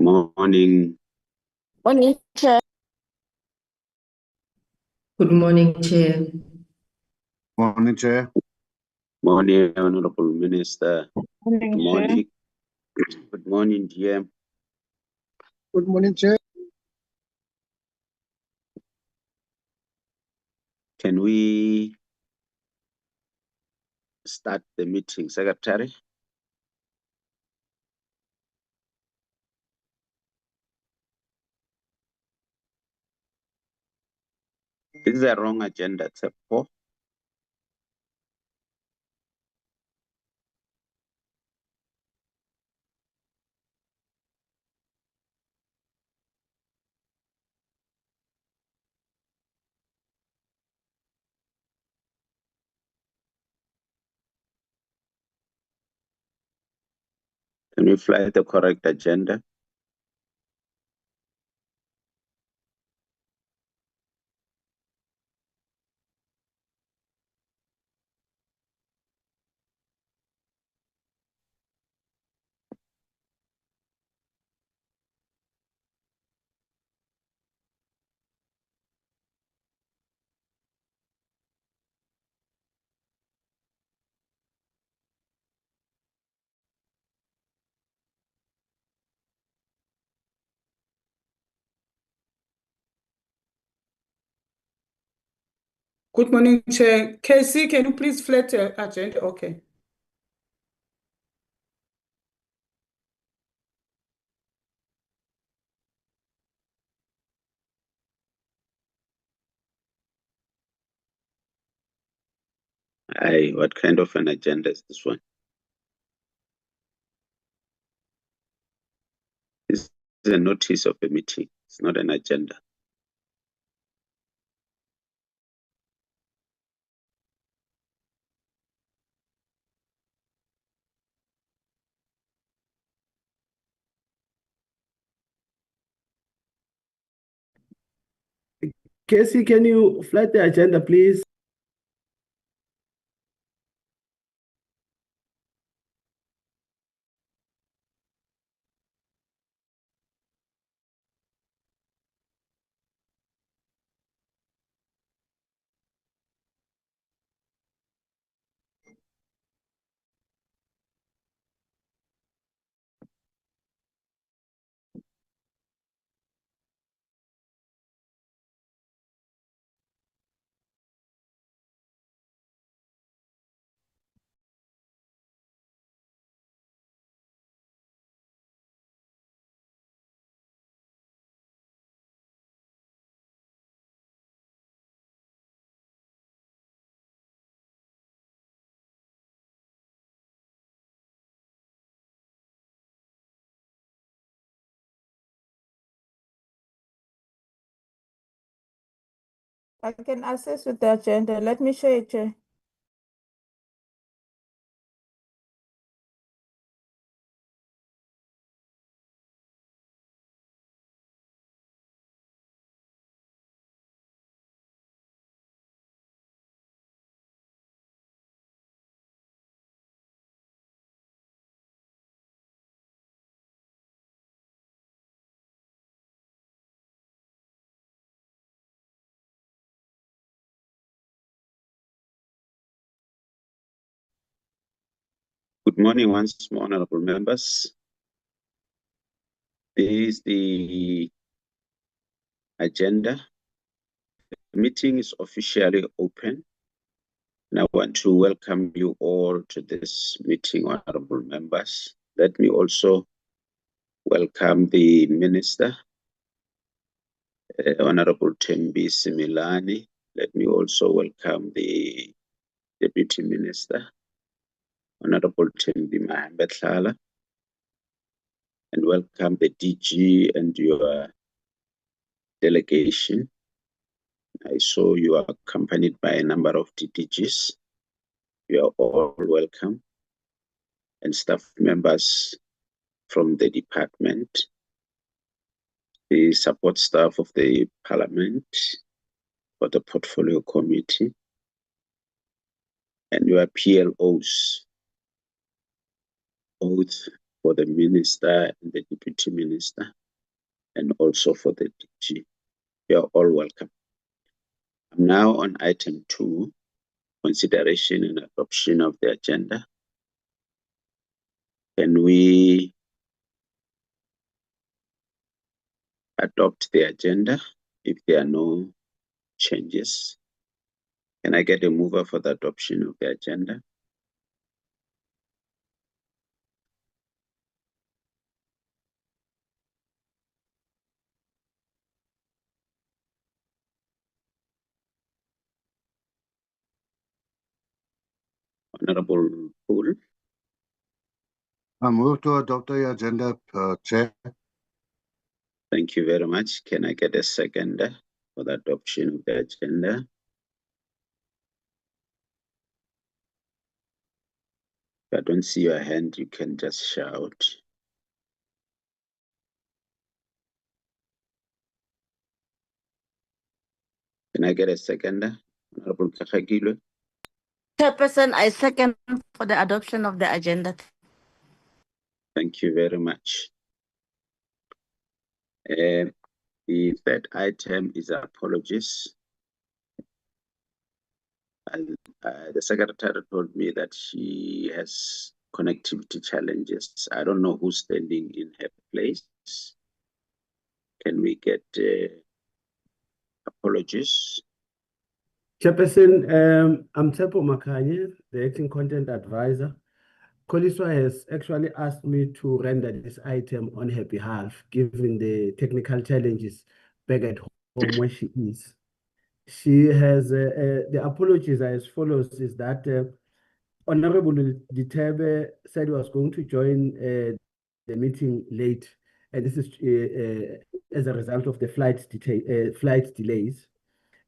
Morning. Morning, Chair. Good morning, Chair. Morning, Chair. Morning, Honorable Minister. Morning, Good morning. Good morning, dear. Good morning, Chair. Can we start the meeting, Secretary? This is a wrong agenda, it's a 4. Can we fly the correct agenda? Good morning, Chair. Casey, can you please flat the agenda? Okay. Aye, what kind of an agenda is this one? This is a notice of a meeting. It's not an agenda. Casey, can you flat the agenda, please? I can access with the agenda. Let me show you, Chair. Good morning once more, honorable members. This is the agenda. The meeting is officially open. And I want to welcome you all to this meeting, honorable members. Let me also welcome the Minister, Honorable Thembi Similani. Let me also welcome the Deputy Minister, Honorable Thembi Mahambetlala, and welcome the DG and your delegation. I saw you are accompanied by a number of DGs. You are all welcome, and staff members from the department, the support staff of the Parliament, for the Portfolio Committee, and your PLOs, both for the minister and the deputy minister, and also for the DG. You are all welcome. I'm now on item 2, consideration and adoption of the agenda. Can we adopt the agenda if there are no changes? Can I get a mover for the adoption of the agenda? Honorable Poole. I move to adopt the agenda, Chair. Thank you very much. Can I get a seconder for the adoption of the agenda? If I don't see your hand, you can just shout. Can I get a seconder? Honorable Kakagilwe. Chairperson, I second for the adoption of the agenda. Thank you very much. The third item is apologies. The secretary told me that she has connectivity challenges. I don't know who's standing in her place. Can we get apologies? Chairperson, I'm Tepo Makanye, the acting content advisor. Koliswa has actually asked me to render this item on her behalf, given the technical challenges back at home where she is. She has, the apologies are as follows, is that Honorable Ditebe said he was going to join the meeting late, and this is as a result of the flight delays.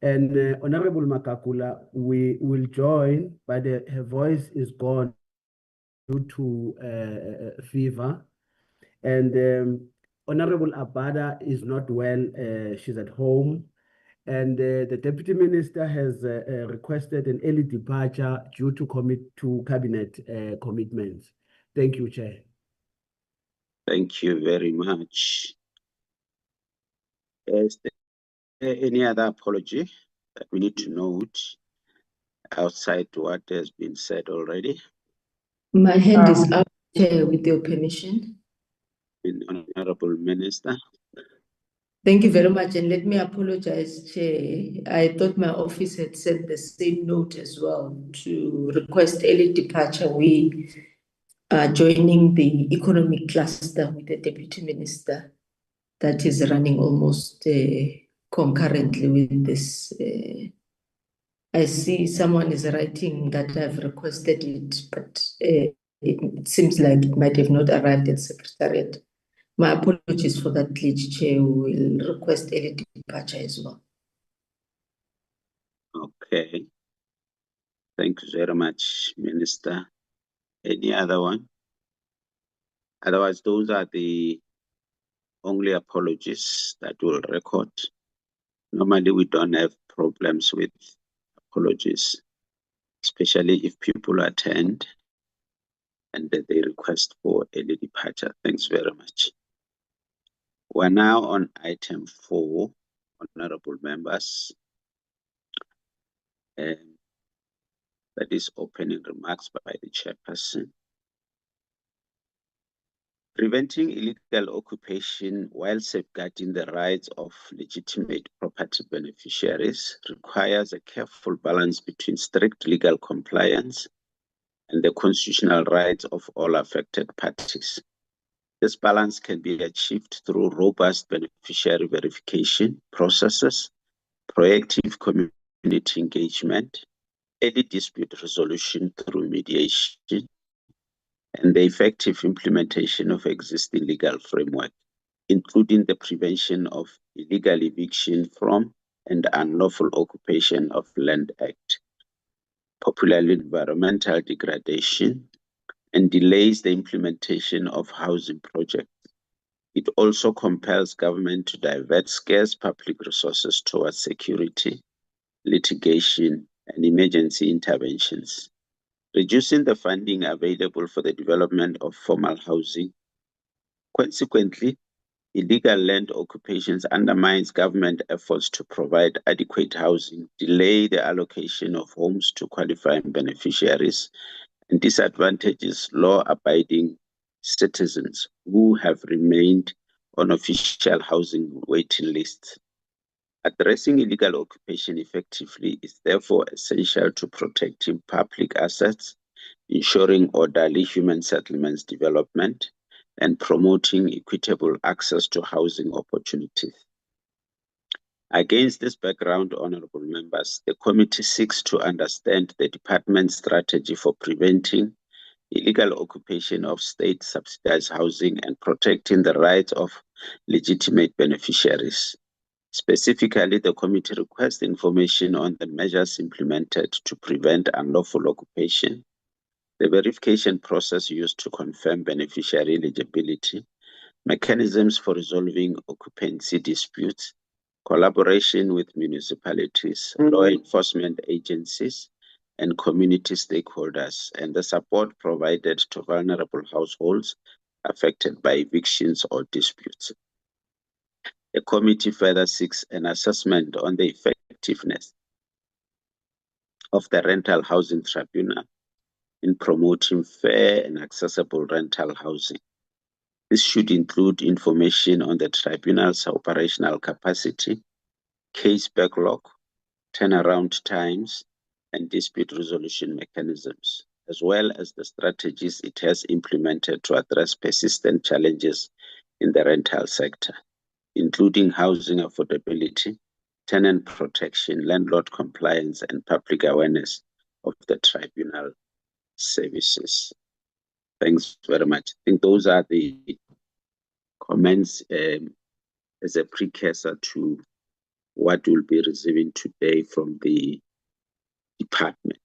And Honorable Makakula, we will join, but her voice is gone due to fever. And Honorable Abada is not well, she's at home. And the Deputy Minister has requested an early departure due to cabinet commitments. Thank you, Chair. Thank you very much. Is there any other apology that we need to note outside what has been said already? My hand is up, Chair, with your permission. Honorable Minister. Thank you very much. And let me apologize, Chair. I thought my office had sent the same note as well to request early departure. We are joining the economic cluster with the Deputy Minister that is running almost concurrently with this. I see someone is writing that I've requested it, but it seems like it might have not arrived at Secretariat. My apologies for that glitch, Chair. We will request early departure as well. Okay. Thank you very much, Minister. Any other one? Otherwise, those are the only apologies that we'll record. Normally, we don't have problems with apologies, especially if people attend and that they request for early departure. Thanks very much. We're now on item 4, honorable members. That is opening remarks by the chairperson. Preventing illegal occupation while safeguarding the rights of legitimate property beneficiaries requires a careful balance between strict legal compliance and the constitutional rights of all affected parties. This balance can be achieved through robust beneficiary verification processes, proactive community engagement, early dispute resolution through mediation, and the effective implementation of existing legal framework, including the Prevention of Illegal Eviction from and Unlawful Occupation of Land Act, popularly environmental degradation, and delays the implementation of housing projects. It also compels government to divert scarce public resources towards security, litigation, and emergency interventions. Reducing the funding available for the development of formal housing Consequently, illegal land occupations undermines government efforts to provide adequate housing, delay the allocation of homes to qualifying beneficiaries, and disadvantages law-abiding citizens who have remained on official housing waiting lists. Addressing illegal occupation effectively is therefore essential to protecting public assets, ensuring orderly human settlements development, and promoting equitable access to housing opportunities. Against this background, honorable members, the committee seeks to understand the department's strategy for preventing illegal occupation of state-subsidized housing and protecting the rights of legitimate beneficiaries. Specifically, the committee requests information on the measures implemented to prevent unlawful occupation, the verification process used to confirm beneficiary eligibility, mechanisms for resolving occupancy disputes, collaboration with municipalities, law enforcement agencies, and community stakeholders, and the support provided to vulnerable households affected by evictions or disputes. The committee further seeks an assessment on the effectiveness of the Rental Housing Tribunal in promoting fair and accessible rental housing. This should include information on the tribunal's operational capacity, case backlog, turnaround times, and dispute resolution mechanisms, as well as the strategies it has implemented to address persistent challenges in the rental sector, including housing affordability, tenant protection, landlord compliance, and public awareness of the tribunal services. Thanks very much. I think those are the comments as a precursor to what we'll be receiving today from the department.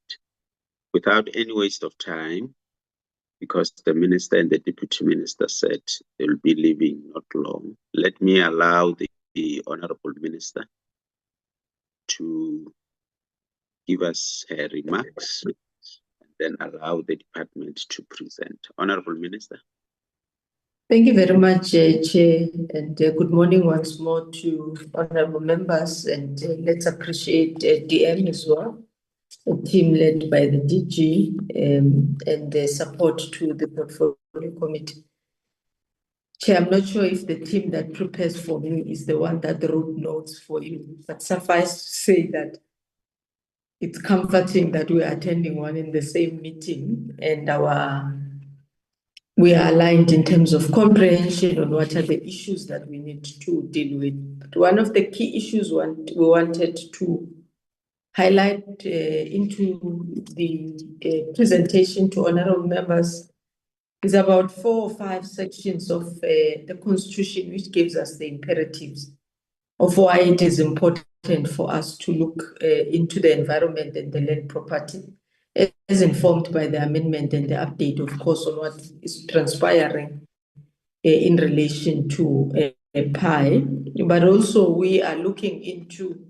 Without any waste of time, because the minister and the deputy minister said they'll be leaving not long, let me allow the honorable minister to give us her remarks and then allow the department to present. Honorable Minister. Thank you very much, Chair, and good morning once more to honorable members, and let's appreciate DM as well, a team led by the DG, and the support to the portfolio committee. Chair, I'm not sure if the team that prepares for me is the one that wrote notes for you, but suffice to say that it's comforting that we're attending one in the same meeting, and we are aligned in terms of comprehension on what are the issues that we need to deal with. But one of the key issues we wanted to highlight into the presentation to honorable members is about 4 or 5 sections of the Constitution, which gives us the imperatives of why it is important for us to look into the environment and the land property, as informed by the amendment and the update, of course, on what is transpiring in relation to PI. But also we are looking into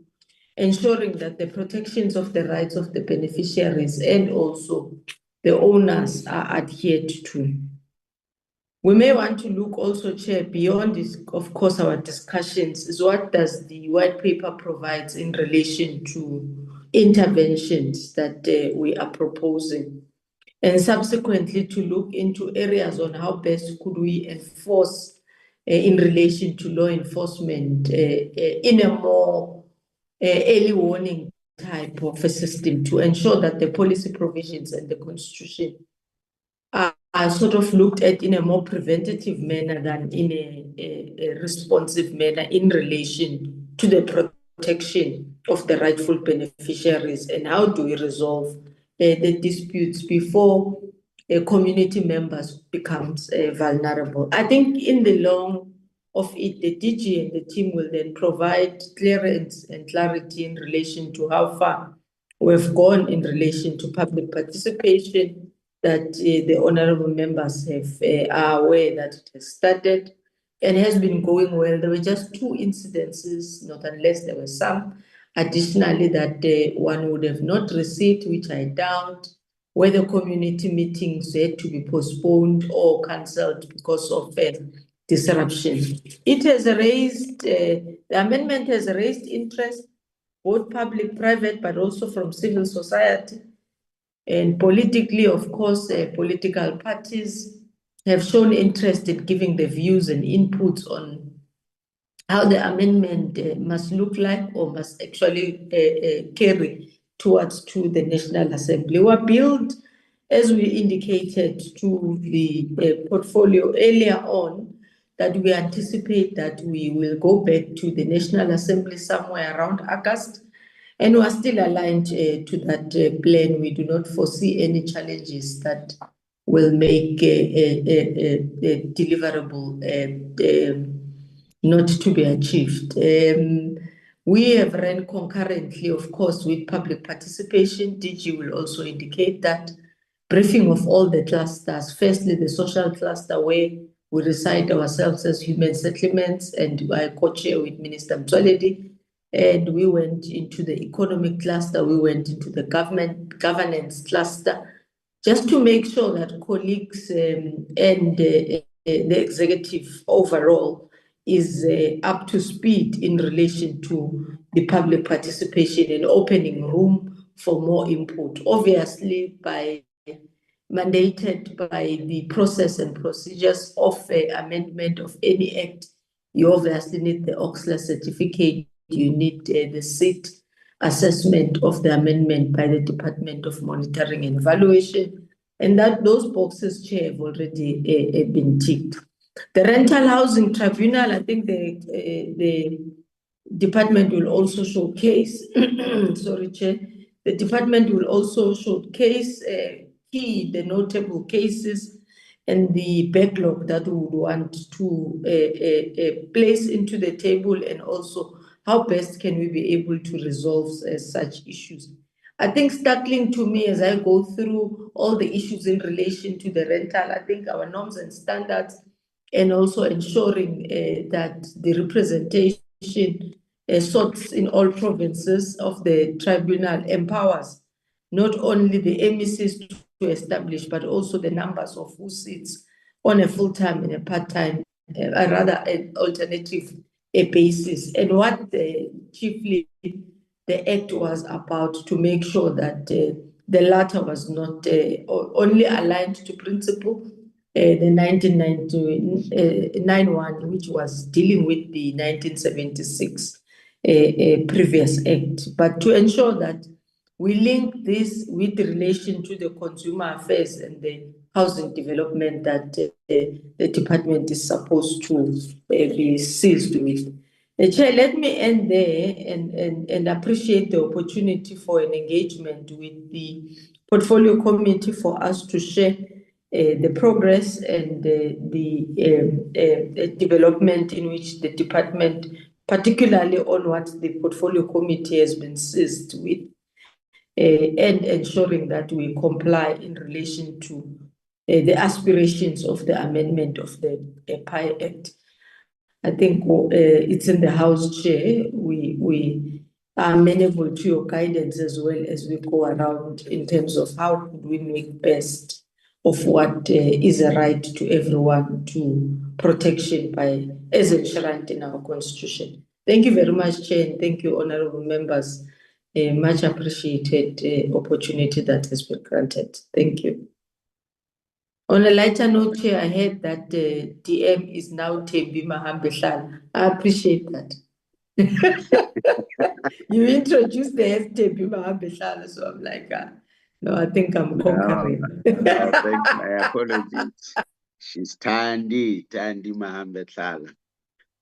ensuring that the protections of the rights of the beneficiaries and also the owners are adhered to. We may want to look also, Chair, beyond this, of course, our discussions, is what does the white paper provides in relation to interventions that we are proposing, and subsequently to look into areas on how best could we enforce in relation to law enforcement in a more early warning type of a system to ensure that the policy provisions and the Constitution are sort of looked at in a more preventative manner than in a responsive manner in relation to the protection of the rightful beneficiaries, and how do we resolve the disputes before community members becomes vulnerable. I think in the long of it, the DG and the team will then provide clearance and clarity in relation to how far we've gone in relation to public participation, that the honorable members are aware that it has started and has been going well. There were just 2 incidences, not unless there were some additionally that one would have not received, which I doubt, whether community meetings had to be postponed or cancelled because of disruption. It has raised, the amendment has raised interest, both public, private, but also from civil society. And politically, of course, political parties have shown interest in giving the views and inputs on how the amendment must look like or must actually carry towards to the National Assembly. We were billed, as we indicated to the portfolio earlier on, that we anticipate that we will go back to the National Assembly somewhere around August, and we are still aligned to that plan. We do not foresee any challenges that will make a deliverable not to be achieved. We have run concurrently, of course, with public participation. DG will also indicate that. Briefing of all the clusters. Firstly, the social cluster, where we reside ourselves as human settlements, and I co-chair with Minister Mtsoaledi. And we went into the economic cluster, we went into the governance cluster, just to make sure that colleagues and the executive overall is up to speed in relation to the public participation and opening room for more input. Obviously, mandated by the process and procedures of amendment of any act, you obviously need the Oxley certificate, you need the seat assessment of the amendment by the Department of Monitoring and Evaluation, and that those boxes, Chair, have already been ticked. The Rental Housing Tribunal, I think the department will also showcase, sorry, Chair, the department will also showcase the notable cases and the backlog that we would want to place into the table, and also how best can we be able to resolve such issues. I think startling to me as I go through all the issues in relation to the rental, I think our norms and standards, and also ensuring that the representation sorts in all provinces of the tribunal empowers not only the MECs to establish, but also the numbers of who sits on a full-time and a part-time, rather an alternative basis. And what chiefly the act was about, to make sure that the latter was not only aligned to principle, the 1991, which was dealing with the 1976 previous act, but to ensure that we link this with relation to the consumer affairs and the housing development that the department is supposed to be seized with. Chair, let me end there and appreciate the opportunity for an engagement with the portfolio committee for us to share the progress and the development in which the department, particularly on what the portfolio committee has been seized with, and ensuring that we comply in relation to the aspirations of the amendment of the PI Act. I think it's in the House, Chair. We are amenable to your guidance as well as we go around in terms of how could we make best of what is a right to everyone to protection by, as enshrined in our Constitution. Thank you very much, Chair, and thank you, honorable members. Much appreciated opportunity that has been granted. Thank you. On a lighter note, Chair, I heard that DM is now Tebi Mahambehlala. I appreciate that. You introduced the as Tebi Mahambehlala, so I'm like, no, I think I'm conquering. Thanks, my apologies. She's Tandi Mahambehlala.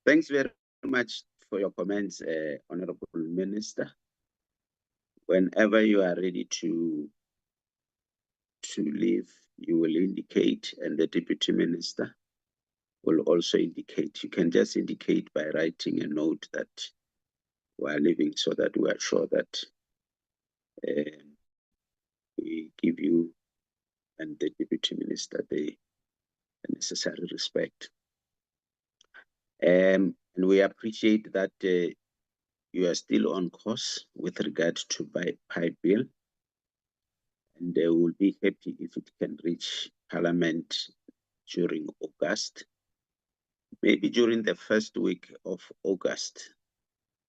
Thanks very much for your comments, Honorable Minister. Whenever you are ready to leave, you will indicate, and the Deputy Minister will also indicate. You can just indicate by writing a note that we are leaving, so that we are sure that we give you and the Deputy Minister the necessary respect. And we appreciate that you are still on course with regard to PI bill, and they will be happy if it can reach Parliament during August. maybe during the first week of August.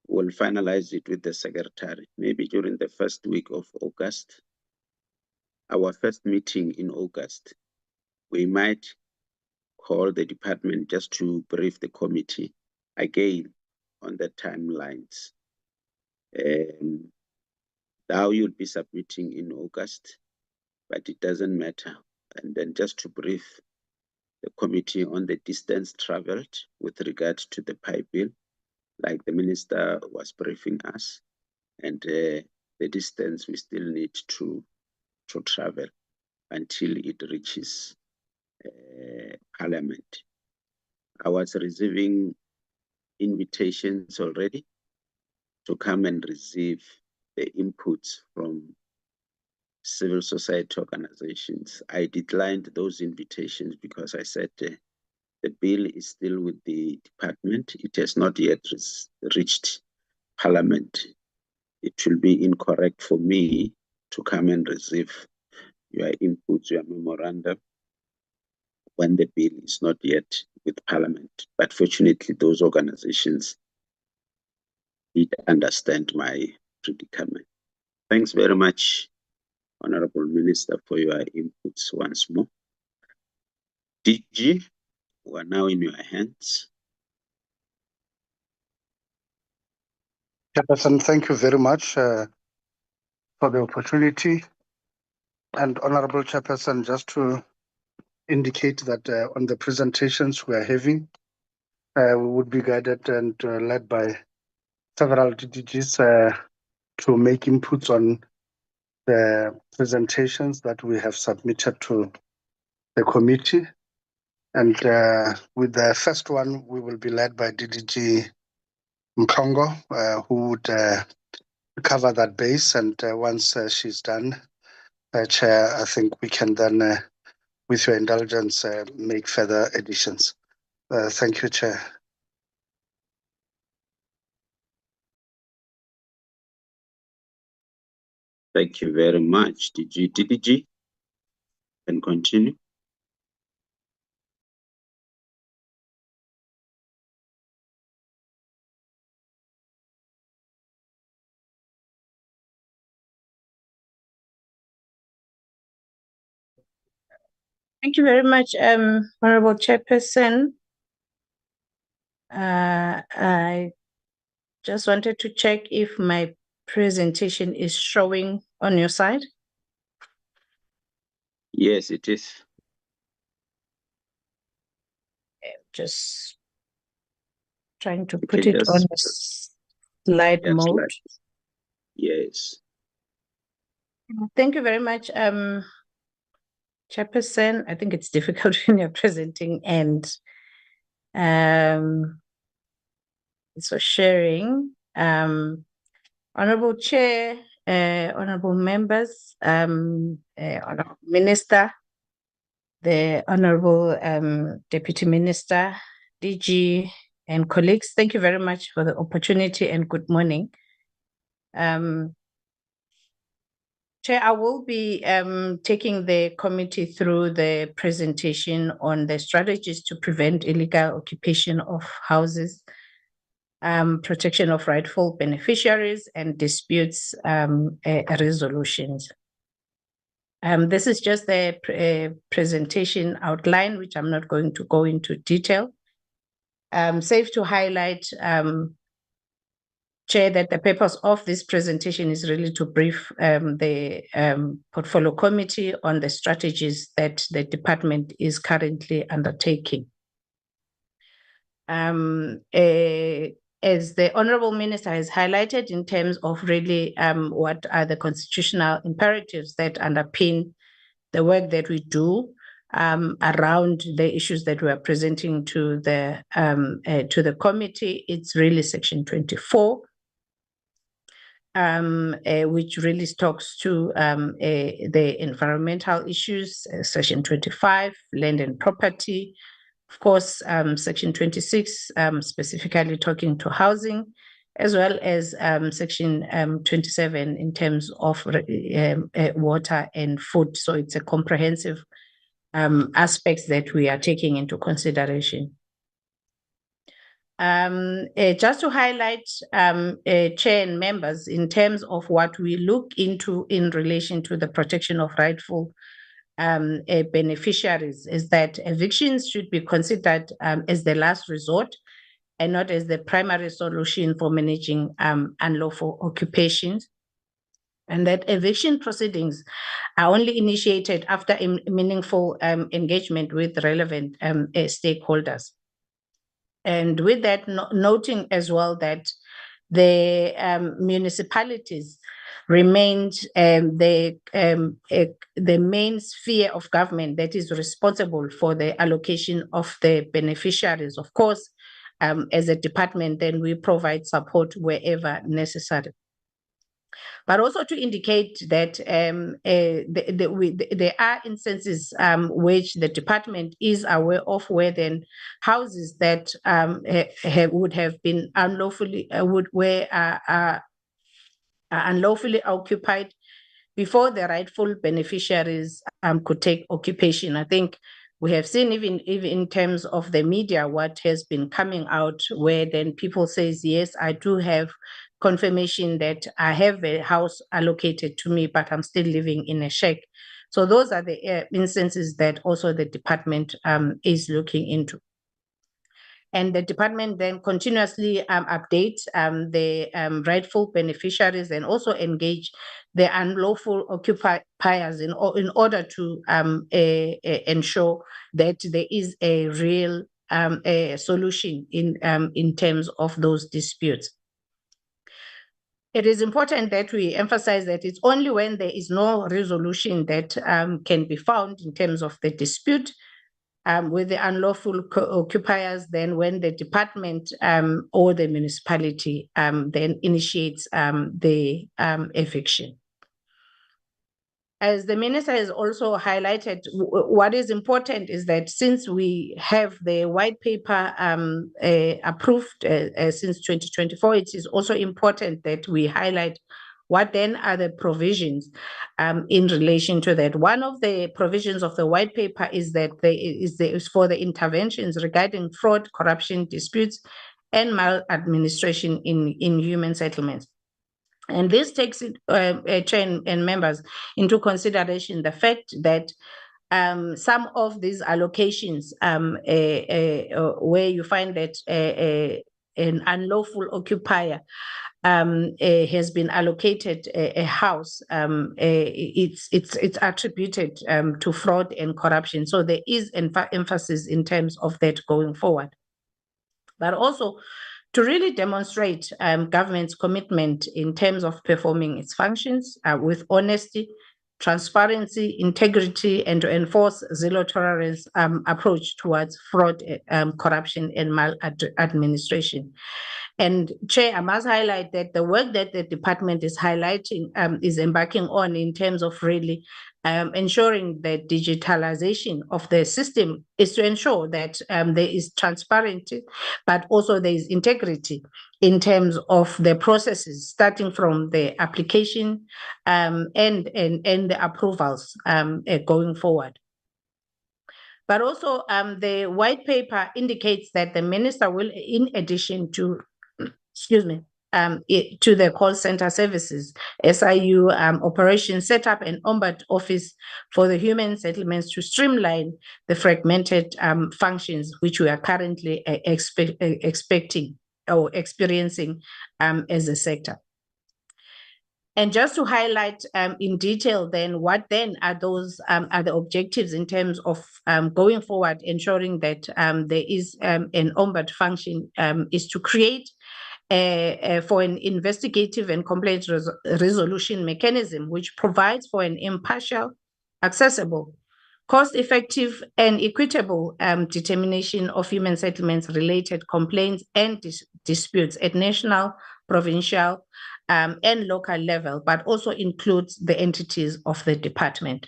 We'll finalize it with the secretary. Maybe during the first week of August, our first meeting in August, we might call the department just to brief the committee again on the timelines. Now you'll be submitting in August, but it doesn't matter. And then just to brief the committee on the distance traveled with regard to the pipe bill, like the minister was briefing us, and the distance we still need to travel until it reaches Parliament. I was receiving invitations already to come and receive the inputs from civil society organizations. I declined those invitations because I said the bill is still with the department. It has not yet reached Parliament. It will be incorrect for me to come and receive your inputs, your memorandum, when the bill is not yet with Parliament. But fortunately, those organizations did understand my predicament. Thanks very much, Honorable Minister, for your inputs once more. DG, we are now in your hands. Chairperson, thank you very much for the opportunity. And Honorable Chairperson, just to indicate that on the presentations we are having, we would be guided and led by several DDGs to make inputs on the presentations that we have submitted to the committee. And with the first one, we will be led by DDG Mkongo, who would cover that base. And once she's done, Chair, I think we can then, with your indulgence, make further additions. Thank you, Chair. Thank you very much, DDG. Can continue. Thank you very much, Honorable Chairperson. I just wanted to check if my presentation is showing on your side. Yes, it is. Just trying to put it on slide mode. Yes. Thank you very much, Chairperson. I think it's difficult when you're presenting and so sharing. Honorable Chair, honorable members, honorable Minister, the Honorable Deputy Minister, DG, and colleagues, thank you very much for the opportunity and good morning. Chair, I will be taking the committee through the presentation on the strategies to prevent illegal occupation of houses, protection of rightful beneficiaries, and disputes resolutions. This is just a presentation outline, which I'm not going to go into detail. Safe to highlight, Chair, that the purpose of this presentation is really to brief the portfolio committee on the strategies that the department is currently undertaking. As the Honorable Minister has highlighted in terms of really what are the constitutional imperatives that underpin the work that we do around the issues that we are presenting to the committee, it's really Section 24, which really talks to the environmental issues, Section 25, land and property. Of course, Section 26, specifically talking to housing, as well as Section 27 in terms of water and food. So it's a comprehensive aspects that we are taking into consideration. Just to highlight, Chair and members, in terms of what we look into in relation to the protection of rightful beneficiaries, is that evictions should be considered as the last resort and not as the primary solution for managing unlawful occupations. And that eviction proceedings are only initiated after a meaningful engagement with relevant stakeholders. And with that, noting as well that the municipalities remained the main sphere of government that is responsible for the allocation of the beneficiaries. Of course, as a department, then we provide support wherever necessary. But also to indicate that there are instances which the department is aware of, where then houses that would have been unlawfully unlawfully occupied before the rightful beneficiaries could take occupation. I think we have seen even in terms of the media what has been coming out, where then people says, yes, I do have confirmation that I have a house allocated to me, but I'm still living in a shack. So those are the instances that also the department is looking into. And the department then continuously updates the rightful beneficiaries and also engage the unlawful occupiers in order to ensure that there is a real solution in terms of those disputes. It is important that we emphasize that it's only when there is no resolution that can be found in terms of the dispute with the unlawful occupiers, then when the department or the municipality then initiates the eviction. As the minister has also highlighted, what is important is that since we have the white paper approved since 2024, it is also important that we highlight what then are the provisions in relation to that. One of the provisions of the white paper is that is for the interventions regarding fraud, corruption, disputes, and maladministration in human settlements. And this takes Chair and members into consideration the fact that some of these allocations where you find that an unlawful occupier has been allocated a house, it's attributed to fraud and corruption. So there is emphasis in terms of that going forward. But also to really demonstrate government's commitment in terms of performing its functions with honesty, transparency, integrity, and to enforce zero tolerance approach towards fraud, corruption, and maladministration. And Chair, I must highlight that the work that the department is highlighting is embarking on in terms of really ensuring that digitalization of the system is to ensure that there is transparency, but also there is integrity in terms of the processes, starting from the application and the approvals going forward. But also the white paper indicates that the minister will, in addition to to the call center services, SIU operation, set up an ombud office for the human settlements to streamline the fragmented functions which we are currently expecting or experiencing as a sector. And just to highlight in detail then what then are those are the objectives in terms of going forward, ensuring that there is an ombud function is to create for an investigative and complaint resolution mechanism which provides for an impartial, accessible, cost-effective, and equitable determination of human settlements related complaints and disputes at national, provincial, and local level, but also includes the entities of the department.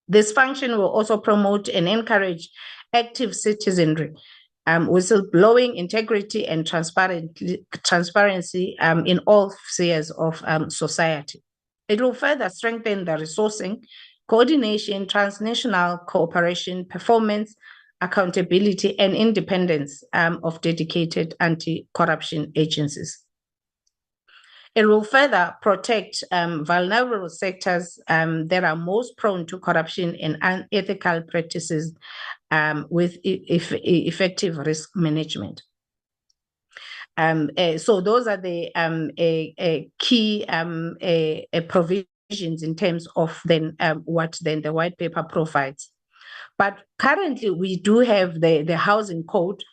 This function will also promote and encourage active citizenry, whistleblowing, integrity, and transparency in all spheres of society. It will further strengthen the resourcing, coordination, transnational cooperation, performance, accountability, and independence of dedicated anti-corruption agencies. It will further protect vulnerable sectors that are most prone to corruption and unethical practices with effective risk management. So those are the key provisions in terms of then what then the white paper provides. But currently we do have the housing code,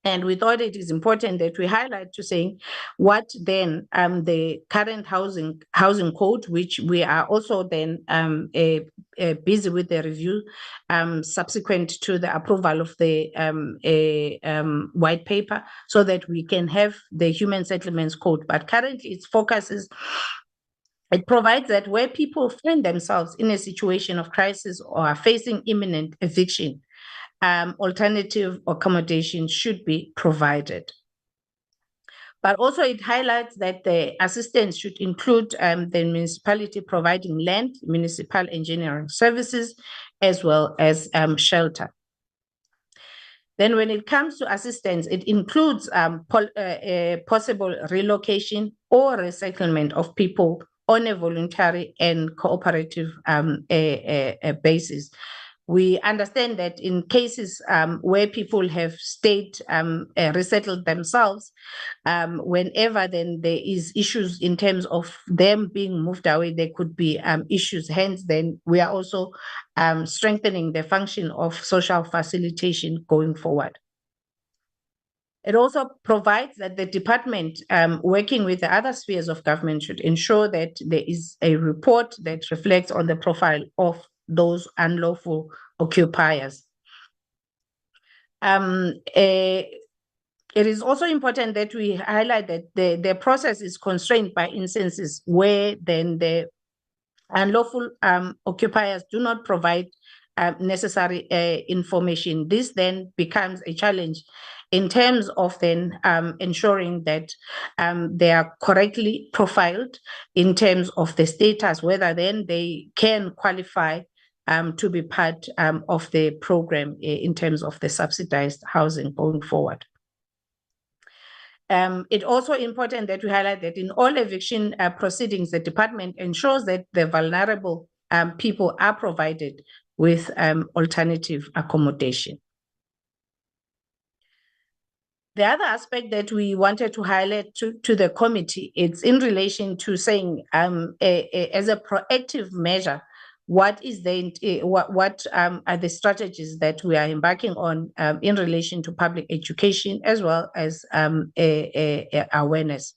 and we thought it is important that we highlight to saying what then the current housing code, which we are also then busy with the review subsequent to the approval of the white paper, so that we can have the human settlements code. But currently its focus is, it provides that where people find themselves in a situation of crisis or are facing imminent eviction, alternative accommodation should be provided. But also it highlights that the assistance should include the municipality providing land, municipal engineering services, as well as shelter. Then when it comes to assistance, it includes possible relocation or resettlement of people on a voluntary and cooperative basis. We understand that in cases where people have stayed, resettled themselves, whenever then there is issues in terms of them being moved away, there could be issues. Hence, then we are also strengthening the function of social facilitation going forward. It also provides that the department, working with the other spheres of government, should ensure that there is a report that reflects on the profile of those unlawful occupiers. It is also important that we highlight that the process is constrained by instances where then the unlawful occupiers do not provide necessary information. This then becomes a challenge in terms of then ensuring that they are correctly profiled in terms of the status, whether then they can qualify to be part of the program in terms of the subsidized housing going forward. It's also important that we highlight that in all eviction proceedings, the department ensures that the vulnerable people are provided with alternative accommodation. The other aspect that we wanted to highlight to the committee, it's in relation to saying as a proactive measure, what are the strategies that we are embarking on in relation to public education as well as awareness.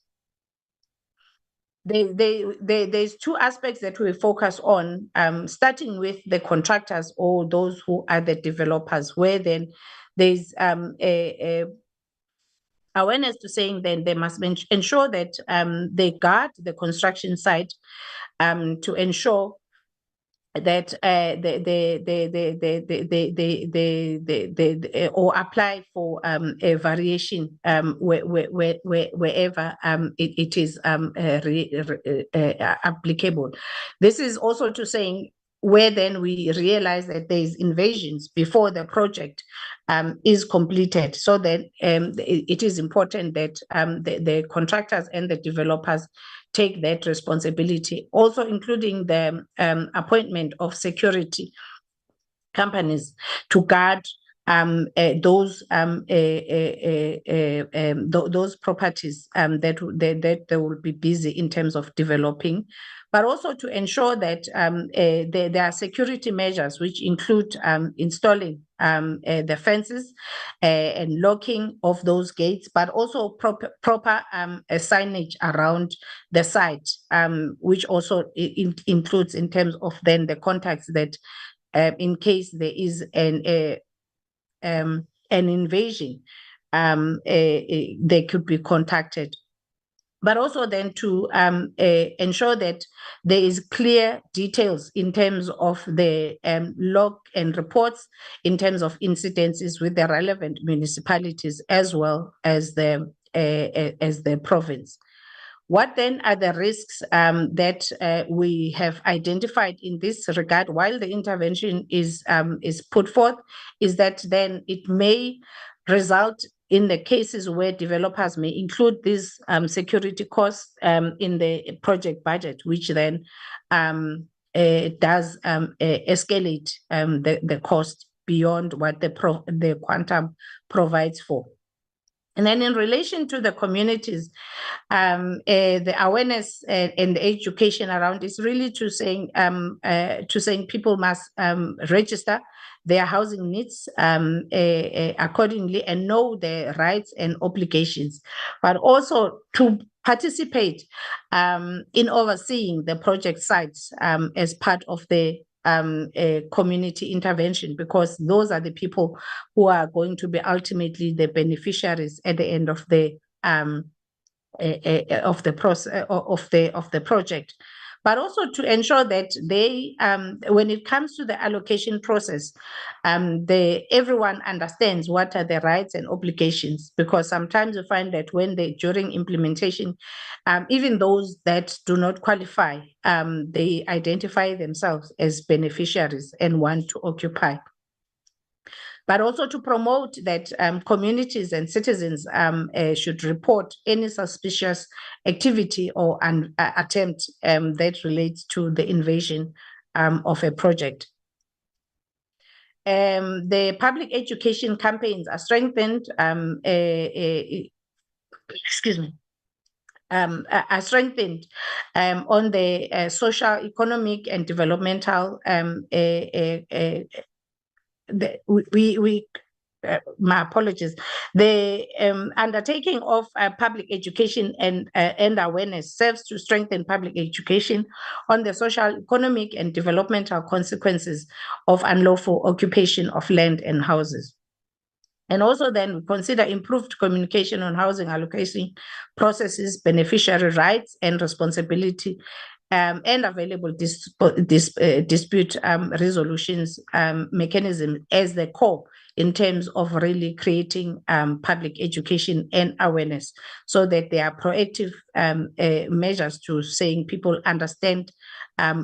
There's two aspects that we focus on, starting with the contractors or those who are the developers, where then there's awareness to saying then they must ensure that they guard the construction site to ensure that or apply for a variation wherever it is applicable. This is also to saying where then we realize that there is invasions before the project is completed, so that it is important that the contractors and the developers take that responsibility, also including the appointment of security companies to guard those properties that they will be busy in terms of developing, but also to ensure that there are security measures which include installing the fences and locking of those gates, but also proper signage around the site, which also includes in terms of then the contacts that in case there is an invasion, they could be contacted. But also then to ensure that there is clear details in terms of the log and reports in terms of incidences with the relevant municipalities as well as the province. What then are the risks that we have identified in this regard while the intervention is put forth? Is that then it may result in the cases where developers may include these security costs in the project budget, which then does escalate the cost beyond what the quantum provides for. And then in relation to the communities, the awareness and the education around is really to saying people must register their housing needs accordingly and know their rights and obligations, but also to participate in overseeing the project sites as part of the community intervention, because those are the people who are going to be ultimately the beneficiaries at the end of the process of the project. But also to ensure that they, when it comes to the allocation process, everyone understands what are the rights and obligations, because sometimes you find that during implementation, even those that do not qualify, they identify themselves as beneficiaries and want to occupy. But also to promote that communities and citizens should report any suspicious activity or an attempt that relates to the invasion of a project. The public education campaigns are strengthened, are strengthened on the social, economic, and developmental my apologies. The undertaking of public education and awareness serves to strengthen public education on the social, economic, and developmental consequences of unlawful occupation of land and houses. And also then we consider improved communication on housing allocation processes, beneficiary rights and responsibility, and available dispute resolutions mechanism as the core in terms of really creating public education and awareness, so that there are proactive measures to saying people understand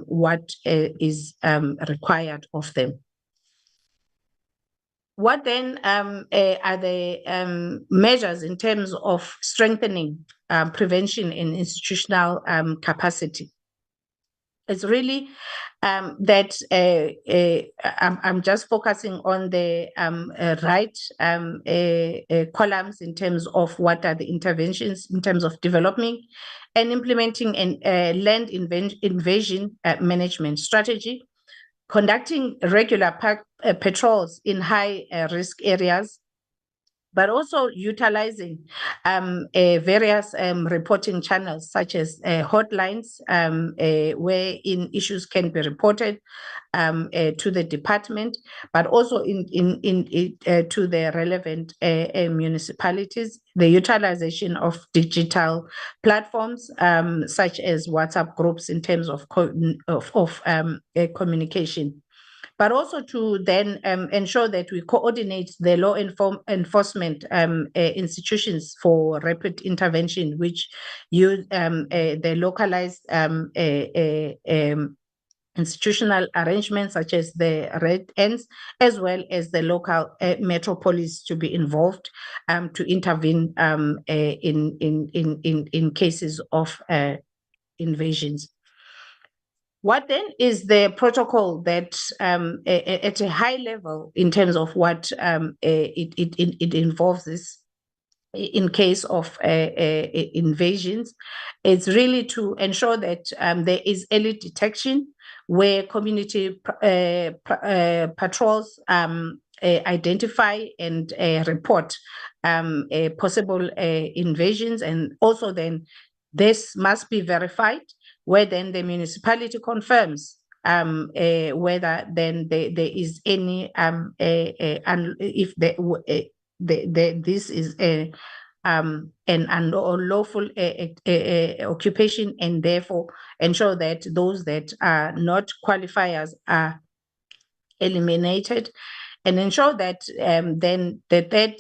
what is required of them. What then are the measures in terms of strengthening prevention and institutional capacity? It's really that I'm just focusing on the right columns in terms of what are the interventions in terms of developing and implementing a land invasion management strategy, conducting regular patrols in high risk areas, but also utilizing various reporting channels such as hotlines wherein issues can be reported to the department, but also to the relevant municipalities, the utilization of digital platforms such as WhatsApp groups in terms of communication. But also to then ensure that we coordinate the law enforcement institutions for rapid intervention, which use the localized institutional arrangements such as the red ends, as well as the local metro police to be involved to intervene in cases of invasions. What then is the protocol that at a high level in terms of what it involves this in case of invasions? It's really to ensure that there is early detection where community patrols identify and report possible invasions, and also then this must be verified, where then the municipality confirms whether then there is any if this is an unlawful occupation, and therefore ensure that those that are not qualifiers are eliminated, and ensure that then the third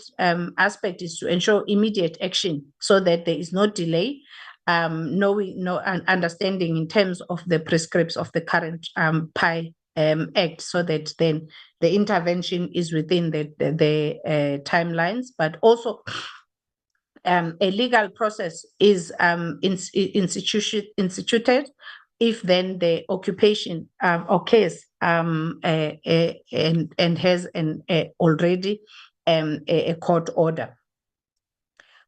aspect is to ensure immediate action so that there is no delay understanding in terms of the prescripts of the current PI Act, so that then the intervention is within the timelines, but also a legal process is instituted if then the occupation occurs and has already a court order.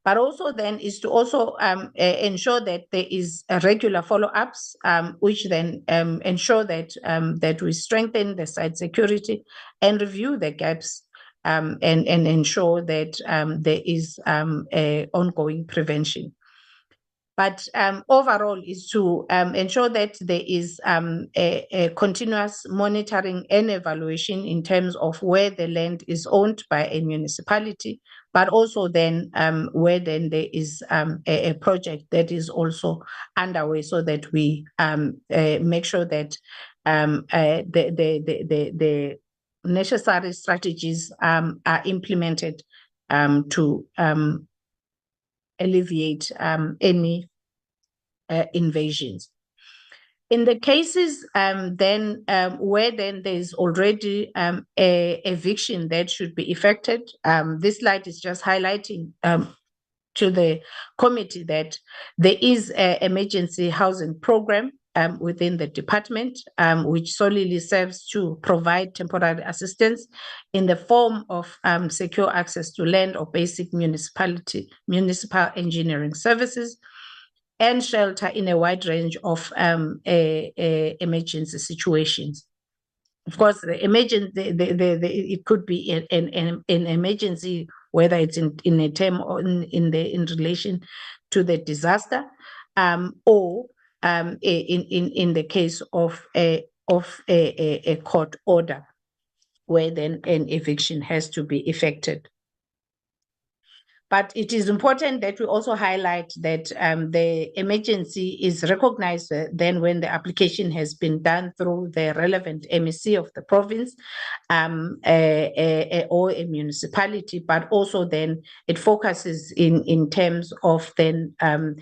But also then is to also ensure that there is a regular follow-ups, which then ensure that that we strengthen the site security and review the gaps and ensure that there is a ongoing prevention. But overall is to ensure that there is a continuous monitoring and evaluation in terms of where the land is owned by a municipality, but also then where then there is a project that is also underway, so that we make sure that the necessary strategies are implemented to alleviate any invasions. In the cases then where then there's already a eviction that should be effected, this slide is just highlighting to the committee that there is an emergency housing program within the department, which solely serves to provide temporary assistance in the form of secure access to land or basic municipal engineering services and shelter in a wide range of emergency situations. Of course, the emergency, it could be an emergency, whether it's in a term or in relation to the disaster, or in the case of a court order, where then an eviction has to be effected. But it is important that we also highlight that the emergency is recognized then when the application has been done through the relevant MEC of the province or a municipality, but also then it focuses in terms of then to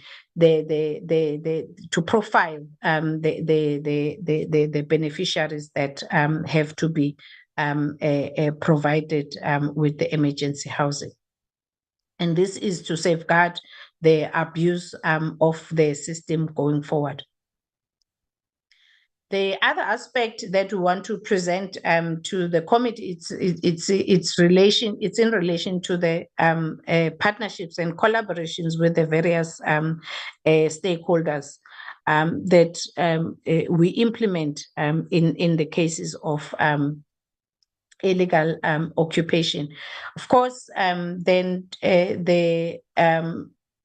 profile the beneficiaries that have to be provided with the emergency housing. And this is to safeguard the abuse of the system going forward. The other aspect that we want to present to the committee, it's in relation to the partnerships and collaborations with the various stakeholders that we implement in the cases of illegal occupation. Of course, then the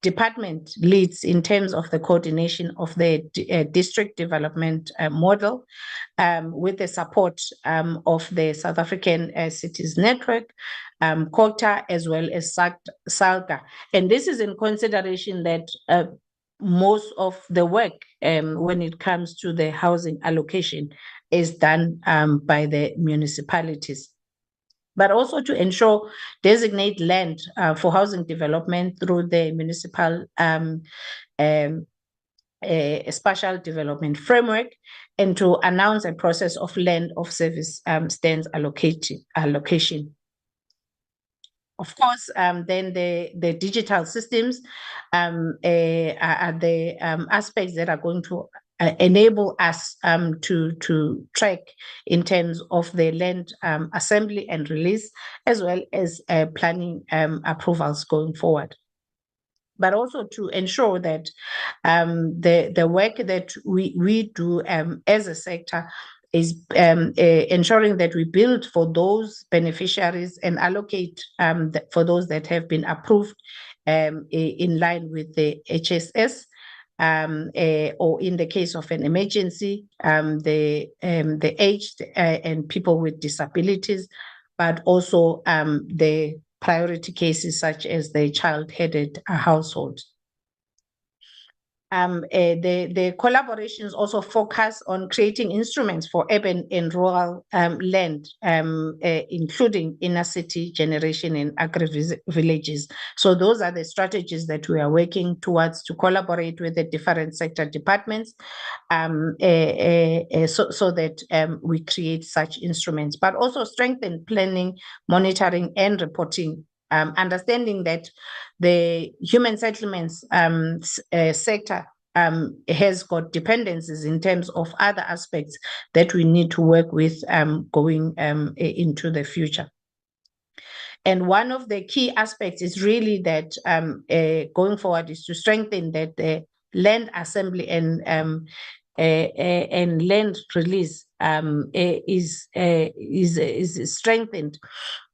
department leads in terms of the coordination of the district development model with the support of the South African Cities Network, COTA, as well as SALGA. And this is in consideration that most of the work when it comes to the housing allocation is done by the municipalities, but also to ensure designate land for housing development through the municipal spatial development framework, and to announce a process of land of service stands allocation. Of course, then the digital systems are the aspects that are going to enable us to track in terms of the land assembly and release, as well as planning approvals going forward. But also to ensure that the work that we do as a sector is ensuring that we build for those beneficiaries and allocate for those that have been approved in line with the HSS, or in the case of an emergency, the aged and people with disabilities, but also the priority cases such as the child-headed household. The collaborations also focus on creating instruments for urban and rural land, including inner city generation and agri-villages. So those are the strategies that we are working towards to collaborate with the different sector departments so that we create such instruments, but also strengthen planning, monitoring, and reporting, understanding that the human settlements sector has got dependencies in terms of other aspects that we need to work with going into the future. And one of the key aspects is really that going forward is to strengthen that the land assembly and land release is strengthened.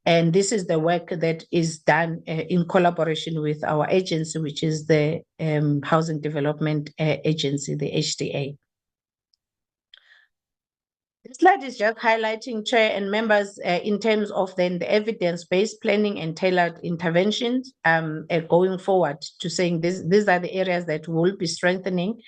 And this is the work that is done in collaboration with our agency, which is the Housing Development Agency, the HDA. This slide is just highlighting, Chair and members, in terms of then the evidence-based planning and tailored interventions going forward, to saying these are the areas that we'll be strengthening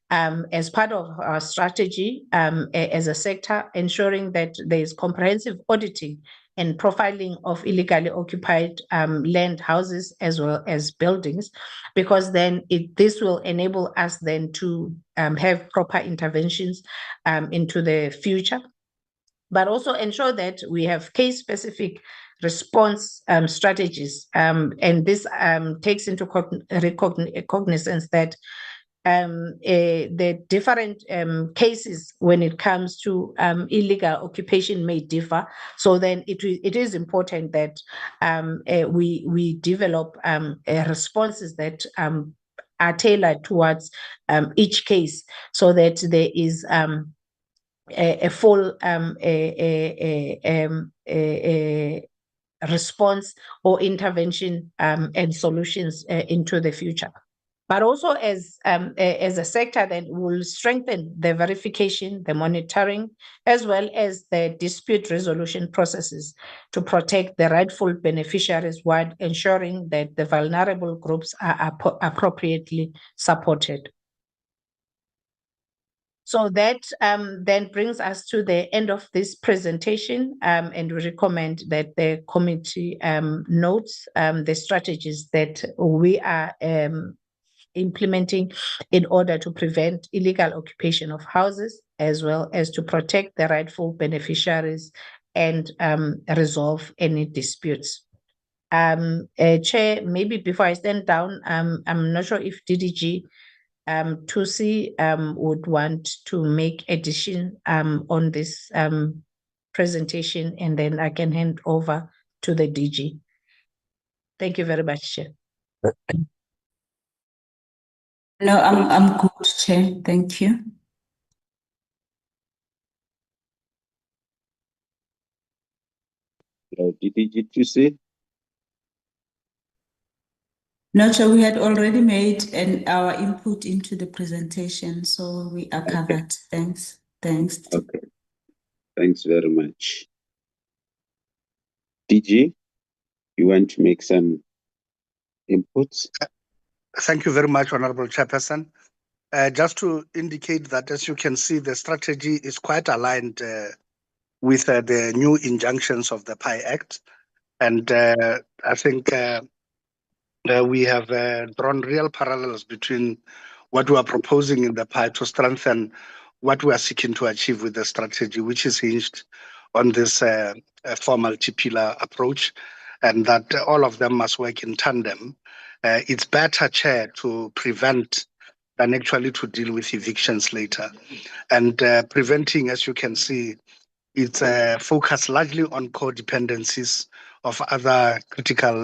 as part of our strategy as a sector, ensuring that there is comprehensive auditing and profiling of illegally occupied land, houses, as well as buildings, because then this will enable us then to have proper interventions into the future, but also ensure that we have case-specific response strategies. And this takes into cognizance that the different cases when it comes to illegal occupation may differ. So then it is important that we develop responses that are tailored towards each case, so that there is a full response or intervention and solutions into the future. But also as a sector that will strengthen the verification, the monitoring, as well as the dispute resolution processes to protect the rightful beneficiaries while ensuring that the vulnerable groups are appropriately supported. So that then brings us to the end of this presentation, and we recommend that the committee notes the strategies that we are implementing in order to prevent illegal occupation of houses, as well as to protect the rightful beneficiaries and resolve any disputes. Chair, maybe before I stand down, I'm not sure if DDG Tusi would want to make addition on this presentation, and then I can hand over to the DG. Thank you very much, Chair. No, I'm good, Chair. Thank you. DDG Tusi? No, Chair, we had already made our input into the presentation, so we are covered. Thanks. Okay. Thanks very much. DG, you want to make some inputs? Thank you very much, Honorable Chairperson. Just to indicate that, as you can see, the strategy is quite aligned with the new injunctions of the PI Act. And I think we have drawn real parallels between what we are proposing in the PI to strengthen what we are seeking to achieve with the strategy, which is hinged on this four multi-pillar approach, and that all of them must work in tandem. It's better, Chair, to prevent than actually to deal with evictions later. And preventing, as you can see, it's focused largely on codependencies of other critical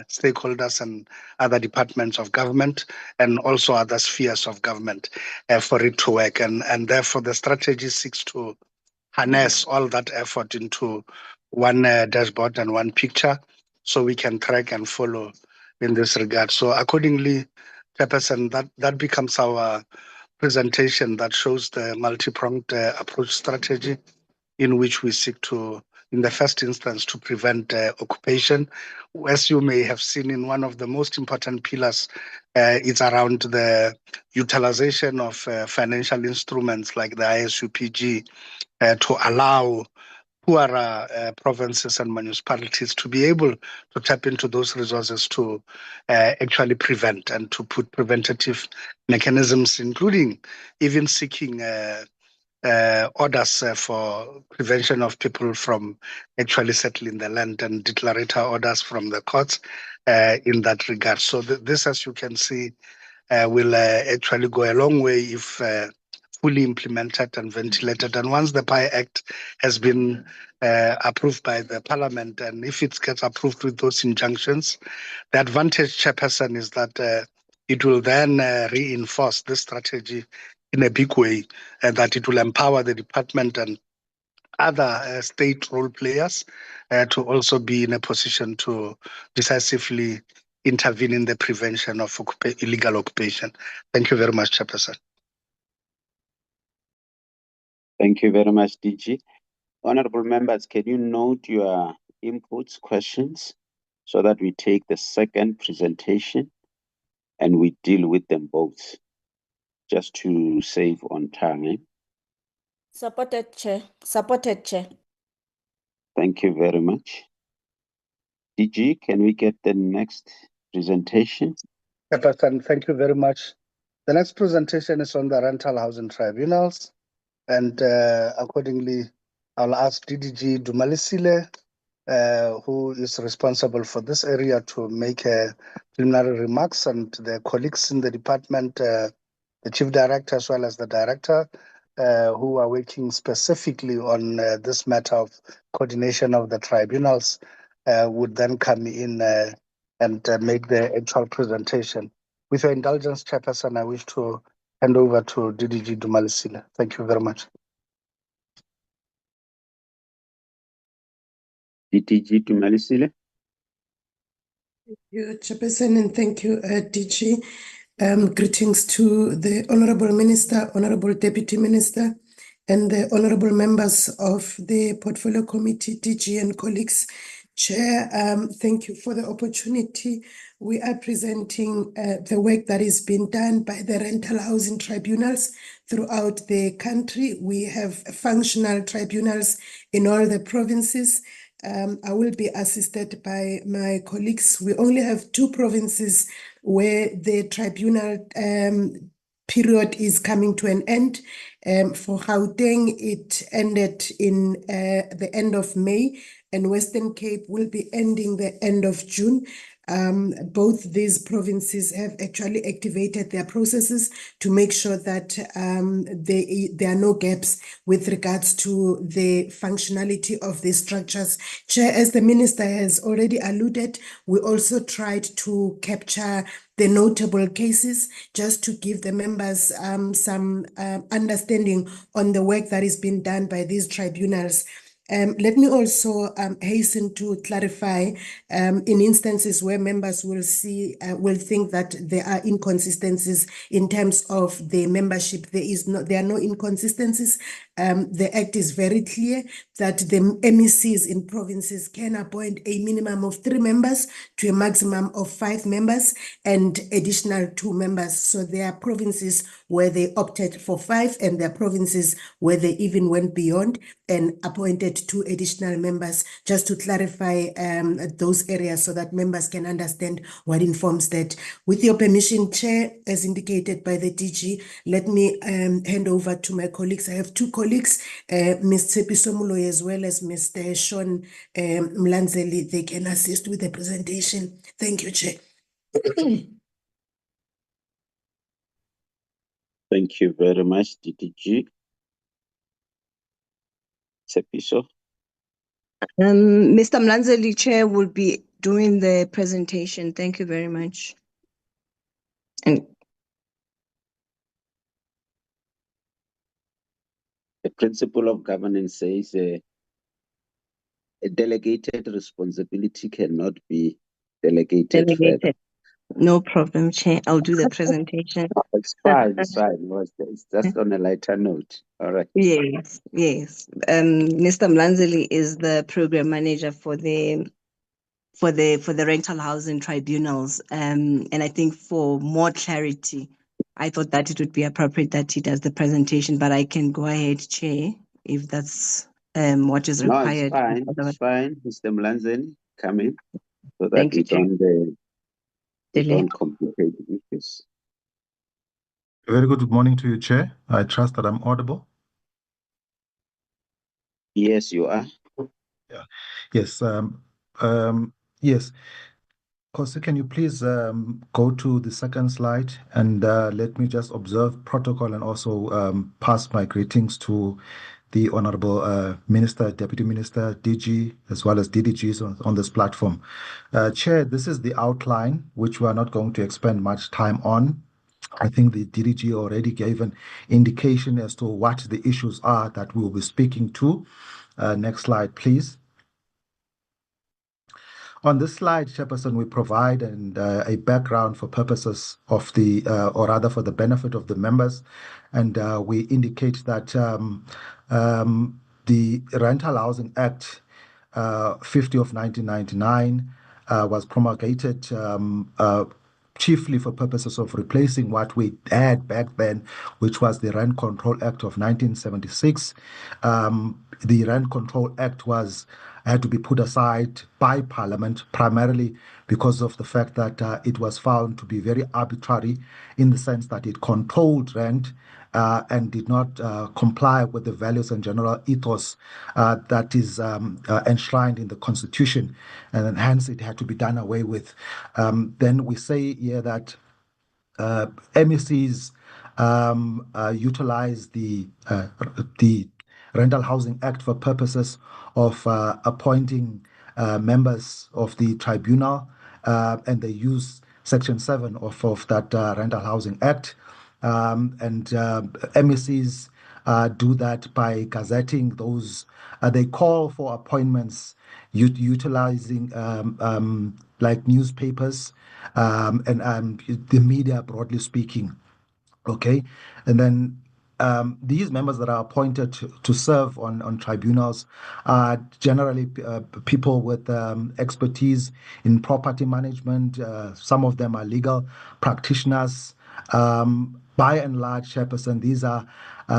stakeholders and other departments of government, and also other spheres of government for it to work. And therefore, the strategy seeks to harness all that effort into one dashboard and one picture, so we can track and follow in this regard. So accordingly, Chairperson, that becomes our presentation that shows the multi-pronged approach strategy in which we seek to in the first instance to prevent occupation. As you may have seen in one of the most important pillars, it's around the utilization of financial instruments like the ISUPG to allow poorer provinces and municipalities to be able to tap into those resources to actually prevent and to put preventative mechanisms, including even seeking orders for prevention of people from actually settling the land and declaratory orders from the courts in that regard. So this, as you can see, will actually go a long way if fully implemented and ventilated. And once the PI Act has been approved by the Parliament, and if it gets approved with those injunctions, the advantage, Chairperson, is that it will then reinforce this strategy in a big way, and that it will empower the department and other state role players to also be in a position to decisively intervene in the prevention of illegal occupation. Thank you very much, Chairperson. Thank you very much, DG. Honorable members, can you note your inputs, questions, so that we take the second presentation and we deal with them both, just to save on time. Supported, Chair. Supported, Chair. Thank you very much. DG, can we get the next presentation? Chairperson, thank you very much. The next presentation is on the rental housing tribunals, and accordingly, I'll ask DDG Dumalisile, who is responsible for this area, to make preliminary remarks, and their colleagues in the department, the chief director as well as the director, who are working specifically on this matter of coordination of the tribunals, would then come in and make the actual presentation. With your indulgence, Chairperson, I wish to hand over to DDG Dumalisile. Thank you very much. DDG Dumalisile. Thank you, Chairperson, and thank you, DG. Greetings to the Honorable Minister, Honorable Deputy Minister, and the Honorable members of the Portfolio Committee, DG and colleagues. Chair, thank you for the opportunity. We are presenting the work that is being done by the rental housing tribunals throughout the country. We have functional tribunals in all the provinces. I will be assisted by my colleagues. We only have 2 provinces where the tribunal period is coming to an end. For Gauteng, it ended in the end of May, and Western Cape will be ending the end of June. Both these provinces have actually activated their processes to make sure that there are no gaps with regards to the functionality of these structures. Chair, as the Minister has already alluded, we also tried to capture the notable cases just to give the members some understanding on the work that is being done by these tribunals. Let me also hasten to clarify in instances where members will think that there are inconsistencies in terms of the membership. There are no inconsistencies. The Act is very clear that the MECs in provinces can appoint a minimum of 3 members to a maximum of 5 members and additional 2 members. So there are provinces where they opted for 5, and there are provinces where they even went beyond and appointed 2 additional members, just to clarify those areas so that members can understand what informs that. With your permission, Chair, as indicated by the DG, let me hand over to my colleagues. I have 2 colleagues, Ms. Tsepiso Moloi as well as Mr. Sean Mlanzeli. They can assist with the presentation. Thank you, Chair. Thank you very much, DDG. Tsepiso. Mr. Mlanzeli, Chair, will be doing the presentation. Thank you very much. And the principle of governance says a delegated responsibility cannot be delegated further. No problem, Chair. I'll do the presentation. It's fine, it's fine. It's just on a lighter note. All right. Yes, yes. Mr. Mlanzeli is the program manager for the rental housing tribunals. And I think for more clarity, I thought that it would be appropriate that he does the presentation, but I can go ahead, Chair, if that's what is No, required. it's fine. It's fine. Mr. Mlanzeni, come in so that Thank we you, Chair. don't complicate issues. Very good morning to you, Chair. I trust that I'm audible. Yes, you are. Yeah. Yes. Yes. Kosi, can you please go to the second slide and let me just observe protocol and also pass my greetings to the Honorable Minister, Deputy Minister, DG, as well as DDGs on this platform. Chair, this is the outline, which we are not going to expend much time on. I think the DDG already gave an indication as to what the issues are that we will be speaking to. Next slide, please. On this slide, Chairperson, we provide a background for purposes of or rather for the benefit of the members. And we indicate that the Rental Housing Act 50 of 1999 was promulgated chiefly for purposes of replacing what we had back then, which was the Rent Control Act of 1976. The Rent Control Act had to be put aside by Parliament, primarily because of the fact that it was found to be very arbitrary in the sense that it controlled rent and did not comply with the values and general ethos that is enshrined in the Constitution, and hence it had to be done away with. Then we say here that MECs utilize the Rental Housing Act for purposes of appointing members of the tribunal, and they use Section 7 of that Rental Housing Act. And MECs do that by gazetting those. They call for appointments utilizing like newspapers and the media, broadly speaking. Okay, and then these members that are appointed to serve on tribunals are generally people with expertise in property management. Some of them are legal practitioners. By and large, Chairperson, these are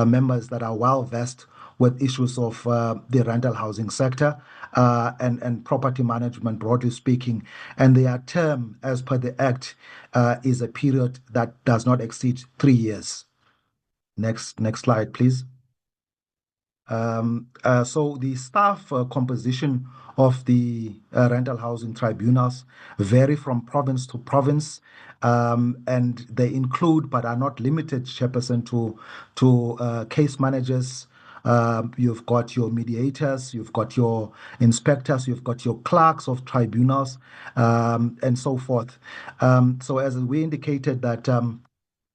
members that are well versed with issues of the rental housing sector and property management, broadly speaking. And their term, as per the Act, is a period that does not exceed 3 years. Next slide, please. So the staff composition of the rental housing tribunals vary from province to province, and they include but are not limited, Chairperson, to case managers. You've got your mediators, you've got your inspectors, you've got your clerks of tribunals, and so forth. So as we indicated that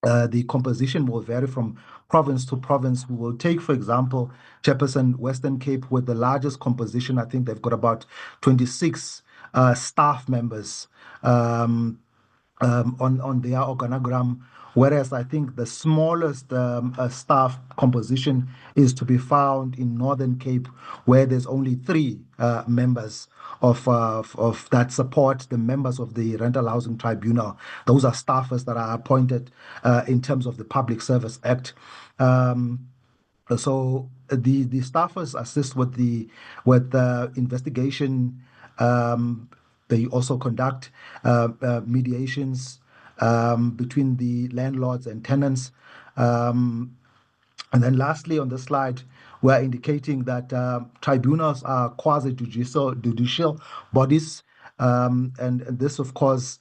the composition will vary from province to province. We will take, for example, Chairperson, Western Cape with the largest composition. I think they've got about 26 staff members on their organogram, whereas I think the smallest staff composition is to be found in Northern Cape, where there's only 3 members of that support the members of the Rental Housing Tribunal. Those are staffers that are appointed in terms of the Public Service Act. So the staffers assist with the investigation. They also conduct mediations between the landlords and tenants. And then lastly, on the slide, we're indicating that tribunals are quasi-judicial bodies. And this, of course,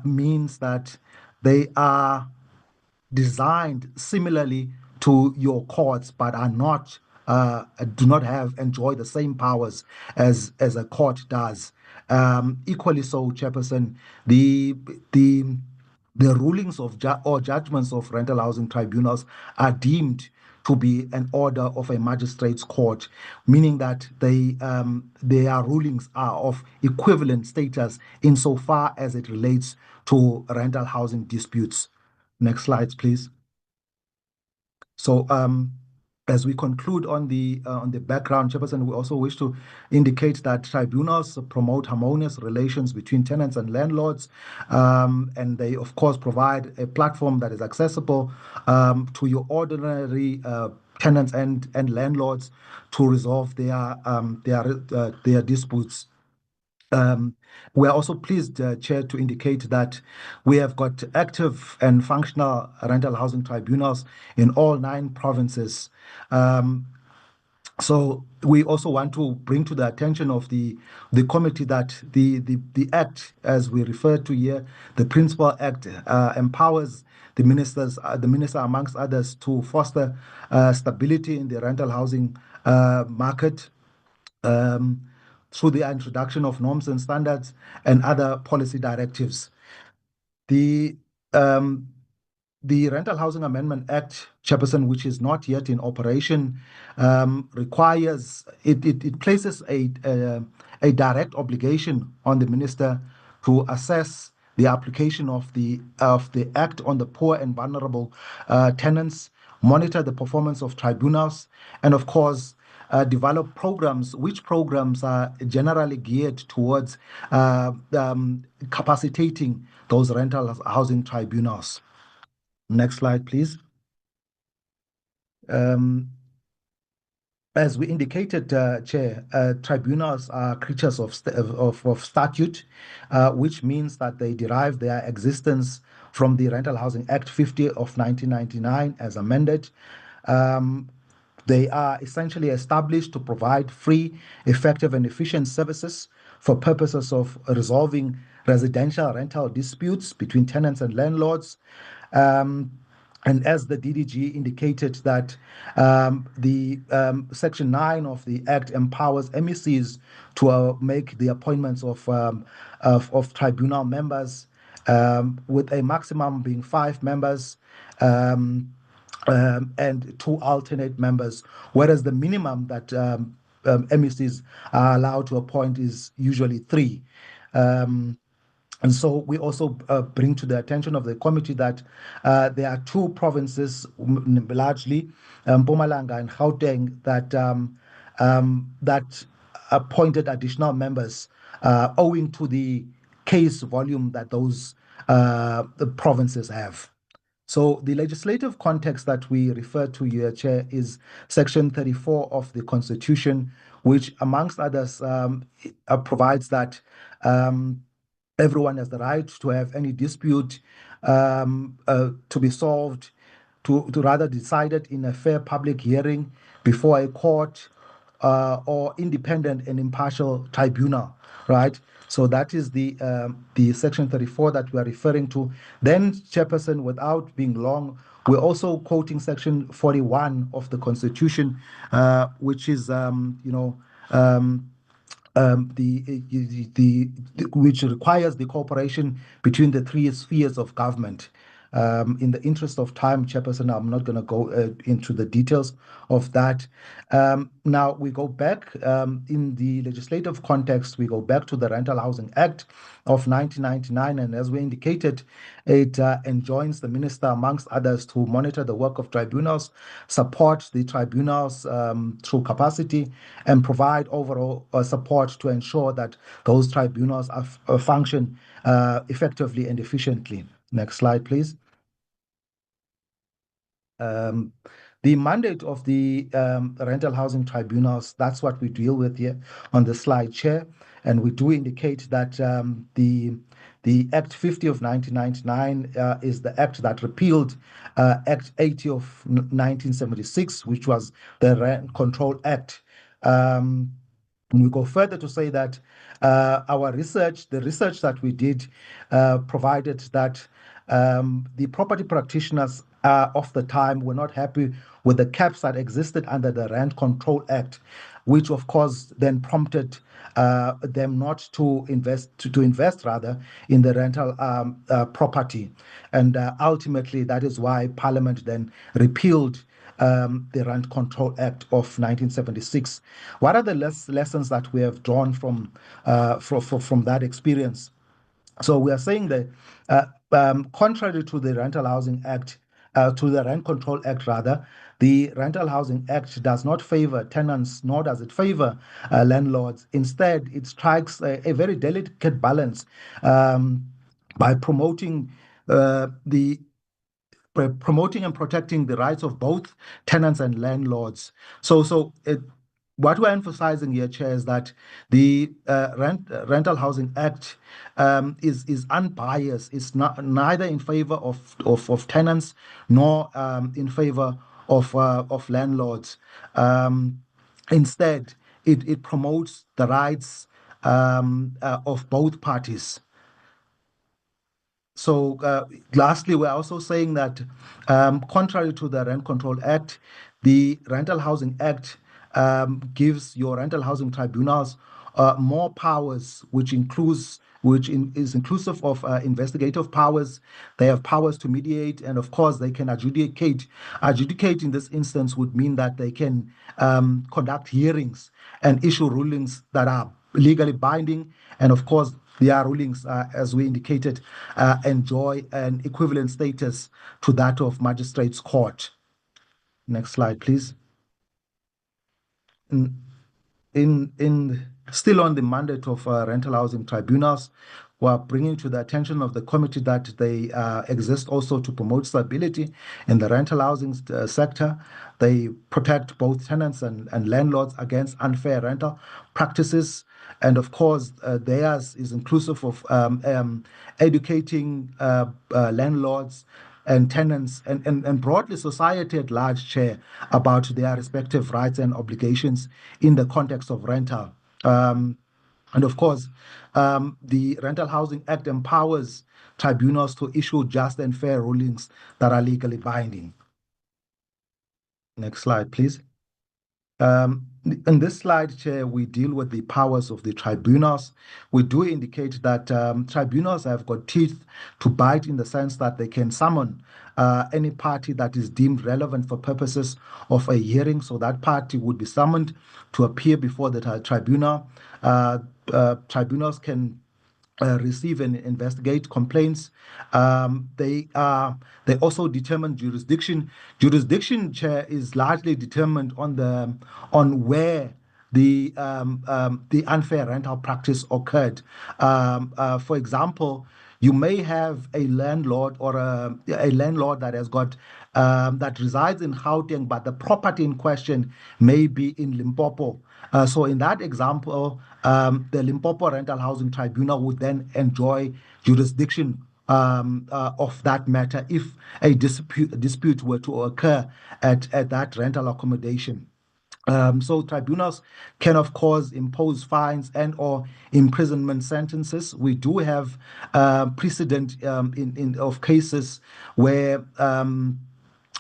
means that they are designed similarly to your courts, but are not do not enjoy the same powers as a court does. Equally so, Chairperson, the rulings or judgments of rental housing tribunals are deemed to be an order of a magistrate's court, meaning that their rulings are of equivalent status insofar as it relates to rental housing disputes. Next slide, please. So as we conclude on the background, Chairperson, we also wish to indicate that tribunals promote harmonious relations between tenants and landlords, and they, of course, provide a platform that is accessible to your ordinary tenants and landlords to resolve their disputes. We are also pleased, Chair, to indicate that we have got active and functional rental housing tribunals in all 9 provinces. So we also want to bring to the attention of the committee that the Act, as we refer to here, the Principal Act, empowers the minister amongst others to foster stability in the rental housing market through the introduction of norms and standards and other policy directives. The Rental Housing Amendment Act, Chairperson, which is not yet in operation, requires it places a direct obligation on the minister to assess the application of the Act on the poor and vulnerable tenants, monitor the performance of tribunals, and of course develop programs, which programs are generally geared towards capacitating those rental housing tribunals. Next slide, please. As we indicated, Chair, tribunals are creatures of statute, which means that they derive their existence from the Rental Housing Act 50 of 1999 as amended. They are essentially established to provide free, effective, and efficient services for purposes of resolving residential rental disputes between tenants and landlords. And as the DDG indicated that the Section 9 of the Act empowers MECs to make the appointments of tribunal members, with a maximum being 5 members, and 2 alternate members, whereas the minimum that MECs are allowed to appoint is usually 3. And so we also bring to the attention of the committee that there are 2 provinces, largely Mpumalanga and Gauteng, that appointed additional members owing to the case volume that those the provinces have. So the legislative context that we refer to here, Chair, is Section 34 of the Constitution, which, amongst others, provides that everyone has the right to have any dispute to be solved, to rather decided in a fair public hearing before a court or independent and impartial tribunal, right? So that is the Section 34 that we are referring to. Then, Chairperson, without being long, we're also quoting Section 41 of the Constitution, which is, which requires the cooperation between the 3 spheres of government. In the interest of time, Chairperson, I'm not going to go into the details of that. Now we go back in the legislative context, we go back to the Rental Housing Act of 1999, and as we indicated, it enjoins the minister, amongst others, to monitor the work of tribunals, support the tribunals through capacity, and provide overall support to ensure that those tribunals function effectively and efficiently. Next slide, please. The mandate of the rental housing tribunals, that's what we deal with here on the slide, Chair. And we do indicate that the Act 50 of 1999 is the act that repealed Act 80 of 1976, which was the Rent Control Act. And we go further to say that our research, the research that we did, provided that the property practitioners of the time were not happy with the caps that existed under the Rent Control Act, which of course then prompted them not to invest rather in the rental property. And ultimately that is why Parliament then repealed the Rent Control Act of 1976. What are the lessons that we have drawn from that experience? So we are saying that contrary to the Rental Housing Act, to the Rent Control Act rather, the Rental Housing Act does not favor tenants, nor does it favor landlords. Instead, it strikes a very delicate balance by promoting promoting and protecting the rights of both tenants and landlords. What we're emphasizing here, Chair, is that the Rental Housing Act is unbiased. It's neither in favor of tenants nor in favor of landlords. Instead, it promotes the rights of both parties. So lastly, we're also saying that contrary to the Rent Control Act, the Rental Housing Act gives your rental housing tribunals more powers, which is inclusive of investigative powers. They have powers to mediate, and of course, they can adjudicate. Adjudicate in this instance would mean that they can conduct hearings and issue rulings that are legally binding, and of course, their rulings, as we indicated, enjoy an equivalent status to that of magistrates' court. Next slide, please. Still on the mandate of rental housing tribunals, we are bringing to the attention of the committee that they exist also to promote stability in the rental housing sector. They protect both tenants and landlords against unfair rental practices. And of course, theirs is inclusive of educating landlords and tenants and broadly society at large, Chair, about their respective rights and obligations in the context of rental. And of course, the Rental Housing Act empowers tribunals to issue just and fair rulings that are legally binding. Next slide, please. In this slide, Chair, we deal with the powers of the tribunals. We do indicate that tribunals have got teeth to bite in the sense that they can summon any party that is deemed relevant for purposes of a hearing. So that party would be summoned to appear before the tribunal. Tribunals can receive and investigate complaints. They also determine jurisdiction. Jurisdiction, Chair, is largely determined on where the unfair rental practice occurred. For example, you may have a landlord or a landlord that has got that resides in Gauteng, but the property in question may be in Limpopo. So in that example, the Limpopo Rental Housing Tribunal would then enjoy jurisdiction of that matter if a dispute were to occur at that rental accommodation. So tribunals can, of course, impose fines and or imprisonment sentences. We do have precedent of cases where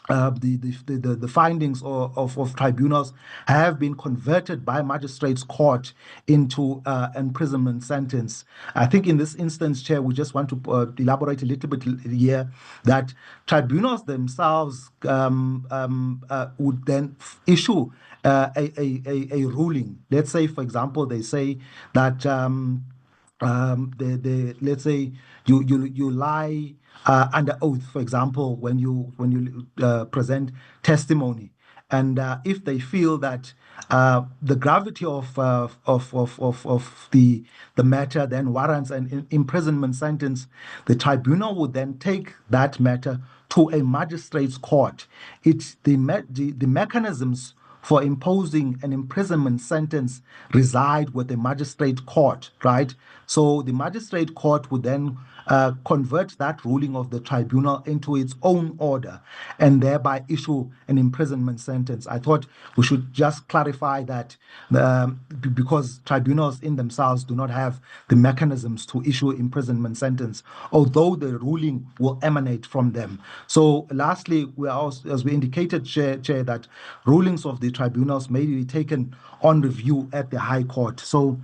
the findings of tribunals have been converted by magistrates' court into imprisonment sentence. I think in this instance, Chair, we just want to elaborate a little bit here that tribunals themselves would then issue a ruling. Let's say, for example, they say that let's say you lie under oath, for example, when you present testimony, and if they feel that the gravity of the matter then warrants an imprisonment sentence, the tribunal would then take that matter to a magistrate's court. It's the mechanisms for imposing an imprisonment sentence reside with the magistrate court, right? So the magistrate court would then convert that ruling of the tribunal into its own order and thereby issue an imprisonment sentence. I thought we should just clarify that because tribunals in themselves do not have the mechanisms to issue imprisonment sentence, although the ruling will emanate from them. So lastly, we are also, as we indicated, Chair, that rulings of the tribunals may be taken on review at the High Court. So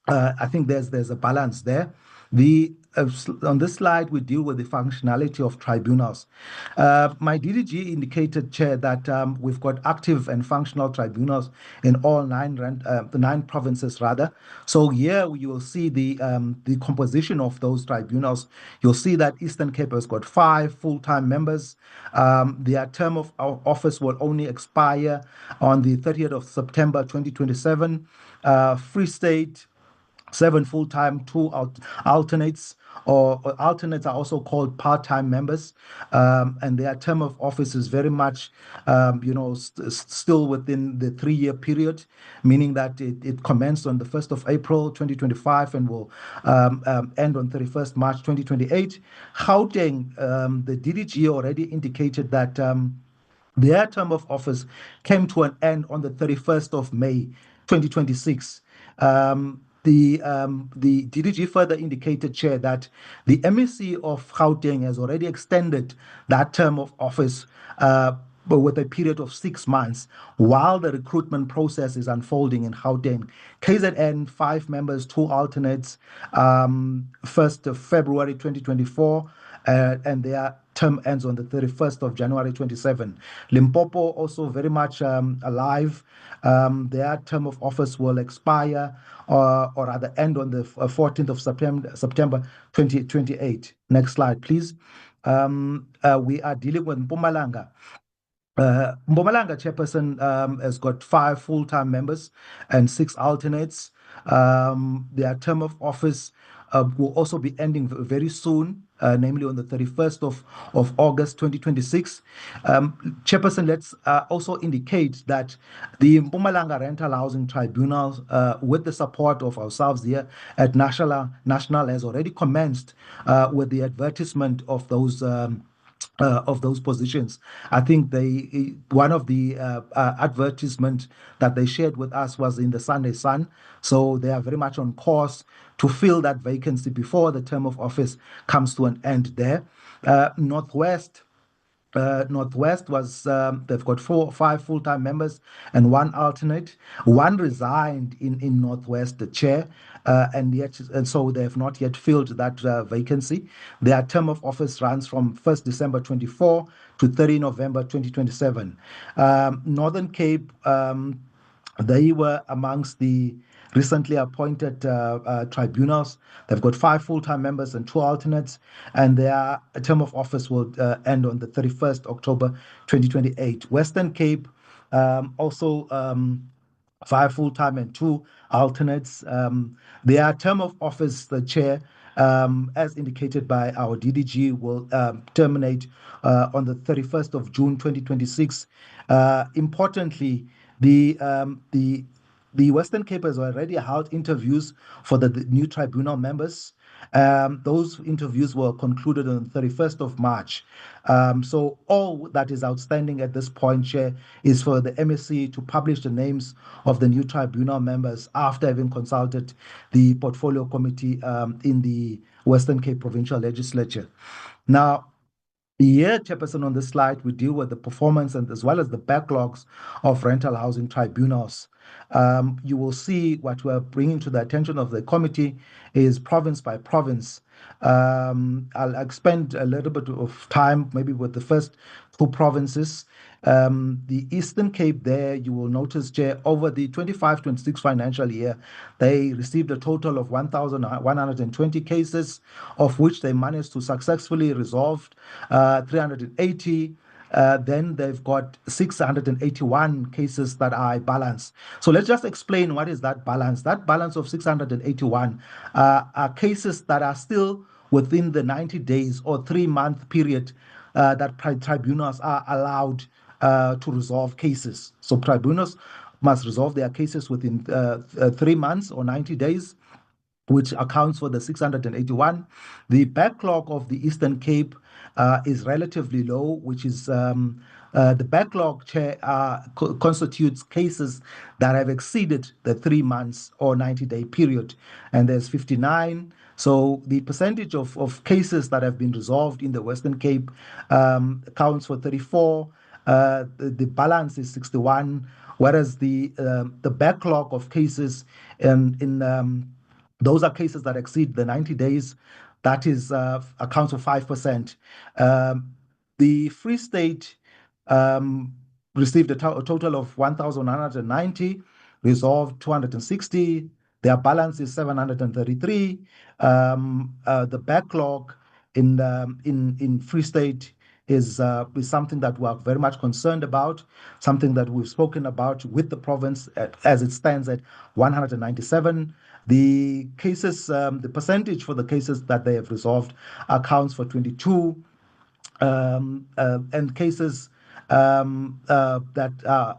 I think there's a balance there. On this slide, we deal with the functionality of tribunals. My DDG indicated, Chair, that we've got active and functional tribunals in all the 9 provinces, rather. So here you will see the composition of those tribunals. You'll see that Eastern Cape has got 5 full-time members. Their term of office will only expire on the 30th of September 2027. Free State, 7 full-time, 2 alternates, or alternates are also called part-time members, and their term of office is very much, still within the 3-year period, meaning that it commenced on the 1st of April 2025 and will end on 31st March 2028. Gauteng, the DDG already indicated that their term of office came to an end on the 31st of May 2026. The DDG further indicated, Chair, that the MEC of Gauteng has already extended that term of office with a period of 6 months while the recruitment process is unfolding in Gauteng. KZN, 5 members, 2 alternates, 1st of February 2024, and their term ends on the 31st of January 27. Limpopo also very much alive. Their term of office will expire or rather end on the 14th of September 2028. Next slide, please. We are dealing with Mpumalanga. Mpumalanga Chairperson has got 5 full-time members and 6 alternates. Their term of office will also be ending very soon, namely on the 31st of August 2026. Chairperson, let's also indicate that the Mpumalanga Rental Housing Tribunal, with the support of ourselves here at National, has already commenced with the advertisement of those positions. I think one of the advertisement that they shared with us was in the Sunday Sun, so they are very much on course to fill that vacancy before the term of office comes to an end there. Northwest was they've got 5 full-time members and 1 alternate. 1 resigned in Northwest, the chair, and so they have not yet filled that vacancy. Their term of office runs from 1st December 24 to 30 November 2027. Northern Cape, they were amongst the recently appointed tribunals. They've got 5 full-time members and 2 alternates, and their term of office will end on the 31st October 2028. Western Cape, also 5 full-time and 2 alternates. Their term of office, the chair, as indicated by our DDG, will terminate on the 31st of June 2026. Importantly, the Western Cape has already held interviews for the new tribunal members. Those interviews were concluded on the 31st of March. So all that is outstanding at this point, Chair, is for the MSC to publish the names of the new tribunal members after having consulted the portfolio committee in the Western Cape Provincial Legislature. Now, here, Chairperson, on this slide, we deal with the performance and as well as the backlogs of rental housing tribunals. You will see what we're bringing to the attention of the committee is province by province. I'll expend a little bit of time maybe with the first 2 provinces. The Eastern Cape there, you will notice, Chair, over the 25-26 financial year, they received a total of 1,120 cases, of which they managed to successfully resolve 380. Then they've got 681 cases that are balanced. So let's just explain what is that balance. That balance of 681 are cases that are still within the 90 days or 3-month period that tribunals are allowed to resolve cases. So tribunals must resolve their cases within 3 months or 90 days, which accounts for the 681. The backlog of the Eastern Cape is relatively low, which is the backlog, Chair, constitutes cases that have exceeded the 3 months or 90-day period, and there's 59. So the percentage of cases that have been resolved in the Western Cape accounts for 34. The balance is 61, whereas the backlog of cases in Those are cases that exceed the 90 days. That is accounts for 5%. The Free State received a total of 1,190, resolved 260. Their balance is 733. The backlog in Free State is something that we are very much concerned about, something that we've spoken about with the province as it stands at 197. The cases, the percentage for the cases that they have resolved accounts for 22, and cases that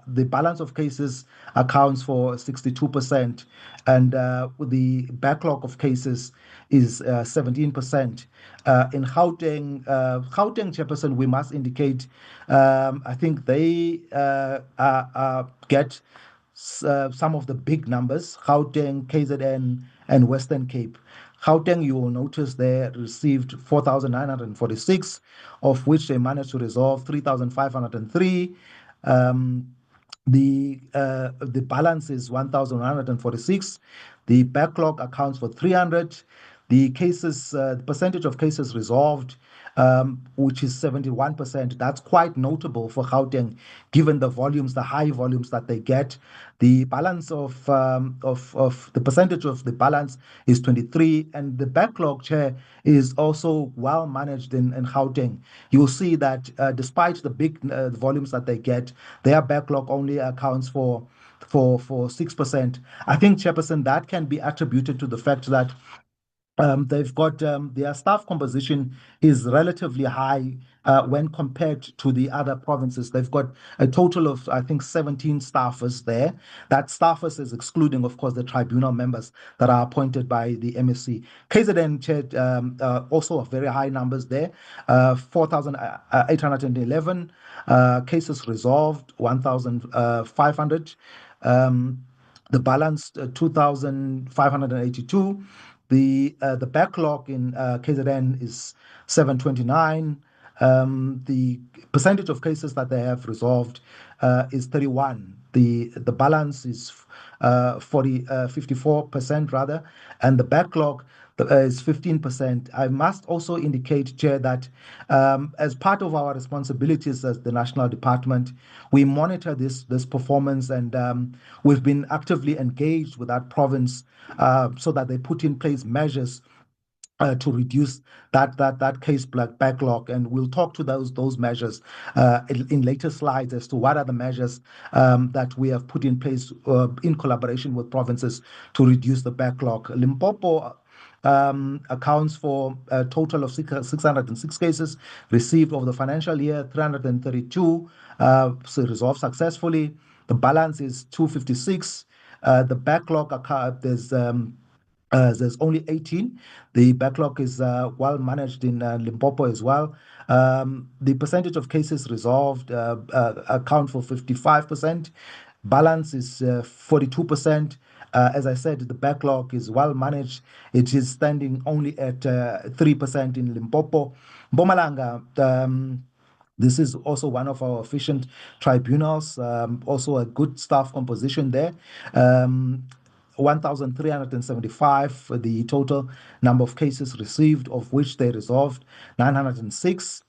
the balance of cases accounts for 62%, and the backlog of cases is 17%. In Gauteng, Chairperson, we must indicate, I think they get some of the big numbers, Gauteng, KZN, and Western Cape. Gauteng, you will notice they received 4,946, of which they managed to resolve 3,503. The balance is 1,146. The backlog accounts for 300. The cases, the percentage of cases resolved, which is 71%. That's quite notable for Gauteng, given the volumes, the high volumes that they get. The balance of the percentage of the balance is 23, and the backlog, Chair, is also well managed in Gauteng. You'll see that despite the big volumes that they get, their backlog only accounts for 6%. I think, Chairperson, that can be attributed to the fact that they've got their staff composition is relatively high when compared to the other provinces. They've got a total of, I think, 17 staffers there. That staffers is excluding, of course, the tribunal members that are appointed by the MSC. KZN also have very high numbers there, 4,811 cases resolved, 1,500. The balance 2,582. The backlog in KZN is 729. The percentage of cases that they have resolved is 31. The balance is 54% rather, and the backlog is 15%. I must also indicate, Chair, that as part of our responsibilities as the National Department, we monitor this performance, and we've been actively engaged with that province so that they put in place measures to reduce that case backlog, and we'll talk to those measures in later slides as to what are the measures that we have put in place in collaboration with provinces to reduce the backlog. Limpopo accounts for a total of 606 cases received over the financial year, 332 so resolved successfully. The balance is 256. The backlog there's only 18. The backlog is well managed in Limpopo as well. The percentage of cases resolved account for 55%. Balance is 42%. As I said, the backlog is well managed. It is standing only at 3% in Limpopo. Mpumalanga, this is also one of our efficient tribunals, also a good staff composition there. 1,375 for the total number of cases received, of which they resolved 906.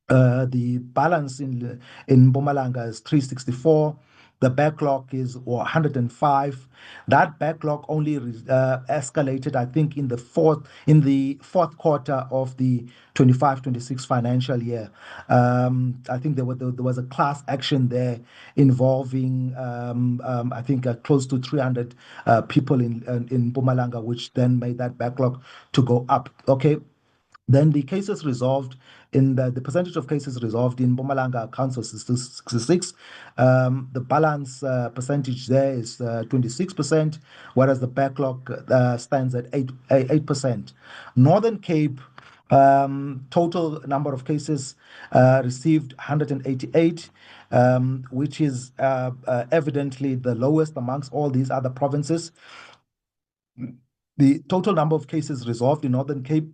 The balance in Mpumalanga is 364. The backlog is 105. That backlog only escalated, I think, in the fourth quarter of the 25-26 financial year. I think there was a class action there involving, I think, close to 300 people in Mpumalanga, which then made that backlog to go up. Okay. Then the cases resolved in the percentage of cases resolved in Mpumalanga accounts for 66. The balance percentage there is 26%, whereas the backlog stands at 8%. Northern Cape, total number of cases received 188, which is evidently the lowest amongst all these other provinces. The total number of cases resolved in Northern Cape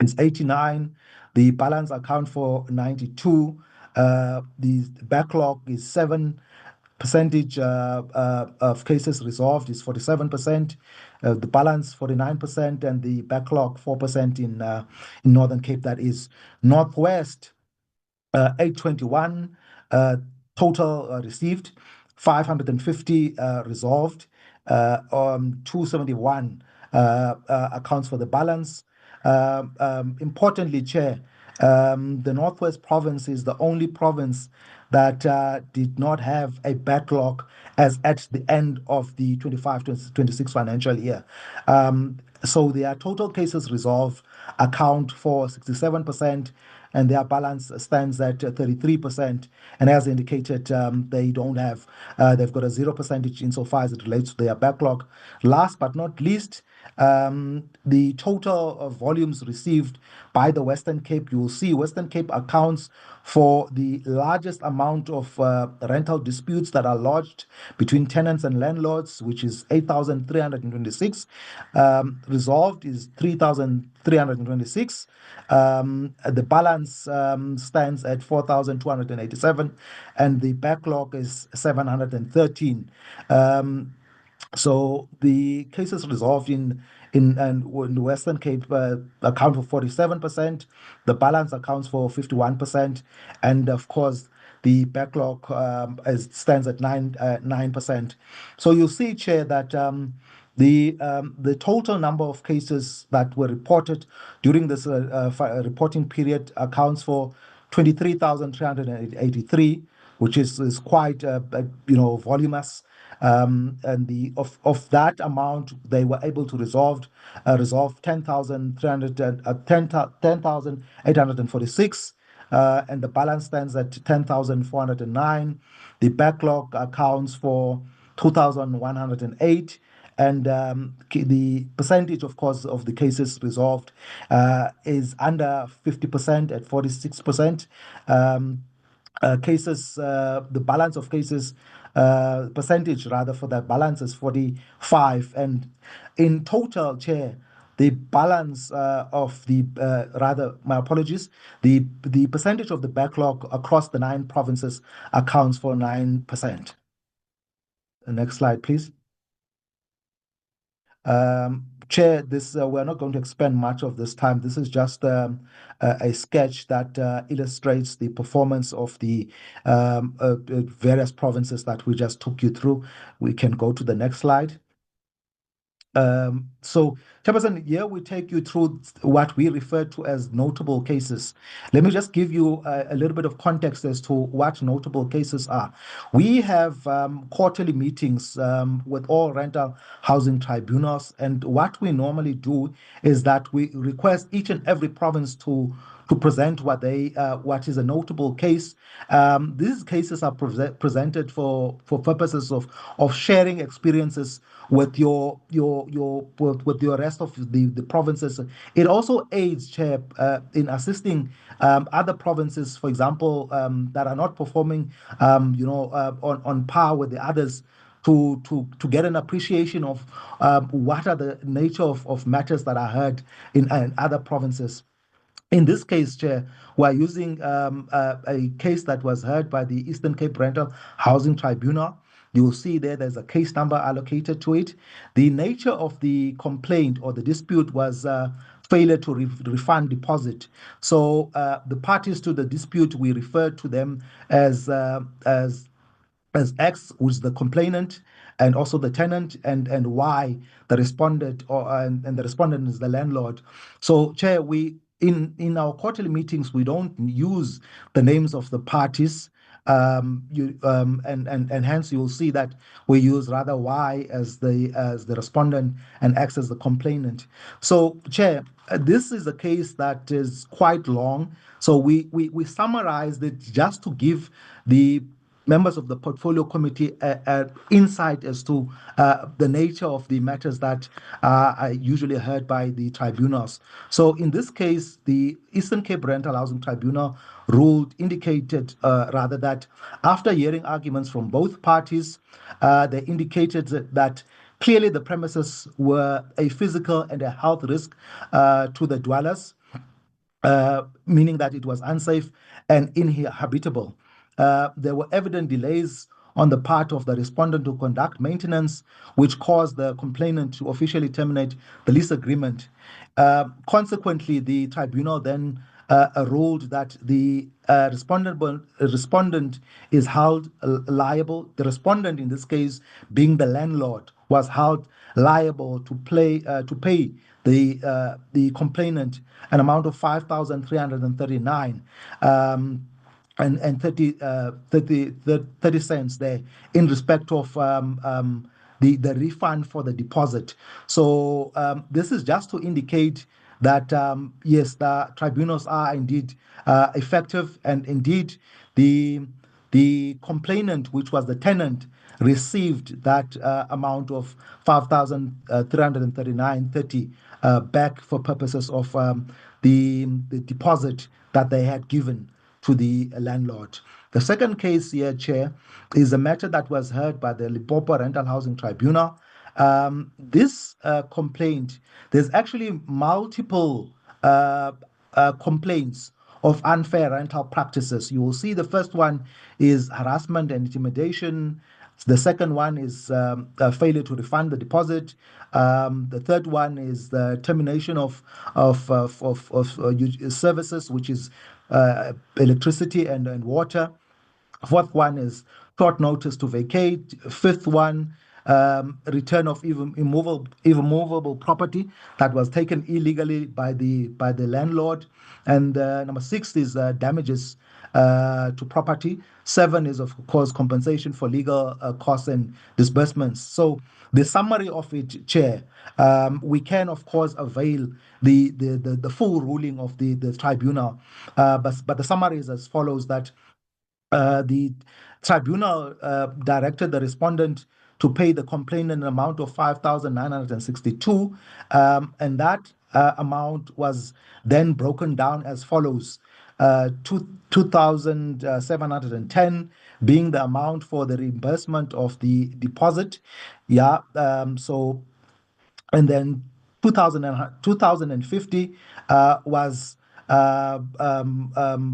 is 89. The balance account for 92. The backlog is 7. percentage of cases resolved is 47%, the balance 49%, and the backlog 4% in Northern Cape. That is Northwest 821 total received, 550 resolved, 271 accounts for the balance. Importantly, Chair, the Northwest Province is the only province that did not have a backlog as at the end of the 25-26 financial year. So their total cases resolved account for 67%, and their balance stands at 33%. And as indicated, they don't have, they've got a 0% insofar as it relates to their backlog. Last but not least, the total of volumes received by the Western Cape, you will see Western Cape accounts for the largest amount of rental disputes that are lodged between tenants and landlords, which is 8,326. Resolved is 3,326. The balance stands at 4,287, and the backlog is 713. So the cases resolved in the Western Cape account for 47%. The balance accounts for 51%, and of course the backlog stands at 9%. So you see, Chair, that the total number of cases that were reported during this reporting period accounts for 23,383, which is quite voluminous. And of that amount, they were able to resolve 10,846, and the balance stands at 10,409. The backlog accounts for 2,108. And the percentage, of course, of the cases resolved is under 50% at 46%. The balance of cases, percentage rather for that balance is 45. And in total, Chair, the balance of the, my apologies, the percentage of the backlog across the 9 provinces accounts for 9%. The next slide, please. Chair, we're not going to expend much of this time. This is just a sketch that illustrates the performance of the various provinces that we just took you through. We can go to the next slide. So, Chairperson, here we take you through what we refer to as notable cases. Let me just give you a little bit of context as to what notable cases are. We have quarterly meetings with all rental housing tribunals, and what we normally do is that we request each and every province to present what is a notable case. These cases are presented for purposes of sharing experiences with with the rest of the provinces. It also aids, Chair, in assisting other provinces, for example, that are not performing on par with the others, to get an appreciation of what are the nature of matters that are heard in other provinces. In this case, Chair, we're using a case that was heard by the Eastern Cape Rental Housing Tribunal. You'll see there's a case number allocated to it. The nature of the complaint or the dispute was failure to refund deposit. So the parties to the dispute, we refer to them as X, who's the complainant, and also the tenant, and Y, the respondent, and the respondent is the landlord. So, Chair, in our quarterly meetings, we don't use the names of the parties, and hence you will see that we use rather Y as the respondent and X as the complainant. So, Chair, this is a case that is quite long. So we summarized it just to give the members of the portfolio committee insight as to the nature of the matters that are usually heard by the tribunals. So in this case, the Eastern Cape Rental Housing Tribunal indicated that after hearing arguments from both parties, they indicated that clearly the premises were a physical and a health risk to the dwellers, meaning that it was unsafe and inhabitable. There were evident delays on the part of the respondent to conduct maintenance, which caused the complainant to officially terminate the lease agreement. Consequently, the tribunal then ruled that the respondent is held liable. The respondent, in this case, being the landlord, was held liable to pay the complainant an amount of 5,339 and 30 cents there in respect of the refund for the deposit. So this is just to indicate that yes, the tribunals are indeed effective, and indeed the complainant, which was the tenant, received that amount of 5,339.30 back for purposes of the deposit that they had given to the landlord. The second case here, Chair, is a matter that was heard by the Limpopo Rental Housing Tribunal. This complaint, there's actually multiple complaints of unfair rental practices. You will see the first one is harassment and intimidation. The second one is failure to refund the deposit. The third one is the termination of services, which is electricity and water. Fourth one is short notice to vacate. Fifth one, return of immovable property that was taken illegally by the landlord. And number 6 is damages to property. 7 is, of course, compensation for legal costs and disbursements. So the summary of it, Chair, we can, of course, avail the full ruling of the tribunal. But the summary is as follows: that the tribunal directed the respondent to pay the complainant an amount of 5,962, and that amount was then broken down as follows: 2,710 being the amount for the reimbursement of the deposit, and then 2,050 was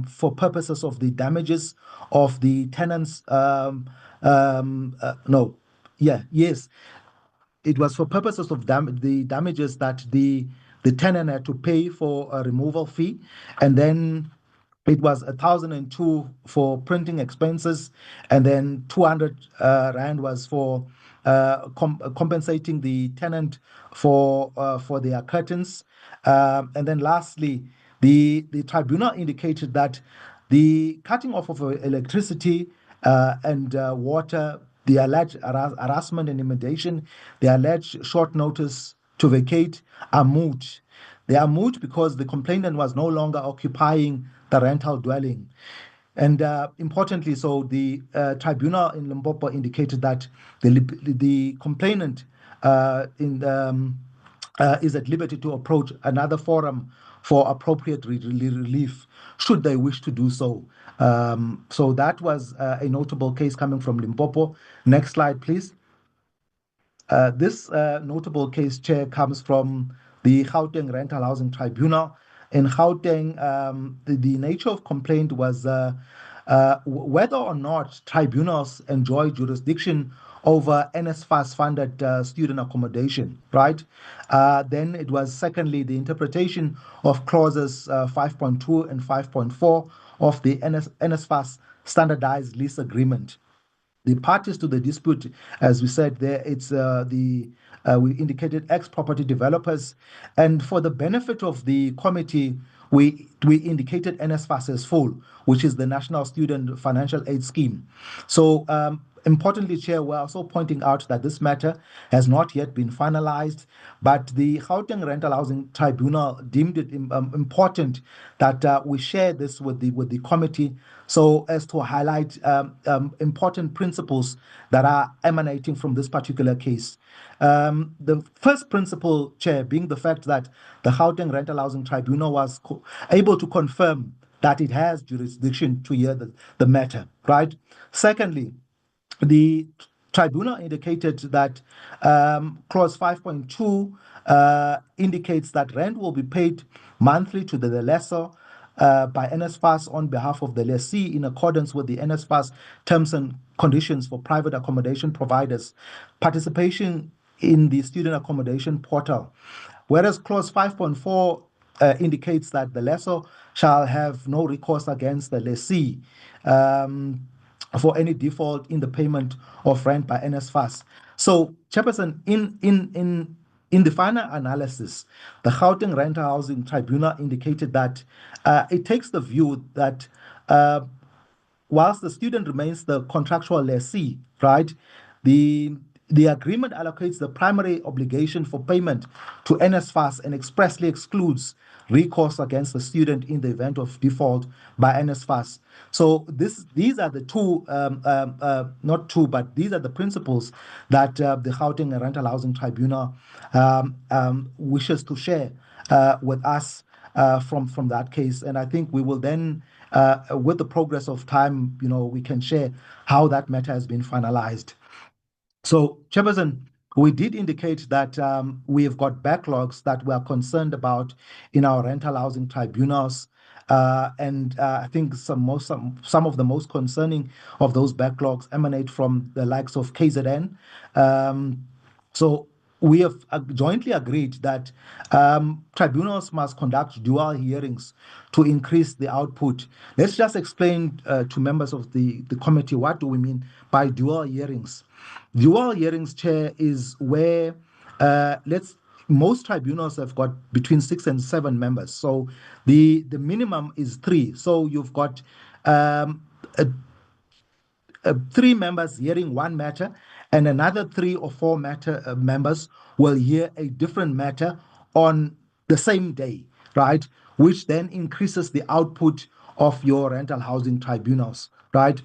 for purposes of the damages of the tenants. It was for purposes of the damages that the tenant had to pay for a removal fee, and then it was 1,002 for printing expenses, and then 200 rand was for compensating the tenant for their curtains, and then lastly, the tribunal indicated that the cutting off of electricity and water, the alleged harassment and intimidation, the alleged short notice to vacate are moot. They are moot because the complainant was no longer occupying the rental dwelling. And importantly, so the tribunal in Limpopo indicated that the complainant is at liberty to approach another forum for appropriate relief, should they wish to do so. So that was a notable case coming from Limpopo. Next slide, please. This notable case, Chair, comes from the Gauteng Rental Housing Tribunal. In Gauteng, the nature of complaint was whether or not tribunals enjoy jurisdiction over NSFAS-funded student accommodation, right? Then it was, secondly, the interpretation of clauses 5.2 and 5.4 of the NSFAS standardized lease agreement. The parties to the dispute, as we said there, it's we indicated ex-property developers, and for the benefit of the committee, we indicated NSFAS as full, which is the National Student Financial Aid Scheme. So importantly, Chair, we're also pointing out that this matter has not yet been finalized, but the Gauteng Rental Housing Tribunal deemed it important that we share this with the committee, so as to highlight important principles that are emanating from this particular case. The first principle, Chair, being the fact that the Gauteng Rental Housing Tribunal was able to confirm that it has jurisdiction to hear the matter, right? Secondly, the tribunal indicated that clause 5.2 indicates that rent will be paid monthly to the lessor by NSFAS on behalf of the lessee in accordance with the NSFAS terms and conditions for private accommodation providers, participation in the student accommodation portal. Whereas clause 5.4 indicates that the lessor shall have no recourse against the lessee for any default in the payment of rent by NSFAS. So, Chairperson, in the final analysis, the Gauteng Rental Housing Tribunal indicated that it takes the view that whilst the student remains the contractual lessee, right, the agreement allocates the primary obligation for payment to NSFAS and expressly excludes recourse against the student in the event of default by NSFAS. So these are the two, not two, but these are the principles that the Gauteng Rental Housing Tribunal wishes to share with us from that case. And I think we will then, with the progress of time, we can share how that matter has been finalized. So, Chairperson, we did indicate that we have got backlogs that we are concerned about in our rental housing tribunals. And I think some of the most concerning of those backlogs emanate from the likes of KZN. So we have jointly agreed that tribunals must conduct dual hearings to increase the output. Let's just explain to members of the committee what do we mean by dual hearings. Dual hearings, Chair, is where most tribunals have got between 6 and 7 members. So the minimum is 3. So you've got 3 members hearing one matter, and another 3 or 4 members will hear a different matter on the same day, right? Which then increases the output of your rental housing tribunals, right?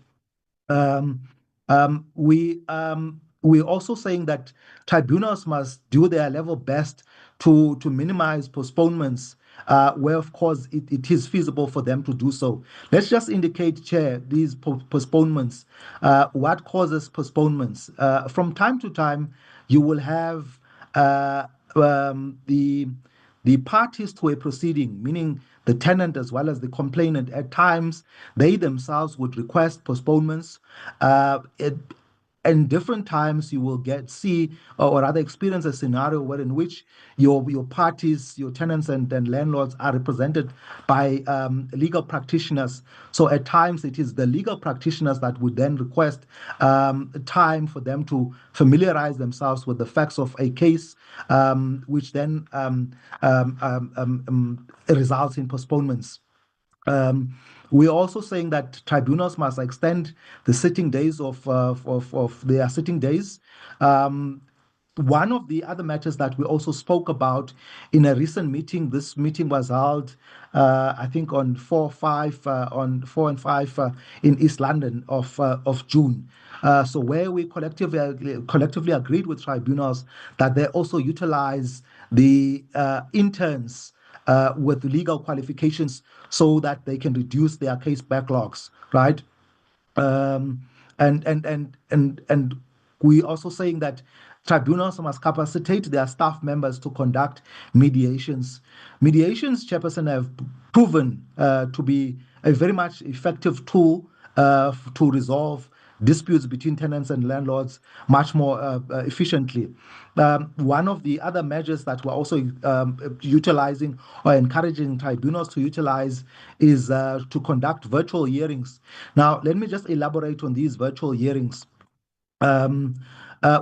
We're also saying that tribunals must do their level best to minimize postponements where, of course, it is feasible for them to do so. Let's just indicate, Chair, these postponements. What causes postponements? From time to time, you will have the parties to a proceeding, meaning the tenant as well as the complainant. At times, they themselves would request postponements. And different times you will see or rather experience a scenario in which your parties, your tenants and landlords are represented by legal practitioners. So at times it is the legal practitioners that would then request time for them to familiarize themselves with the facts of a case, which then results in postponements. We're also saying that tribunals must extend the sitting days of their sitting days. One of the other matters that we also spoke about in a recent meeting, this meeting was held, I think, on 4 and 5 in East London of June. So where we collectively agreed with tribunals that they also utilize the interns with legal qualifications so that they can reduce their case backlogs, right? And we also saying that tribunals must capacitate their staff members to conduct mediations. Mediations, Chairperson, have proven to be a very much effective tool to resolve disputes between tenants and landlords much more efficiently. One of the other measures that we're also utilizing or encouraging tribunals to utilize is to conduct virtual hearings. Now, let me just elaborate on these virtual hearings.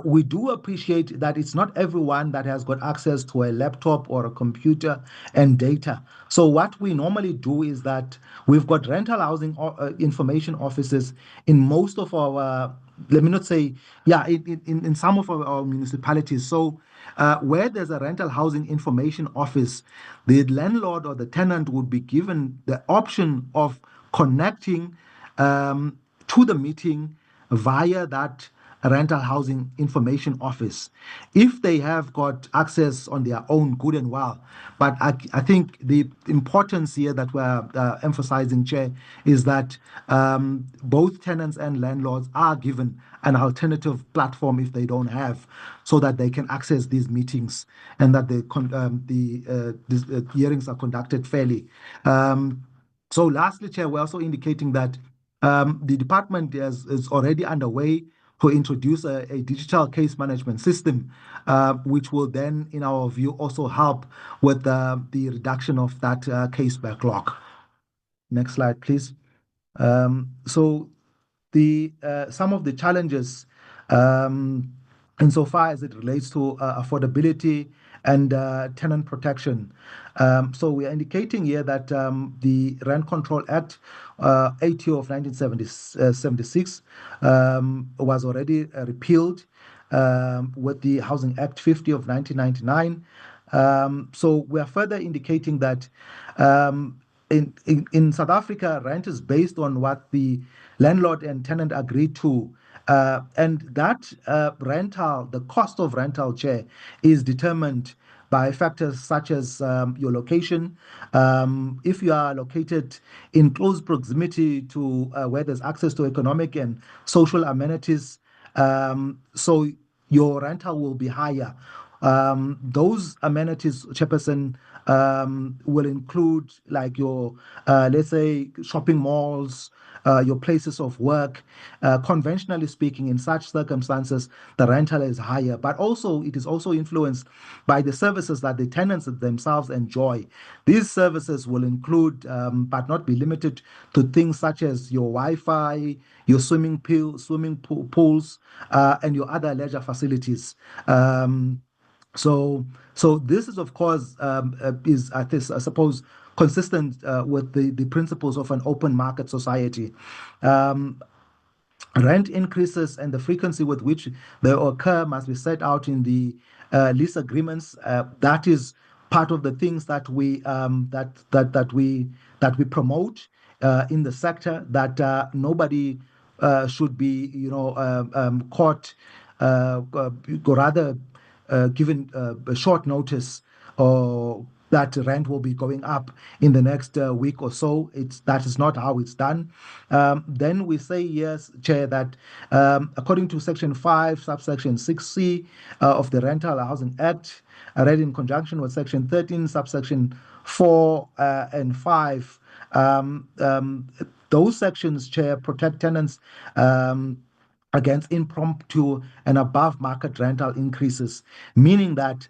We do appreciate that it's not everyone that has got access to a laptop or a computer and data. So what we normally do is that we've got rental housing information offices in most of our, let me not say, in some of our municipalities. So where there's a rental housing information office, the landlord or the tenant would be given the option of connecting to the meeting via that rental housing information office. If they have got access on their own, good and well. But I think the importance here that we're emphasizing, Chair, is that both tenants and landlords are given an alternative platform if they don't have, so that they can access these meetings and that the hearings are conducted fairly. So lastly, Chair, we're also indicating that the department is already underway to introduce a digital case management system, which will then, in our view, also help with the reduction of that case backlog. Next slide, please. So some of the challenges insofar as it relates to affordability and tenant protection. So we are indicating here that the Rent Control Act, ATO of 1976, was already repealed with the Housing Act 50 of 1999. So we are further indicating that in South Africa, rent is based on what the landlord and tenant agreed to. And that rental, the cost of rental, Chair, is determined by factors such as your location. If you are located in close proximity to where there's access to economic and social amenities, so your rental will be higher. Those amenities, Chairperson, will include like your, let's say, shopping malls, your places of work. Conventionally speaking, in such circumstances, the rental is higher, but also it is also influenced by the services that the tenants themselves enjoy. These services will include, but not be limited to, things such as your Wi-Fi, your swimming pools, and your other leisure facilities. So this is, of course, is I suppose consistent with the principles of an open market society. Rent increases and the frequency with which they occur must be set out in the lease agreements. That is part of the things that we promote in the sector. That nobody should be, caught, or rather given a short notice or that rent will be going up in the next week or so. That is not how it's done. Then we say, yes, Chair, that according to Section 5, subsection 6C of the Rental Housing Act, read in conjunction with Section 13, subsection 4 and 5, those sections, Chair, protect tenants against impromptu and above market rental increases, meaning that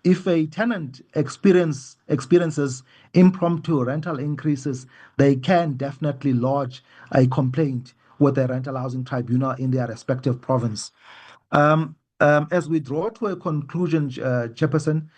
if a tenant experiences impromptu rental increases, they can definitely lodge a complaint with the Rental Housing Tribunal in their respective province. As we draw to a conclusion, Chairperson,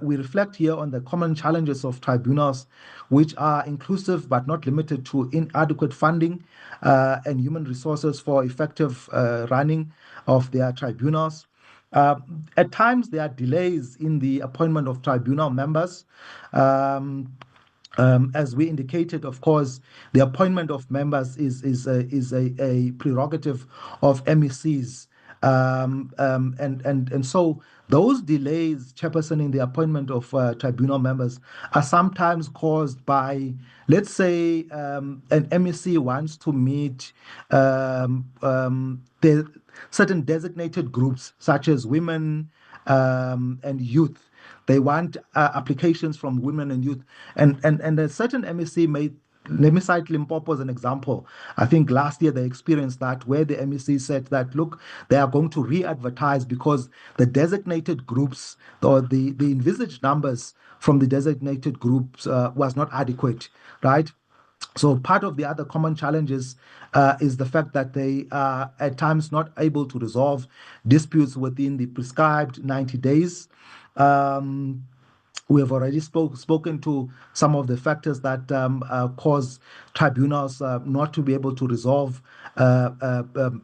we reflect here on the common challenges of tribunals, which are inclusive but not limited to inadequate funding and human resources for effective running of their tribunals. At times, there are delays in the appointment of tribunal members. As we indicated, of course, the appointment of members is a prerogative of MECs. And so those delays, Chairperson, in the appointment of tribunal members are sometimes caused by, let's say, an MEC wants to meet the certain designated groups such as women and youth. They want applications from women and youth, and a certain MEC may. Let me cite Limpopo as an example. I think last year they experienced that, where the MEC said that, look, they are going to re-advertise because the designated groups or the envisaged numbers from the designated groups was not adequate, right? So part of the other common challenges is the fact that they are at times not able to resolve disputes within the prescribed 90 days. We have already spoken to some of the factors that cause tribunals not to be able to resolve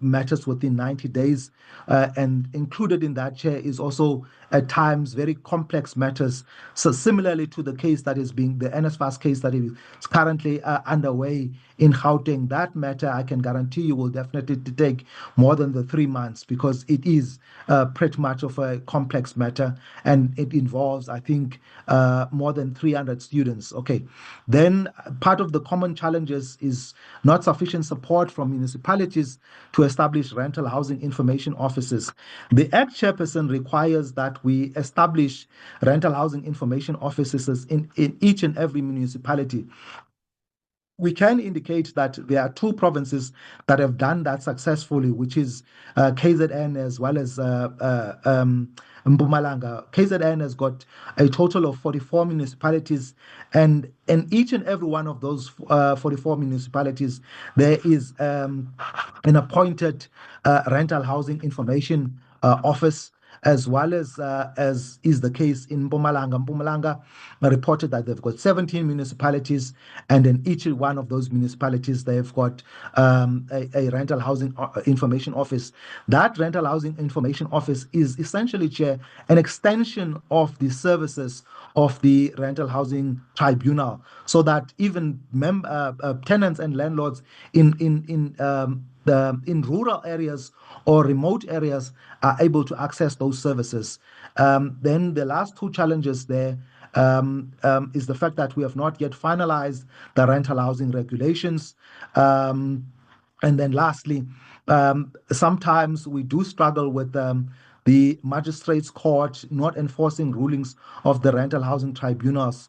matters within 90 days. And included in that, Chair, is also at times very complex matters. So similarly to the case that is being, the NSFAS case that is currently underway in Gauteng, that matter, I can guarantee you, will definitely take more than the 3 months, because it is pretty much of a complex matter, and it involves, I think, more than 300 students. Okay. Then part of the common challenges is not sufficient support from municipalities municipalities to establish rental housing information offices. The Act chairperson requires that we establish rental housing information offices in each and every municipality. We can indicate that there are two provinces that have done that successfully, which is KZN as well as Mpumalanga. KZN has got a total of 44 municipalities, and in each and every one of those 44 municipalities, there is an appointed rental housing information office, as well as is the case in Mpumalanga. Mpumalanga reported that they've got 17 municipalities, and in each one of those municipalities, they've got a rental housing information office. That rental housing information office is essentially, Chair, an extension of the services of the rental housing tribunal, so that even tenants and landlords in rural areas or remote areas are able to access those services. Then the last two challenges there is the fact that we have not yet finalized the rental housing regulations. And then lastly, sometimes we do struggle with the magistrates' court not enforcing rulings of the rental housing tribunals.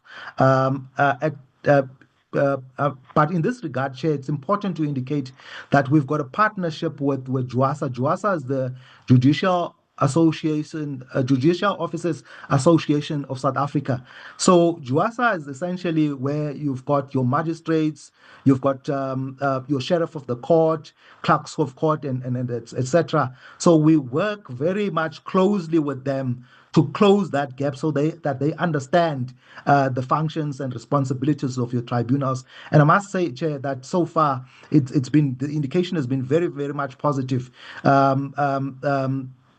But in this regard, Chair, it's important to indicate that we've got a partnership with JUASA. JUASA is the Judicial Officers Association of South Africa. So JUASA is essentially where you've got your magistrates, you've got your sheriff of the court, clerks of court, and etc. So we work very much closely with them to close that gap, so that they understand the functions and responsibilities of your tribunals. And I must say, Chair, that so far the indication has been very, very much positive,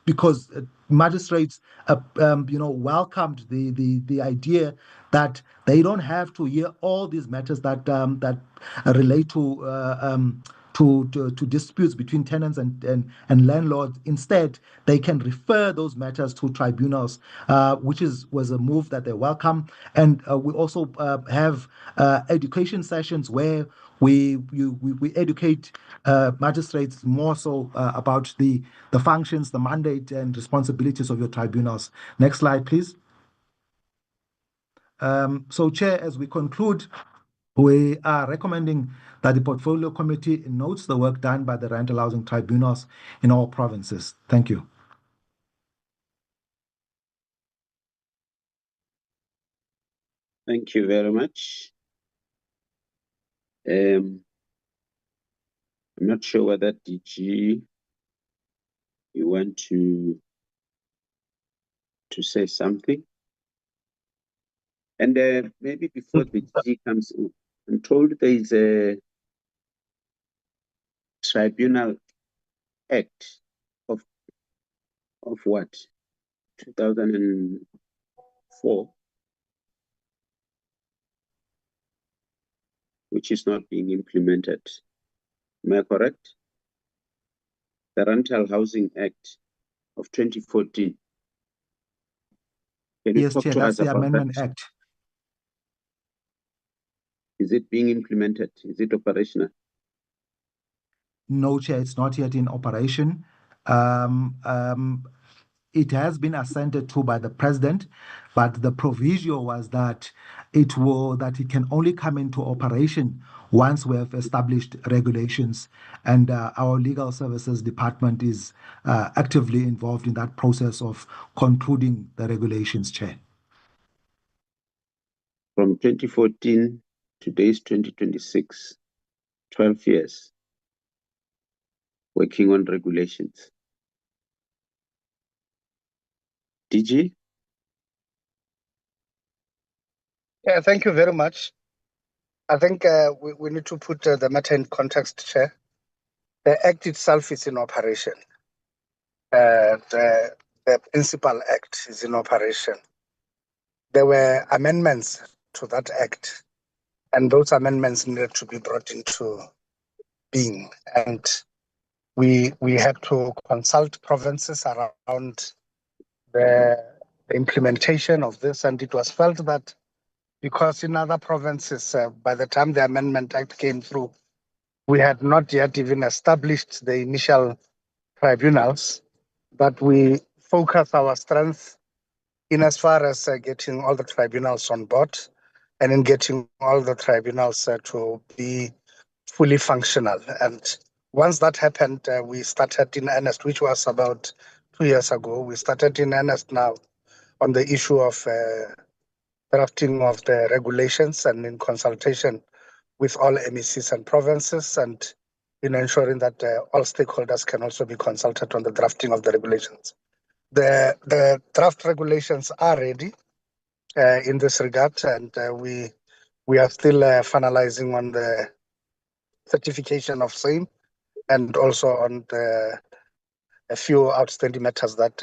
because magistrates welcomed the idea that they don't have to hear all these matters that relate to disputes between tenants and landlords. Instead, they can refer those matters to tribunals, which was a move that they welcome. And we also have education sessions where we educate magistrates more so about the functions, the mandate, and responsibilities of your tribunals. Next slide, please. So, Chair, as we conclude, we are recommending that the Portfolio Committee notes the work done by the rental housing tribunals in all provinces. Thank you. Thank you very much. I'm not sure whether DG, you want to say something. And maybe before the DG comes in, I'm told there is a Tribunal Act of what? 2004, which is not being implemented. Am I correct? The Rental Housing Act of 2014. Can you Yes, talk Chair, to that's us the about Amendment that? Act. Is it being implemented? Is it operational? No, Chair, it's not yet in operation. It has been assented to by the President, but the proviso was that it can only come into operation once we have established regulations. And our Legal Services Department is actively involved in that process of concluding the regulations, Chair. From 2014 to today's 2026, 12 years working on regulations. DG? Yeah, thank you very much. I think we need to put the matter in context, Chair. The Act itself is in operation. The principal Act is in operation. There were amendments to that Act, and those amendments needed to be brought into being. And we had to consult provinces around the implementation of this, and it was felt that because in other provinces, by the time the Amendment Act came through, We had not yet even established the initial tribunals, but we focus our strength in as far as getting all the tribunals on board and in getting all the tribunals to be fully functional. And once that happened, we started in earnest, which was about 2 years ago. We started in earnest now on the issue of drafting of the regulations and in consultation with all MECs and provinces, and in ensuring that all stakeholders can also be consulted on the drafting of the regulations. The draft regulations are ready in this regard, and we are still finalizing on the certification of same, and also on a few outstanding matters that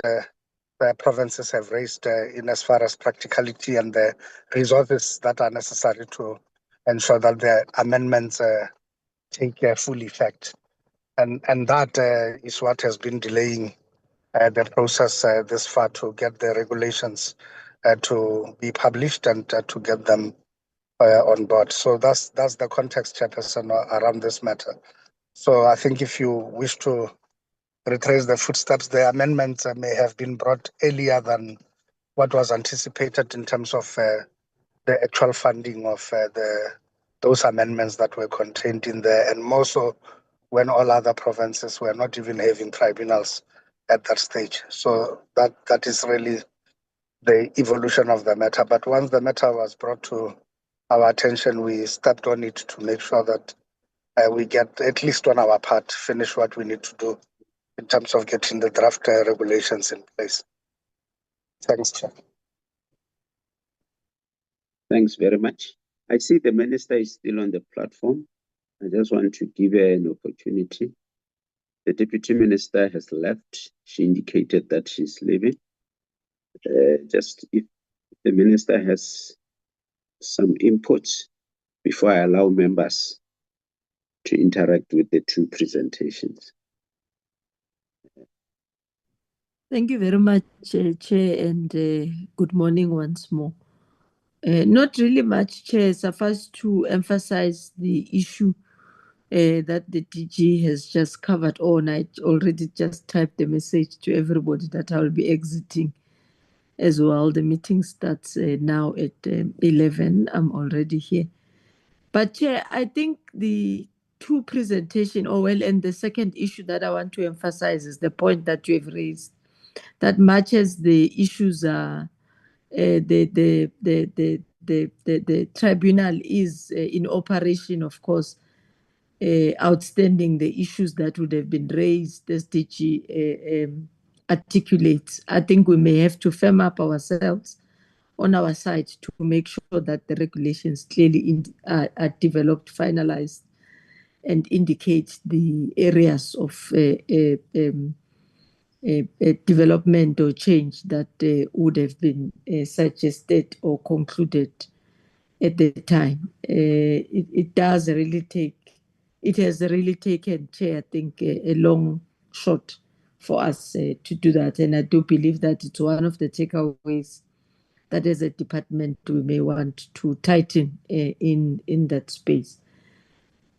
the provinces have raised in as far as practicality and the resources that are necessary to ensure that the amendments take full effect. And that is what has been delaying the process this far to get the regulations to be published and to get them on board. So that's the context, Chairperson, around this matter. So I think if you wish to retrace the footsteps, the amendments may have been brought earlier than what was anticipated in terms of the actual funding of those amendments that were contained in there, and more so when all other provinces were not even having tribunals at that stage. So that is really the evolution of the matter. But once the matter was brought to our attention, we stepped on it to make sure that we get, at least on our part, finish what we need to do in terms of getting the draft regulations in place. Thanks, Chair. Thanks very much. I see the minister is still on the platform. I just want to give her an opportunity. The deputy minister has left. She indicated that she's leaving. Just if the minister has some inputs before I allow members to interact with the two presentations. Thank you very much, Chair, and good morning once more. Not really much, Chair. Suffice to emphasize the issue that the DG has just covered on. I already just typed the message to everybody that I will be exiting as well. The meeting starts now at 11. I'm already here. But Chair, I think the two presentation, and the second issue that I want to emphasize is the point that you have raised, that matches the issues are the tribunal is in operation, of course, outstanding the issues that would have been raised as DG articulates. I think we may have to firm up ourselves on our side to make sure that the regulations clearly are developed, finalized, and indicate the areas of development or change that would have been suggested or concluded at the time. It has really taken, Chair, I think, a long shot for us to do that. And I do believe that it's one of the takeaways that as a department we may want to tighten in that space.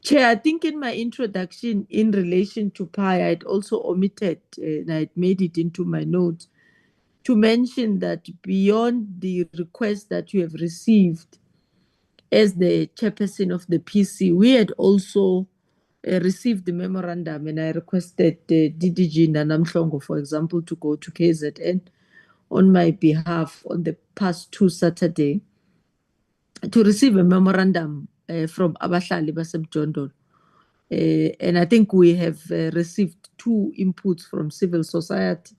Chair, I think in my introduction in relation to PI, I'd also omitted, and I'd made it into my notes, to mention that beyond the request that you have received as the chairperson of the PC, we had also received the memorandum, and I requested DDG Nanamhlongo, for example, to go to KZN on my behalf on the past 2 Saturdays to receive a memorandum from Abahlali Basemjondolo. And I think we have received 2 inputs from civil society,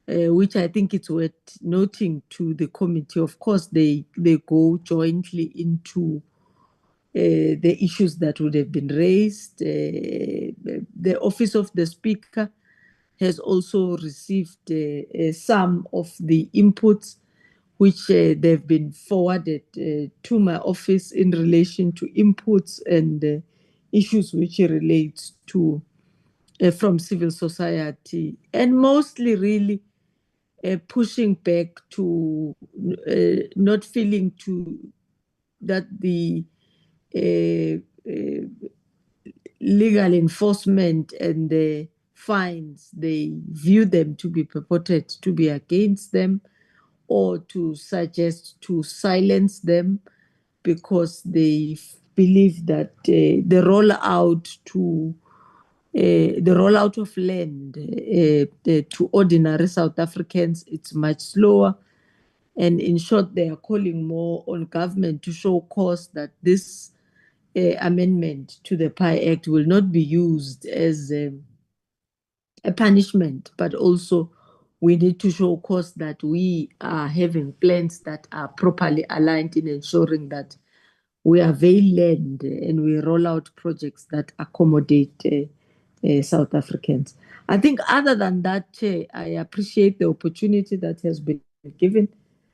which I think it's worth noting to the committee. Of course, they go jointly into the issues that would have been raised. The Office of the Speaker has also received some of the inputs which they've been forwarded to my office in relation to inputs and issues which relates to from civil society, and mostly really pushing back to not feeling to that the legal enforcement and the fines, they view them to be purported to be against them, or to suggest to silence them because they believe that the rollout of land to ordinary South Africans, it's much slower. And in short, they are calling more on government to show cause that this amendment to the PI Act will not be used as a punishment, but also we need to show cause that we are having plans that are properly aligned in ensuring that we avail land and we roll out projects that accommodate South Africans. I think other than that, Chair, I appreciate the opportunity that has been given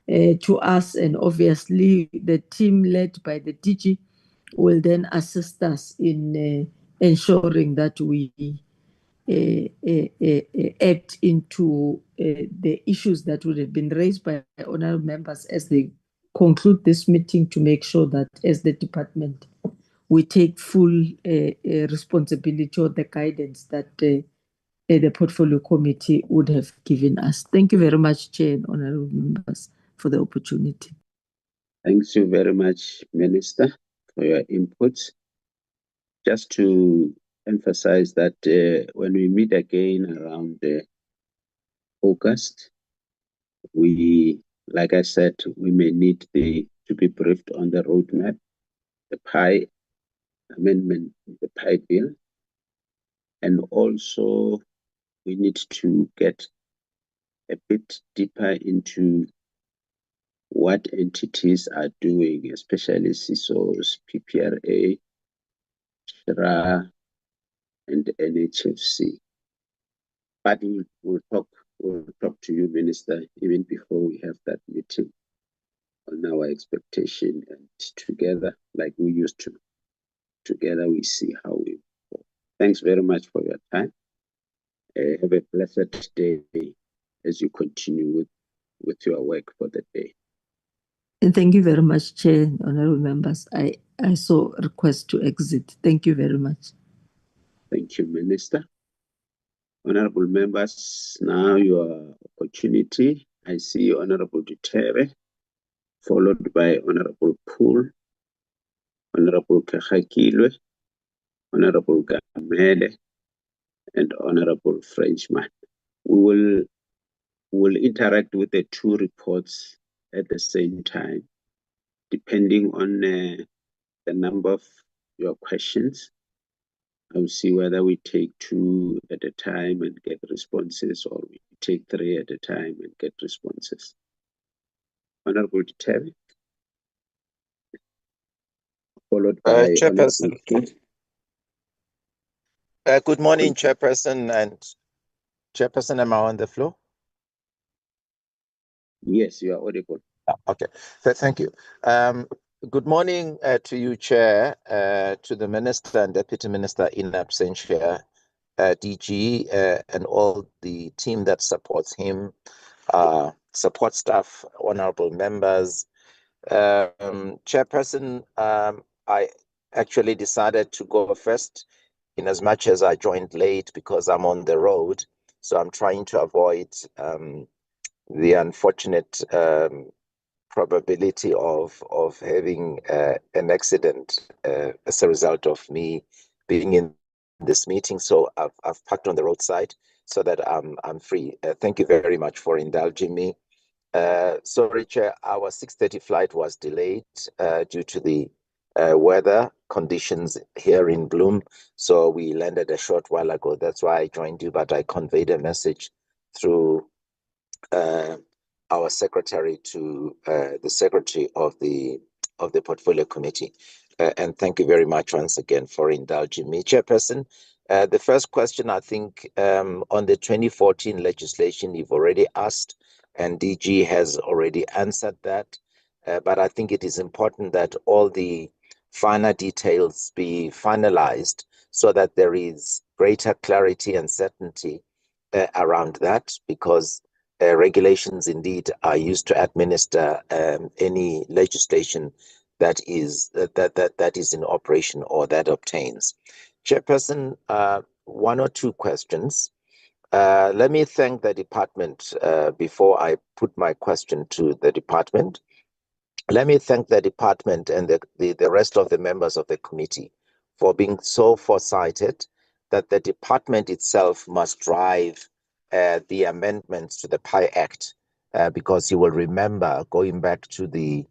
to us, and obviously the team led by the DG will then assist us in ensuring that we act into the issues that would have been raised by honorable members as they conclude this meeting, to make sure that as the department we take full responsibility of the guidance that the portfolio committee would have given us. Thank you very much, Chair and honorable members, for the opportunity. Thank you very much, Minister, for your input. Just to emphasize that when we meet again around August, like I said, we may need to be briefed on the roadmap, the PI amendment, the PI bill, and also we need to get a bit deeper into what entities are doing, especially CISOs, PPRA, SHRA, and NHFC. But we'll talk to you, Minister, even before we have that meeting on our expectation, and together, like we used to, together we see how we go. Thanks very much for your time. Have a blessed day as you continue with your work for the day. And thank you very much, Chair and honorable members. I so request to exit. Thank you very much. Thank you, Minister. Honorable members, now your opportunity. I see Honorable Dutere, followed by Honorable Poole, Honorable Kachakilwe, Honorable Gamele, and Honorable Frenchman. We will interact with the two reports at the same time, depending on the number of your questions. I'll see whether we take two at a time and get responses, or we take three at a time and get responses. Honorable Dutere, followed by Chairperson. Honorable Good morning, Chairperson and Chairperson. Am I on the floor? Yes, you are audible. Okay, thank you. Good morning to you, Chair, to the Minister and Deputy Minister in absentia, DG, and all the team that supports him, support staff, honorable members. Chairperson, I actually decided to go first, in as much as I joined late because I'm on the road. So I'm trying to avoid the unfortunate probability of having an accident as a result of me being in this meeting. So I've parked on the roadside so that I'm free. Thank you very much for indulging me. Sorry, Chair, our 6:30 flight was delayed due to the weather conditions here in Bloem. So we landed a short while ago. That's why I joined you, but I conveyed a message through our secretary to the secretary of the portfolio committee. And thank you very much once again for indulging me. Chairperson, the first question, I think, on the 2014 legislation, you've already asked, and DG has already answered that. But I think it is important that all the finer details be finalized so that there is greater clarity and certainty around that, because regulations indeed are used to administer any legislation that is in operation or that obtains. Chairperson, one or two questions. Let me thank the department before I put my question to the department. Let me thank the department and the rest of the members of the committee for being so foresighted that the department itself must drive the amendments to the PI Act, because you will remember, going back to the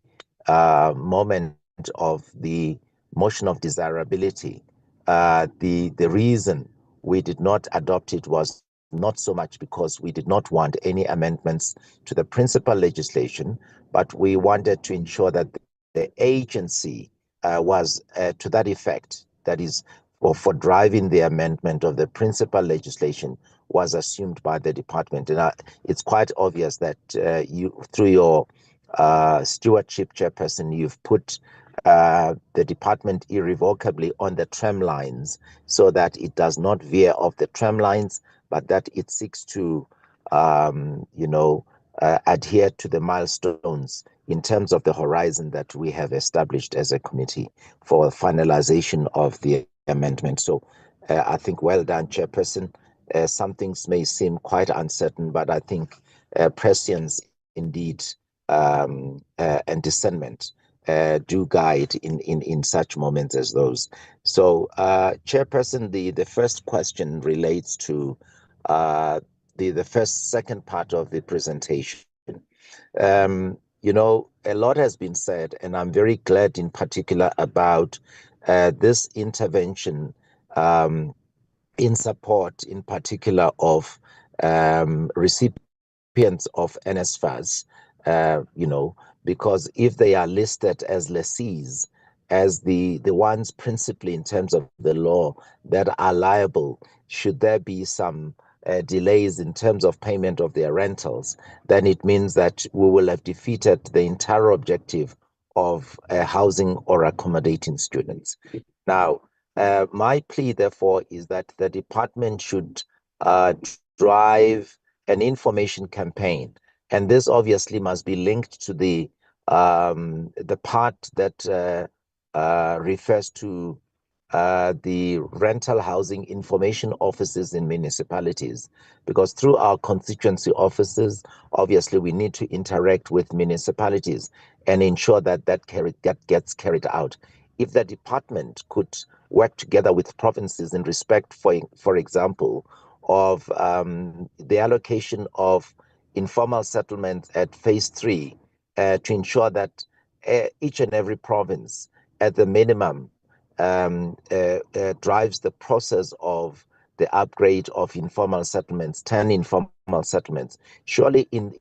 moment of the motion of desirability, the reason we did not adopt it was not so much because we did not want any amendments to the principal legislation, but we wanted to ensure that the agency was to that effect, that is, for driving the amendment of the principal legislation, was assumed by the department. And it's quite obvious that you, through your stewardship, Chairperson, you've put the department irrevocably on the tram lines so that it does not veer off the tram lines, but that it seeks to, adhere to the milestones in terms of the horizon that we have established as a committee for finalization of the amendment. So I think well done, Chairperson. Some things may seem quite uncertain, but I think prescience indeed and discernment do guide in such moments as those. So, Chairperson, the first question relates to the second part of the presentation. A lot has been said, and I'm very glad in particular about this intervention in support, in particular, of recipients of NSFAS, because if they are listed as lessees, as the ones principally in terms of the law that are liable, should there be some delays in terms of payment of their rentals, then it means that we will have defeated the entire objective of housing or accommodating students. Now, my plea, therefore, is that the department should drive an information campaign, and this obviously must be linked to the part that refers to the rental housing information offices in municipalities, because through our constituency offices, obviously we need to interact with municipalities and ensure that gets carried out. If the department could work together with provinces in respect, for example, of the allocation of informal settlements at phase 3, to ensure that each and every province, at the minimum, drives the process of the upgrade of informal settlements, 10 informal settlements. Surely in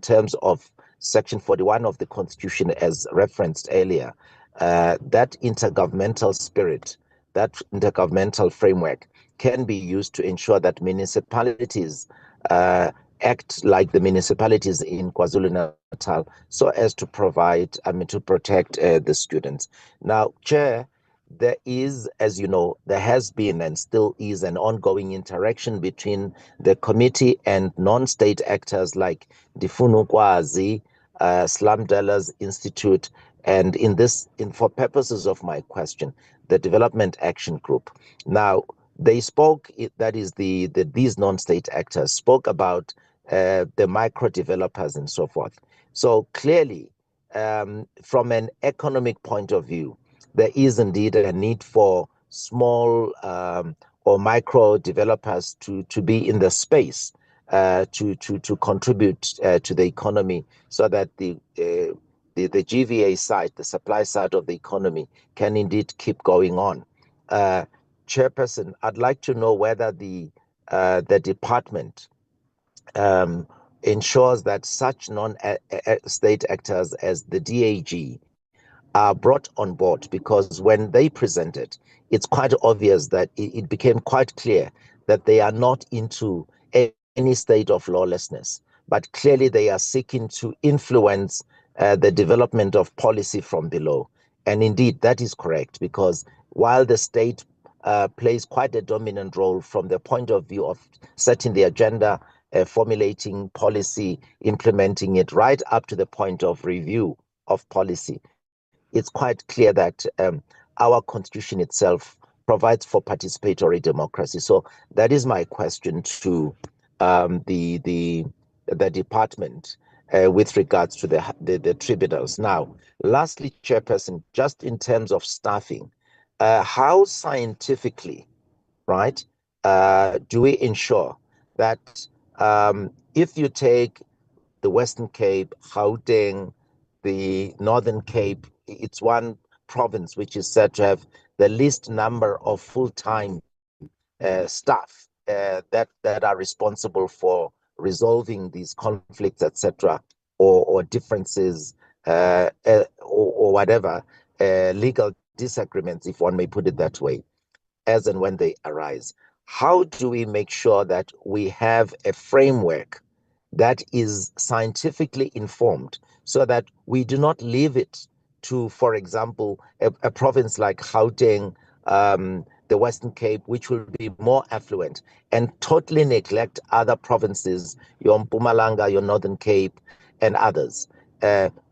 terms of Section 41 of the Constitution, as referenced earlier, that intergovernmental spirit, that intergovernmental framework can be used to ensure that municipalities act like the municipalities in KwaZulu-Natal so as to provide, to protect the students. Now, Chair, there is, as you know, there has been and still is an ongoing interaction between the committee and non-state actors like Difunu Kwazi, Slum Dwellers Institute, and for purposes of my question, the Development Action Group. Now, they spoke, that is these non-state actors spoke about the micro developers and so forth. So clearly, from an economic point of view, there is indeed a need for small or micro developers to be in the space to contribute to the economy, so that the GVA side, the supply side of the economy, can indeed keep going on. Chairperson, I'd like to know whether the department ensures that such non-state actors as the DAG are brought on board, because when they presented, it's quite obvious that it became quite clear that they are not into any state of lawlessness, but clearly they are seeking to influence the development of policy from below. And indeed, that is correct, because while the state plays quite a dominant role from the point of view of setting the agenda, formulating policy, implementing it, right up to the point of review of policy, it's quite clear that our constitution itself provides for participatory democracy. So that is my question to the department with regards to the tribunals. Now, lastly, Chairperson, just in terms of staffing, how scientifically, right, do we ensure that if you take the Western Cape, Gauteng, the Northern Cape, it's one province which is said to have the least number of full-time staff that are responsible for resolving these conflicts, etc., or differences, or whatever, legal disagreements, if one may put it that way, as and when they arise. How do we make sure that we have a framework that is scientifically informed so that we do not leave it to, for example, a province like Gauteng, the Western Cape, which will be more affluent, and totally neglect other provinces, your Mpumalanga, your Northern Cape, and others?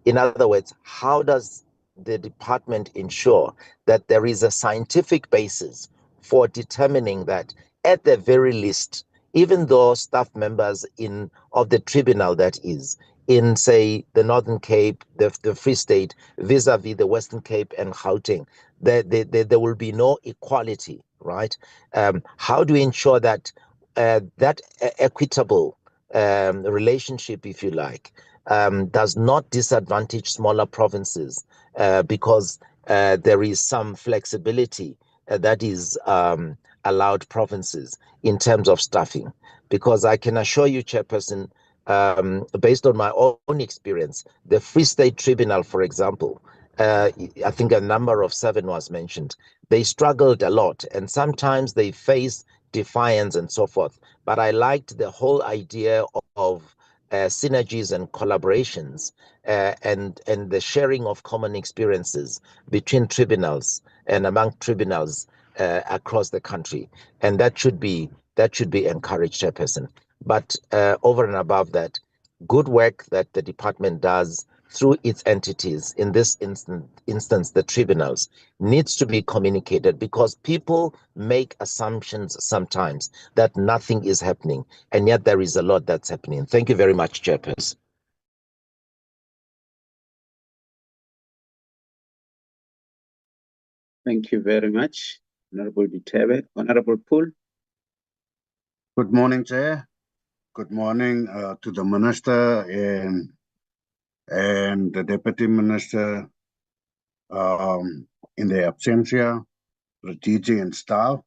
In other words, how does the department ensure that there is a scientific basis for determining that, at the very least, even though staff members of the tribunal, that is, in, say, the Northern Cape, the Free State, vis-a-vis the Western Cape and Gauteng, there will be no equality, right? How do we ensure that that equitable relationship, if you like, does not disadvantage smaller provinces because there is some flexibility that is allowed provinces in terms of staffing? Because I can assure you, Chairperson, based on my own experience, the Free State Tribunal, for example, I think a number of 7 was mentioned. They struggled a lot, and sometimes they faced defiance and so forth. But I liked the whole idea of synergies and collaborations and the sharing of common experiences between tribunals and among tribunals across the country, and that should be encouraged, Chairperson. But over and above that, good work that the department does through its entities, in this instance, the tribunals, needs to be communicated, because people make assumptions sometimes that nothing is happening, and yet there is a lot that's happening. Thank you very much, Chairperson. Thank you very much, Honorable Ditebe. Honorable Poole. Good morning, Chair. Good morning to the Minister and the Deputy Minister in the absentia, the DG and staff,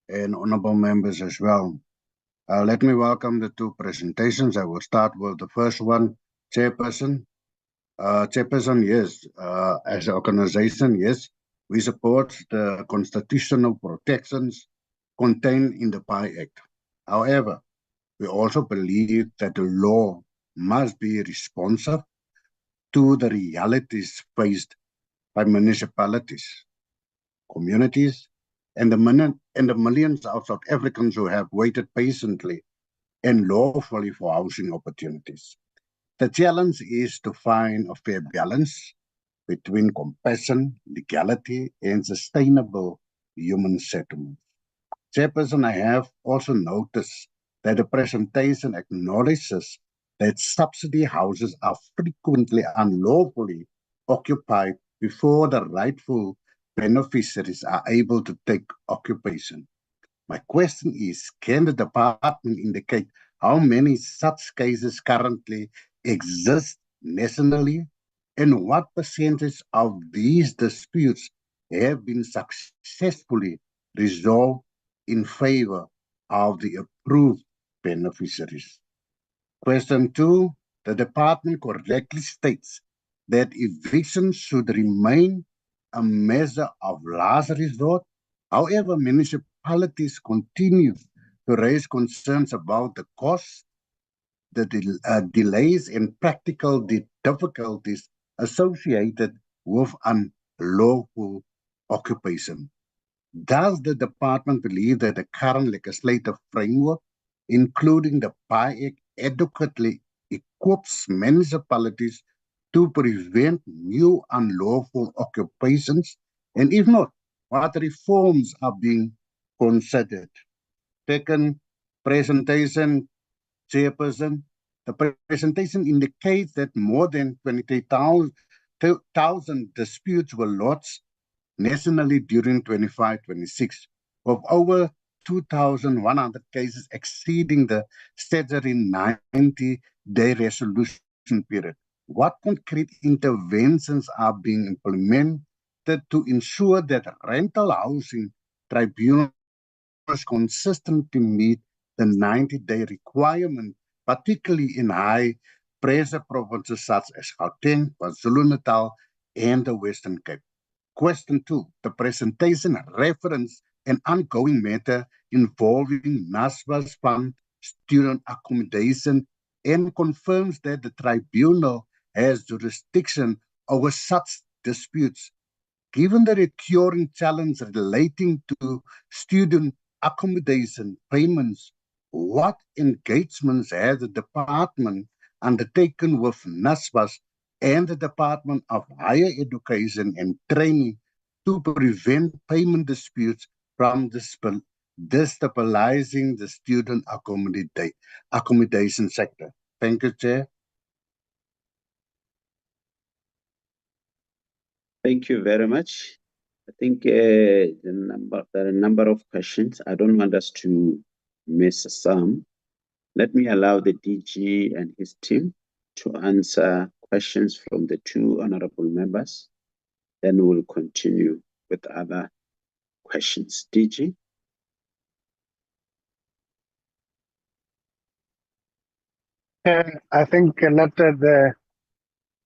and honorable members as well. Let me welcome the 2 presentations. I will start with the first one, Chairperson. Chairperson, yes, as an organization, yes, we support the constitutional protections contained in the PI Act. However, we also believe that the law must be responsive to the realities faced by municipalities, communities, and the millions of South Africans who have waited patiently and lawfully for housing opportunities. The challenge is to find a fair balance between compassion, legality, and sustainable human settlement. Chairperson, I have also noticed that the presentation acknowledges that subsidy houses are frequently unlawfully occupied before the rightful beneficiaries are able to take occupation. My question is, can the department indicate how many such cases currently exist nationally, and what percentage of these disputes have been successfully resolved in favor of the approved beneficiaries? Question 2, the department correctly states that eviction should remain a measure of last resort. However, municipalities continue to raise concerns about the cost, the delays, and practical difficulties associated with unlawful occupation. Does the department believe that the current legislative framework, including the PI Act, adequately equips municipalities to prevent new unlawful occupations? And if not, what reforms are being considered. Second presentation, Chairperson. The presentation indicates that more than 23,000 disputes were lodged nationally during 25-26, of over 2,100 cases exceeding the statutory 90-day resolution period. What concrete interventions are being implemented to ensure that rental housing tribunals consistently meet the 90-day requirement, particularly in high-pressure provinces such as Gauteng, KwaZulu-Natal, and the Western Cape? Question 2. The presentation referenced an ongoing matter involving NSFAS fund student accommodation and confirms that the tribunal has jurisdiction over such disputes. Given the recurring challenge relating to student accommodation payments, what engagements has the department undertaken with NSFAS and the Department of Higher Education and Training to prevent payment disputes from destabilizing the student accommodation sector? Thank you, Chair. Thank you very much. I think there are a number of questions. I don't want us to miss some. Let me allow the DG and his team to answer questions from the two honorable members. Then we'll continue with other questions. DG? I think let the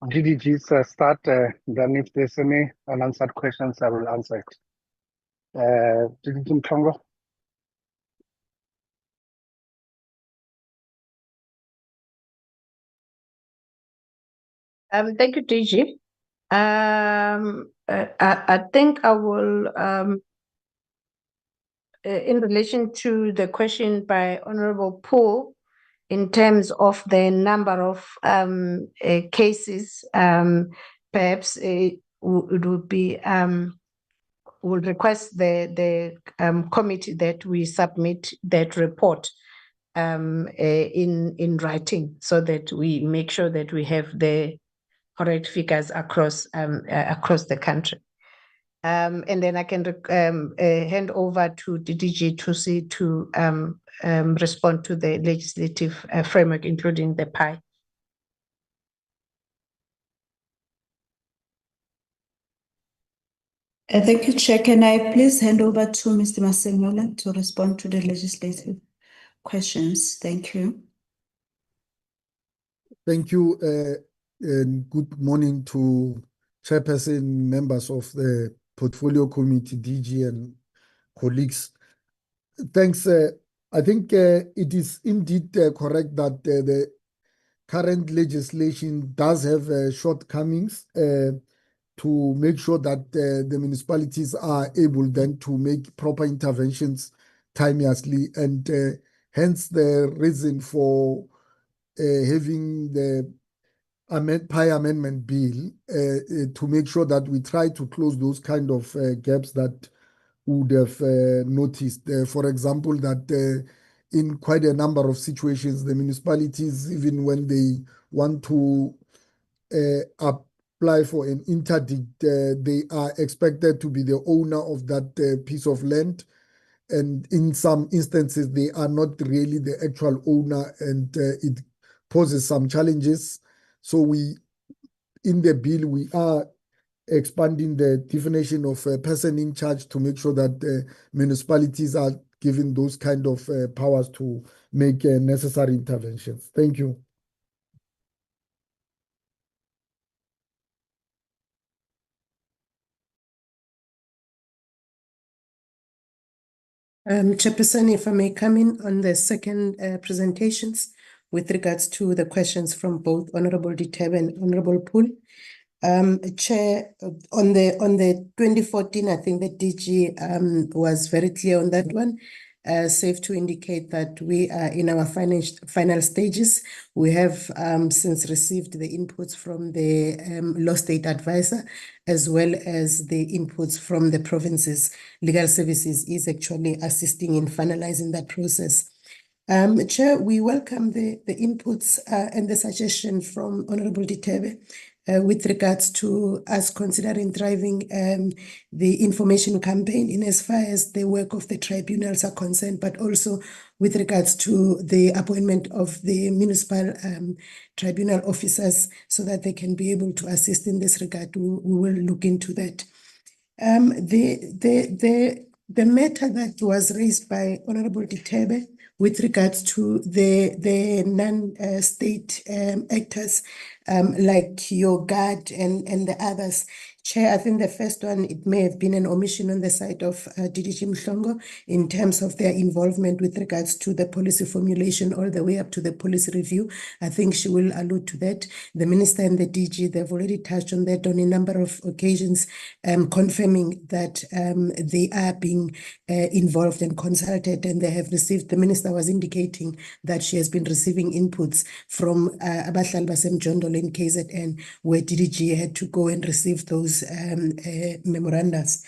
DDGs start, then if there's any unanswered questions, I will answer it. DDG Mhlongo. Thank you, DG. I think I will, in relation to the question by Honorable Paul, in terms of the number of cases, perhaps it would be, we'll request the committee that we submit that report in writing, so that we make sure that we have the correct figures across the country. And then I can hand over to DDG Tusi to respond to the legislative framework, including the PI. Thank you, Chair. Can I please hand over to Mr. Masengola to respond to the legislative questions? Thank you. Thank you, and good morning to Chairperson, members of the Portfolio Committee, DG, and colleagues. Thanks. I think it is indeed correct that the current legislation does have shortcomings to make sure that the municipalities are able then to make proper interventions timeously, and hence the reason for having the PI amendment bill to make sure that we try to close those kind of gaps that would have noticed. For example, that in quite a number of situations, the municipalities, even when they want to apply for an interdict, they are expected to be the owner of that piece of land. And in some instances, they are not really the actual owner, and it poses some challenges. So in the bill, we are expanding the definition of a person in charge to make sure that municipalities are given those kind of powers to make necessary interventions. Thank you. Chairperson, if I may come in on the second presentations with regards to the questions from both Honorable Ditebe and Honorable Pool. Chair, on the 2014, I think the DG was very clear on that one. safe to indicate that we are in our final stages. We have since received the inputs from the law state advisor, as well as the inputs from the provinces. Legal Services is actually assisting in finalizing that process. Chair, we welcome the inputs and the suggestion from Honorable Ditebe with regards to us considering driving the information campaign in as far as the work of the tribunals are concerned, but also with regards to the appointment of the municipal tribunal officers so that they can be able to assist in this regard. We will look into that. The matter that was raised by Honorable Ditebe with regards to the non-state actors like your guard and the others. Chair, I think the first one, it may have been an omission on the side of DDG Mhlongo in terms of their involvement with regards to the policy formulation all the way up to the policy review. I think she will allude to that. The Minister and the DG, they've already touched on that on a number of occasions, confirming that they are being involved and consulted, and they have received, the Minister was indicating that she has been receiving inputs from Abahlali baseMjondolo in KZN, where DDG had to go and receive those memorandums.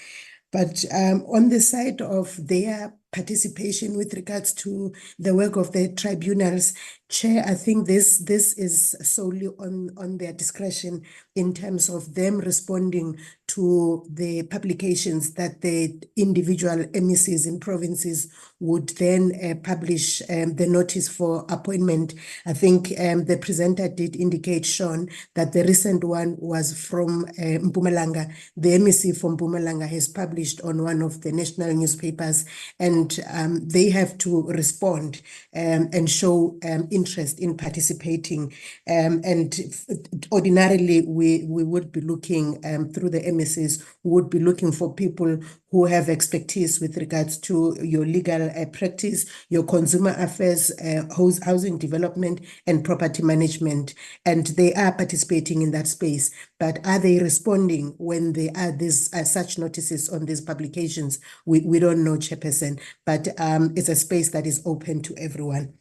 But on the side of their participation with regards to the work of the tribunals, Chair, I think this is solely on their discretion in terms of them responding to the publications that the individual MECs in provinces would then publish the notice for appointment. I think the presenter did indicate, Sean, that the recent one was from Mpumalanga. The MEC from Mpumalanga has published on one of the national newspapers, and they have to respond and show interest in participating. And ordinarily, we would be looking through the MECs, we would be looking for people who have expertise with regards to your legal practice, your consumer affairs, housing development, and property management. And they are participating in that space. But are they responding when there are these such notices on these publications? We don't know, Chairperson, but it's a space that is open to everyone.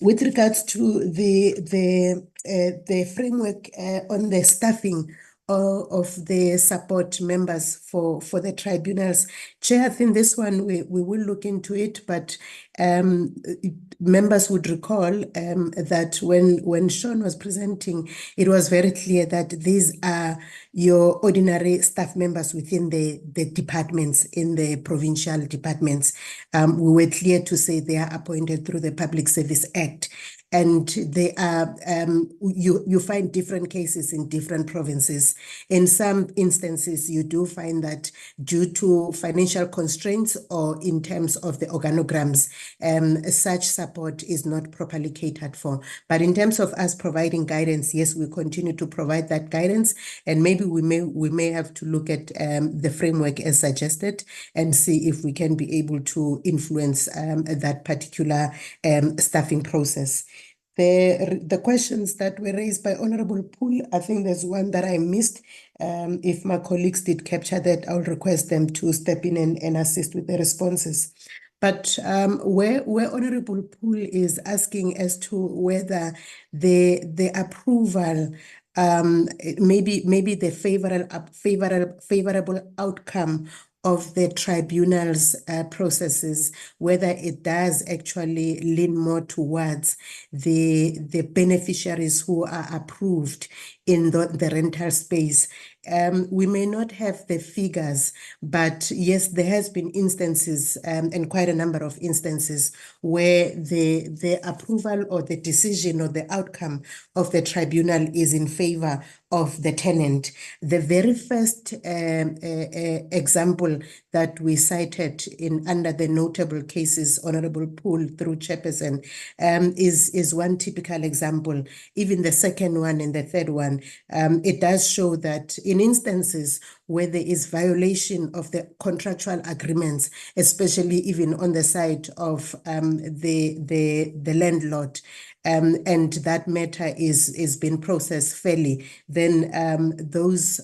With regards to the framework on the staffing of the support members for the tribunals, Chair, I think this one we will look into it, but members would recall that when Sean was presenting, it was very clear that these are your ordinary staff members within the departments, in the provincial departments. We were clear to say they are appointed through the Public Service Act. And they are, you find different cases in different provinces. In some instances, you do find that due to financial constraints or in terms of the organograms, such support is not properly catered for. But in terms of us providing guidance, yes, we continue to provide that guidance, and maybe we may have to look at the framework as suggested and see if we can be able to influence that particular staffing process. The questions that were raised by Honorable Poole, I think there's one that I missed. If my colleagues did capture that, I'll request them to step in and assist with the responses. But where Honorable Poole is asking as to whether the approval, maybe the favorable outcome of the tribunal's processes, whether it does actually lean more towards the beneficiaries who are approved in the rental space. We may not have the figures, but yes, there has been instances and quite a number of instances where the approval or the decision or the outcome of the tribunal is in favor of the tenant. The very first example that we cited under the notable cases, Honorable Poole through Chairperson, is one typical example. Even the second one and the third one, it does show that in instances where there is violation of the contractual agreements, especially even on the side of the landlord, and that matter is being processed fairly, then those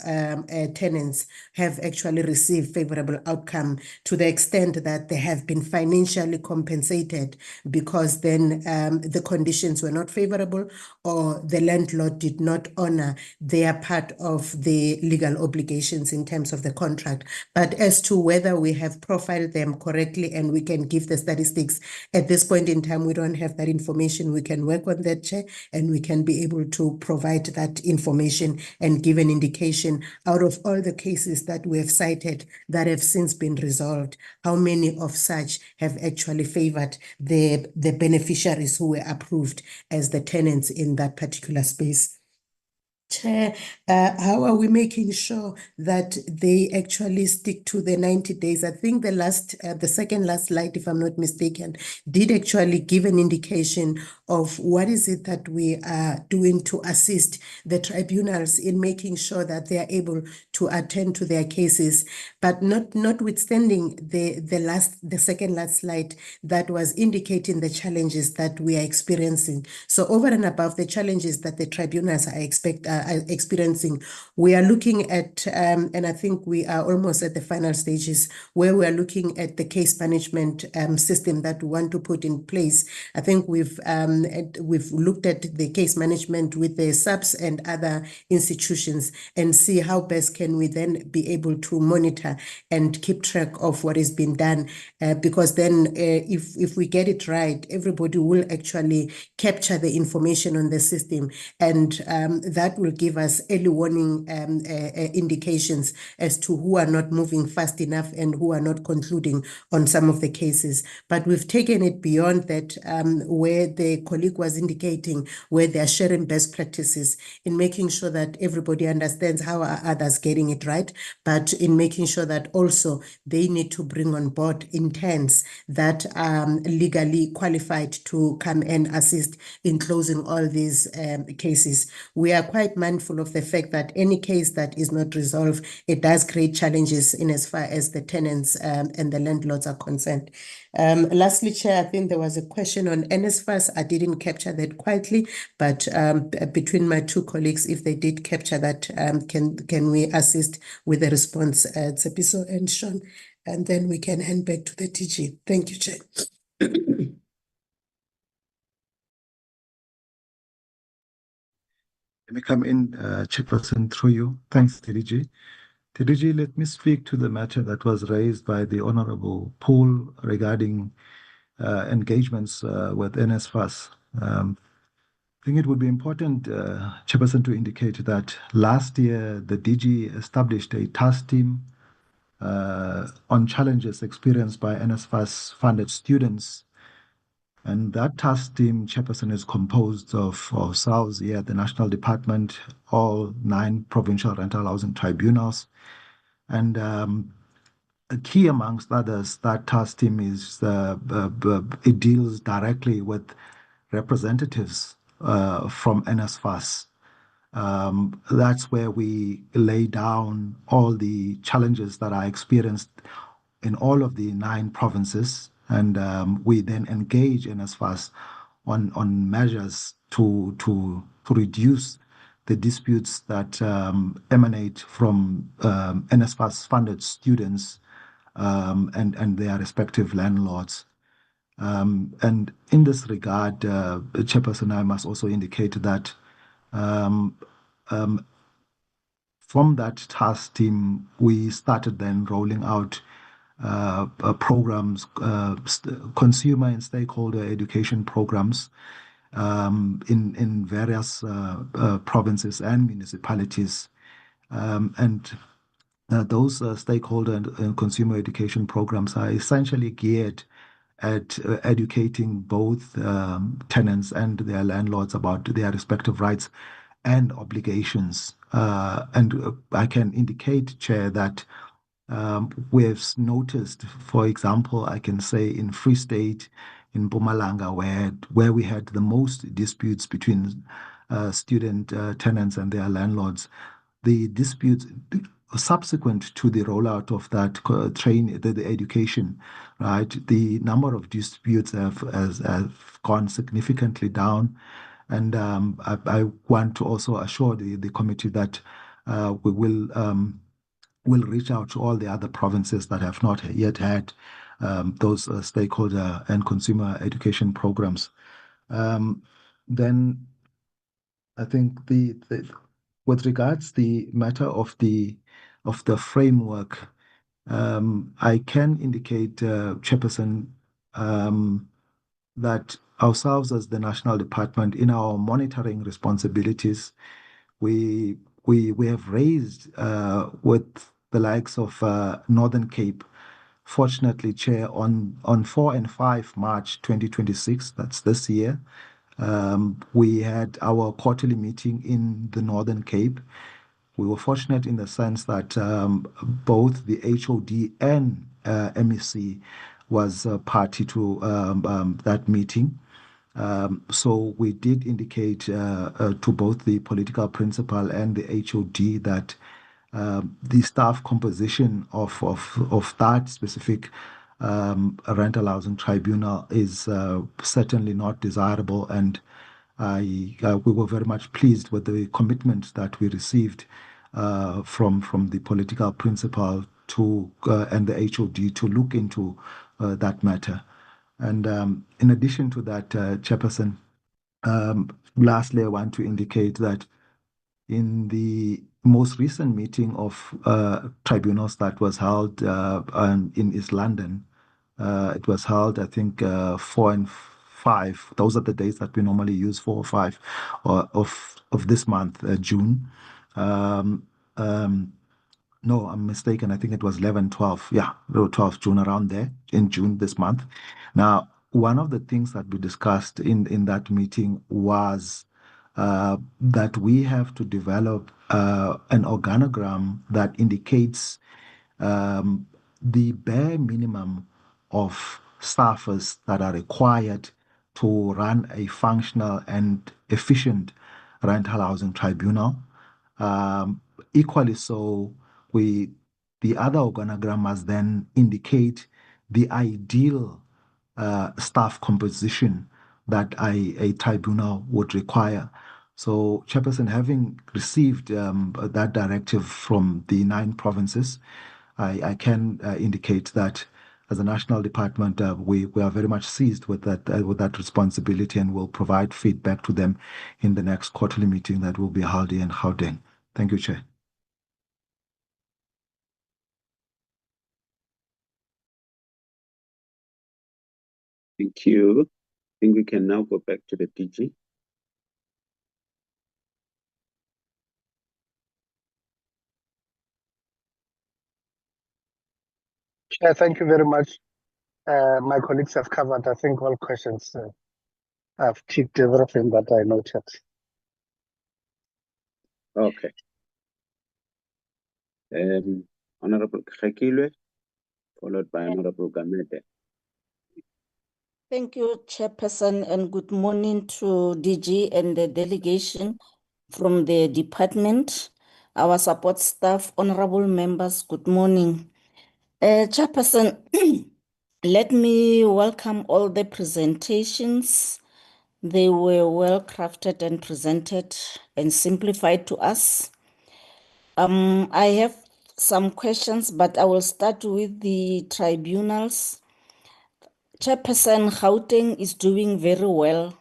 tenants have actually received favorable outcome to the extent that they have been financially compensated, because then the conditions were not favorable, or the landlord did not honor their part of the legal obligations in terms of the contract. But as to whether we have profiled them correctly and we can give the statistics, at this point in time, we don't have that information. We can work on that, Chair, and we can be able to provide that information and give an indication out of all the cases that we have cited that have since been resolved, how many of such have actually favored the beneficiaries who were approved as the tenants in that particular space. Chair, how are we making sure that they actually stick to the 90 days? I think the second last slide, if I'm not mistaken, did actually give an indication of what is it that we are doing to assist the tribunals in making sure that they are able to attend to their cases. But notwithstanding the second last slide that was indicating the challenges that we are experiencing. So over and above the challenges that the tribunals are experiencing, we are looking at, and I think we are almost at the final stages, where we are looking at the case management system that we want to put in place. I think we've looked at the case management with the SAPs and other institutions and see how best can we then be able to monitor and keep track of what is being done, because then if we get it right, everybody will actually capture the information on the system, and that will give us early warning indications as to who are not moving fast enough and who are not concluding on some of the cases. But we've taken it beyond that, where the colleague was indicating where they are sharing best practices in making sure that everybody understands how are others getting it right, but in making sure that also they need to bring on board interns that are legally qualified to come and assist in closing all these cases. We are quite mindful of the fact that any case that is not resolved, it does create challenges in as far as the tenants and the landlords are concerned. Lastly, Chair, I think there was a question on NSFAS. I didn't capture that quietly, but between my two colleagues, if they did capture that, can we assist with the response, Tsepiso and Sean, and then we can hand back to the TG. Thank you, Chair. Let me come in, Chairperson, through you. Thanks, TDG. TDG, let me speak to the matter that was raised by the Honorable Paul regarding engagements with NSFAS. I think it would be important, Chairperson, to indicate that last year the DG established a task team on challenges experienced by NSFAS funded students. And that task team, Chairperson, is composed of ourselves here at the National Department, all 9 provincial rental housing tribunals. And a key amongst others, that task team is it deals directly with representatives from NSFAS. That's where we lay down all the challenges that are experienced in all of the 9 provinces, and we then engage NSFAS on measures to reduce the disputes that emanate from NSFAS funded students and their respective landlords. And in this regard, Chairperson, I must also indicate that from that task team, we started then rolling out programs, consumer and stakeholder education programs in various provinces and municipalities. And those stakeholder and consumer education programs are essentially geared at educating both tenants and their landlords about their respective rights and obligations. And I can indicate, Chair, that we've noticed, for example, I can say in Free State, in Mpumalanga, where we had the most disputes between student tenants and their landlords, the disputes subsequent to the rollout of that the education, right, the number of disputes have gone significantly down. And I want to also assure the committee that we will reach out to all the other provinces that have not yet had those stakeholder and consumer education programs. Then I think with regards the matter of the framework, I can indicate, Chairperson, that ourselves as the National Department, in our monitoring responsibilities, we have raised with the likes of Northern Cape. Fortunately, Chair, on 4 and 5 March 2026, that's this year, we had our quarterly meeting in the Northern Cape. We were fortunate in the sense that both the HOD and MEC was party to that meeting. So we did indicate to both the political principal and the HOD that the staff composition of that specific rental housing tribunal is certainly not desirable, and we were very much pleased with the commitment that we received from the political principal and the HOD to look into that matter. And in addition to that, Chairperson, lastly, I want to indicate that in the most recent meeting of tribunals that was held in East London, it was held, I think, 4 and 5. Those are the days that we normally use, 4 or 5 of this month, June. No, I'm mistaken. I think it was 11, 12. Yeah, 12 June, around there, in June this month. Now, one of the things that we discussed in that meeting was that we have to develop an organogram that indicates the bare minimum of staffers that are required to run a functional and efficient rental housing tribunal. Equally so, the other organogram must then indicate the ideal staff composition that a tribunal would require. So, Chairperson, having received that directive from the 9 provinces, I can indicate that as a national department, we are very much seized with that responsibility, and will provide feedback to them in the next quarterly meeting that will be held in Gauteng. Thank you, Chair. Thank you. I think we can now go back to the DG. Chair, thank you very much. My colleagues have covered, I think, all questions. I've ticked everything that I noted. Okay. Honorable Kgekilwe, followed by Honorable Gamede. Thank you, Chairperson, and good morning to DG and the delegation from the department, our support staff, honorable members, good morning. Chairperson, let me welcome all the presentations. They were well crafted and presented and simplified to us. I have some questions, but I will start with the tribunals. Chairperson, Gauteng is doing very well.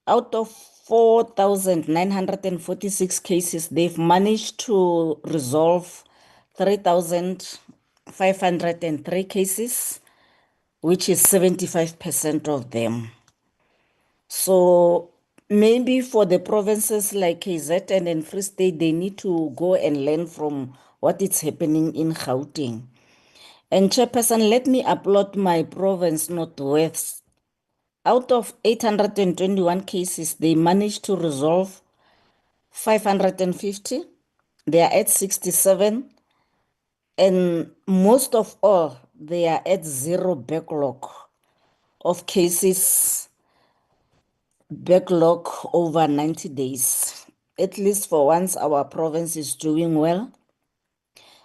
Out of 4,946 cases, they've managed to resolve 3,503 cases, which is 75% of them. So maybe for the provinces like KZN and Free State, they need to go and learn from what is happening in Gauteng. And Chairperson, let me applaud my province, Northwest. Out of 821 cases, they managed to resolve 550. They are at 67. And most of all, they are at 0 backlog of cases, backlog over 90 days. At least for once, our province is doing well.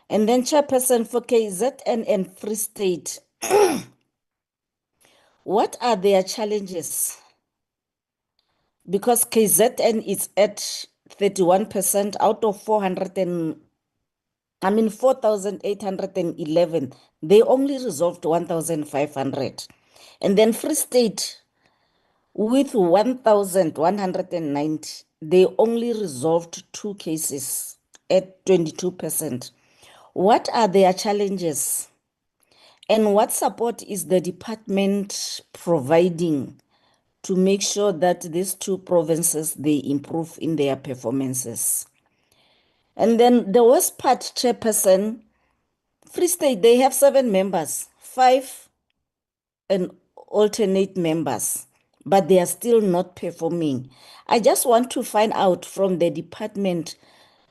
And then Chairperson for KZN and Free State, what are their challenges? Because KZN is at 31% out of 4,811. They only resolved 1,500. And then Free State, with 1,190, they only resolved 2 cases at 22%. What are their challenges? And what support is the department providing to make sure that these 2 provinces, they improve in their performances? And then the worst part, Chairperson, Free State, they have 7 members, 5 and alternate members, but they are still not performing. I just want to find out from the department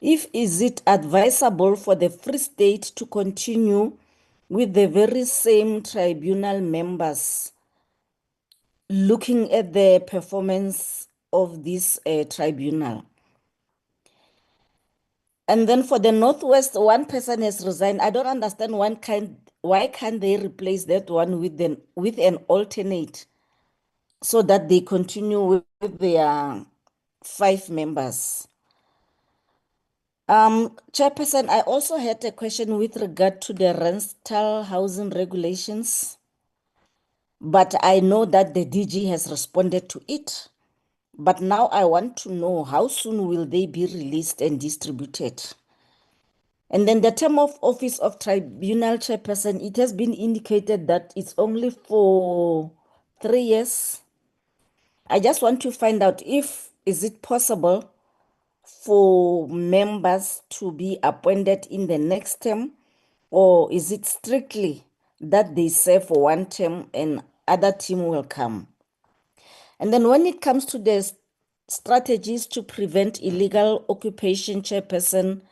is it advisable for the Free State to continue with the very same tribunal members looking at the performance of this tribunal. And then for the Northwest, 1 person has resigned. I don't understand why can't they replace that one with an alternate so that they continue with their 5 members. Chairperson, I also had a question with regard to the rental housing regulations, but I know that the DG has responded to it. But now I want to know how soon will they be released and distributed? And then the term of office of tribunal chairperson, it has been indicated that it's only for 3 years. I just want to find out is it possible for members to be appointed in the next term, or is it strictly that they serve for 1 term and other team will come? And then when it comes to the strategies to prevent illegal occupation, Chairperson,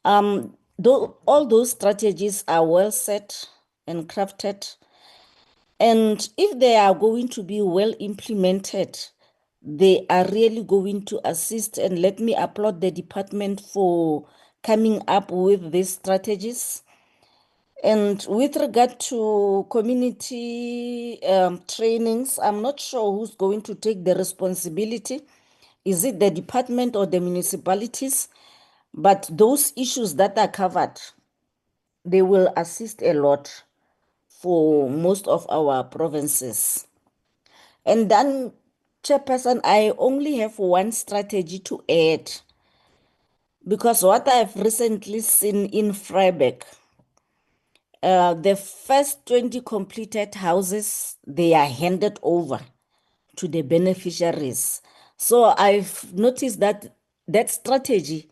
all those strategies are well set and crafted. And if they are going to be well implemented, they are really going to assist. And let me applaud the department for coming up with these strategies. And with regard to community trainings, I'm not sure who's going to take the responsibility. Is it the department or the municipalities? But those issues that are covered, they will assist a lot for most of our provinces. And then, Chairperson, I only have 1 strategy to add, because what I've recently seen in Vryburg, the first 20 completed houses, they are handed over to the beneficiaries. So I've noticed that strategy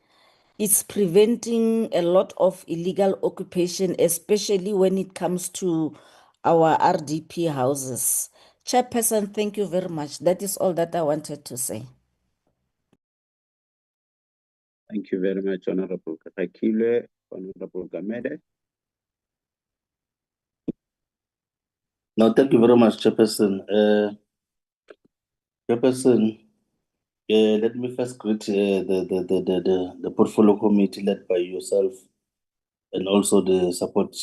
is preventing a lot of illegal occupation, especially when it comes to our RDP houses. Chairperson, thank you very much. That is all that I wanted to say. Thank you very much, Honorable Katakile. Honorable Gamede. No, thank you very much, Chairperson. Chairperson, let me first greet the portfolio committee led by yourself and also the support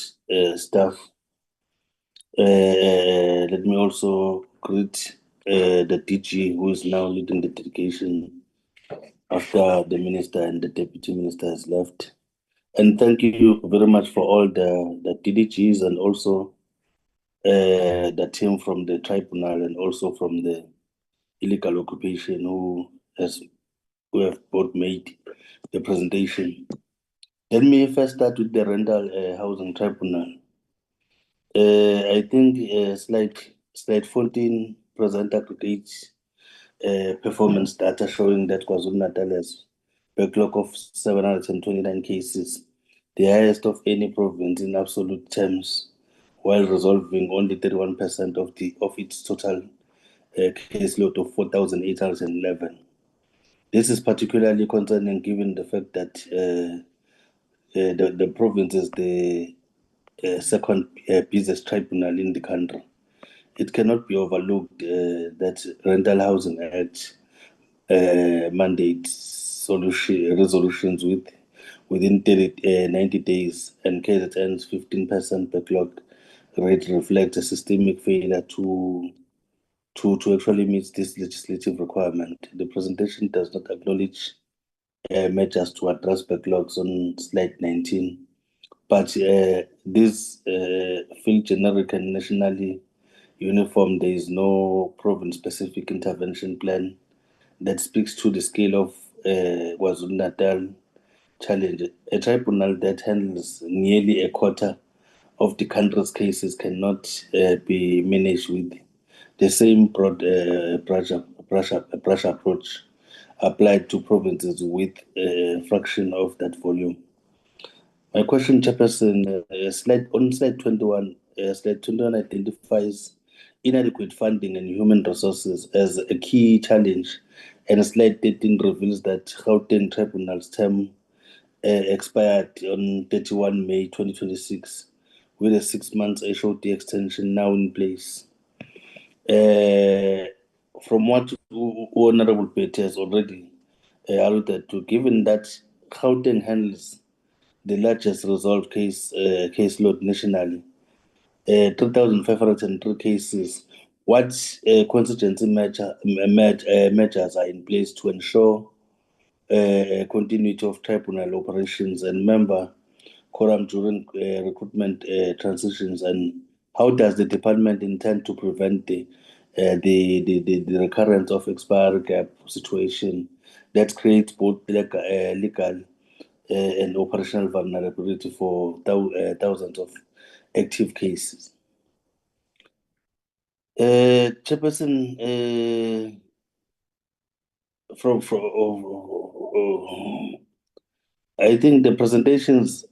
staff. Let me also greet the DG who is now leading the delegation after the minister and the deputy minister has left. And thank you very much for all the DDGs and also the team from the tribunal and also from the illegal occupation who have both made the presentation. Let me first start with the rental housing tribunal. I think slide 14 present aggregates performance data showing that KwaZulu-Natal has backlog of 729 cases, the highest of any province in absolute terms, while resolving only 31% of its total caseload of 4,811. This is particularly concerning given the fact that the province is the second busiest tribunal in the country. It cannot be overlooked that Rental Housing Act mandates resolutions with within 90 days, and KZN's 15% backlog rate reflects a systemic failure to actually meet this legislative requirement. The presentation does not acknowledge measures to address backlogs on slide 19, but these feel generic and nationally uniform. There is no province-specific intervention plan that speaks to the scale of KwaZulu-Natal challenge. A tribunal that handles nearly a quarter of the country's cases cannot be managed with the same broad brush approach applied to provinces with a fraction of that volume. My question, Chairperson, on slide 21, slide 21 identifies inadequate funding and human resources as a key challenge, and slide 13 reveals that Gauteng Tribunal's term expired on 31 May 2026, with a 6 months HOD extension now in place. From what Honorable Betty has already alluded to, given that Gauteng handles the largest resolved caseload nationally, 3,503 cases, what contingency measures are in place to ensure continuity of tribunal operations and member quorum during recruitment transitions, and how does the department intend to prevent the recurrence of expiry gap situation that creates both legal and operational vulnerability for thousands of active cases? Chairperson, I think the presentation's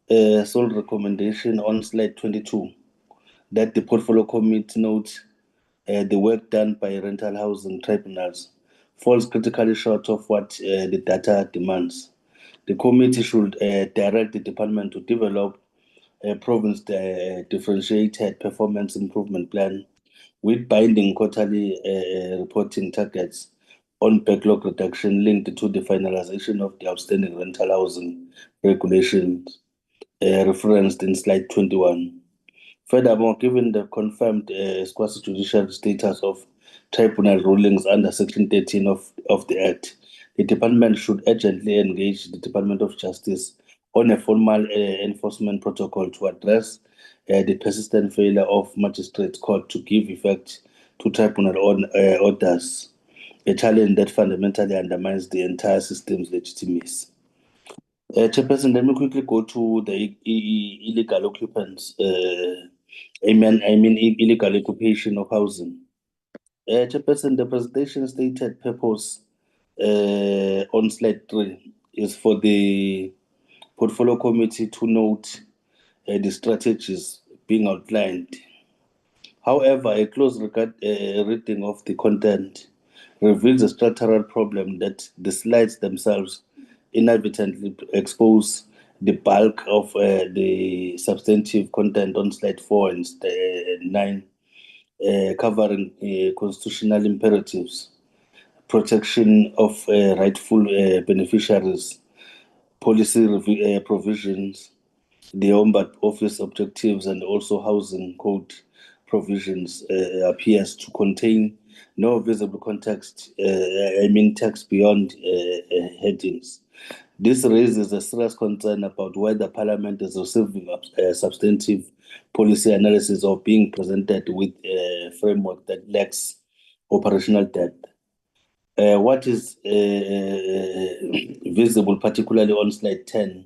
sole recommendation on slide 22, that the portfolio committee notes the work done by rental housing tribunals falls critically short of what the data demands. The committee should direct the department to develop a province differentiated performance improvement plan with binding quarterly reporting targets on backlog reduction linked to the finalization of the outstanding rental housing regulations referenced in slide 21. Furthermore, given the confirmed quasi-judicial status of tribunal rulings under Section 13 of the Act, the department should urgently engage the Department of Justice on a formal enforcement protocol to address the persistent failure of magistrates' court to give effect to tribunal orders, a challenge that fundamentally undermines the entire system's legitimacy. Chairperson, let me quickly go to the illegal occupants. I mean illegal occupation of housing. Chairperson, the presentation stated purpose on slide 3 is for the portfolio committee to note the strategies being outlined. However, a close reading of the content reveals a structural problem that the slides themselves inadvertently expose the bulk of the substantive content on slide 4 and 9, covering constitutional imperatives, protection of rightful beneficiaries, policy provisions, the Ombud Office objectives, and also housing code provisions appears to contain no visible context, text beyond headings. This raises a serious concern about whether Parliament is receiving substantive policy analysis or being presented with a framework that lacks operational depth. What is visible, particularly on slide 10,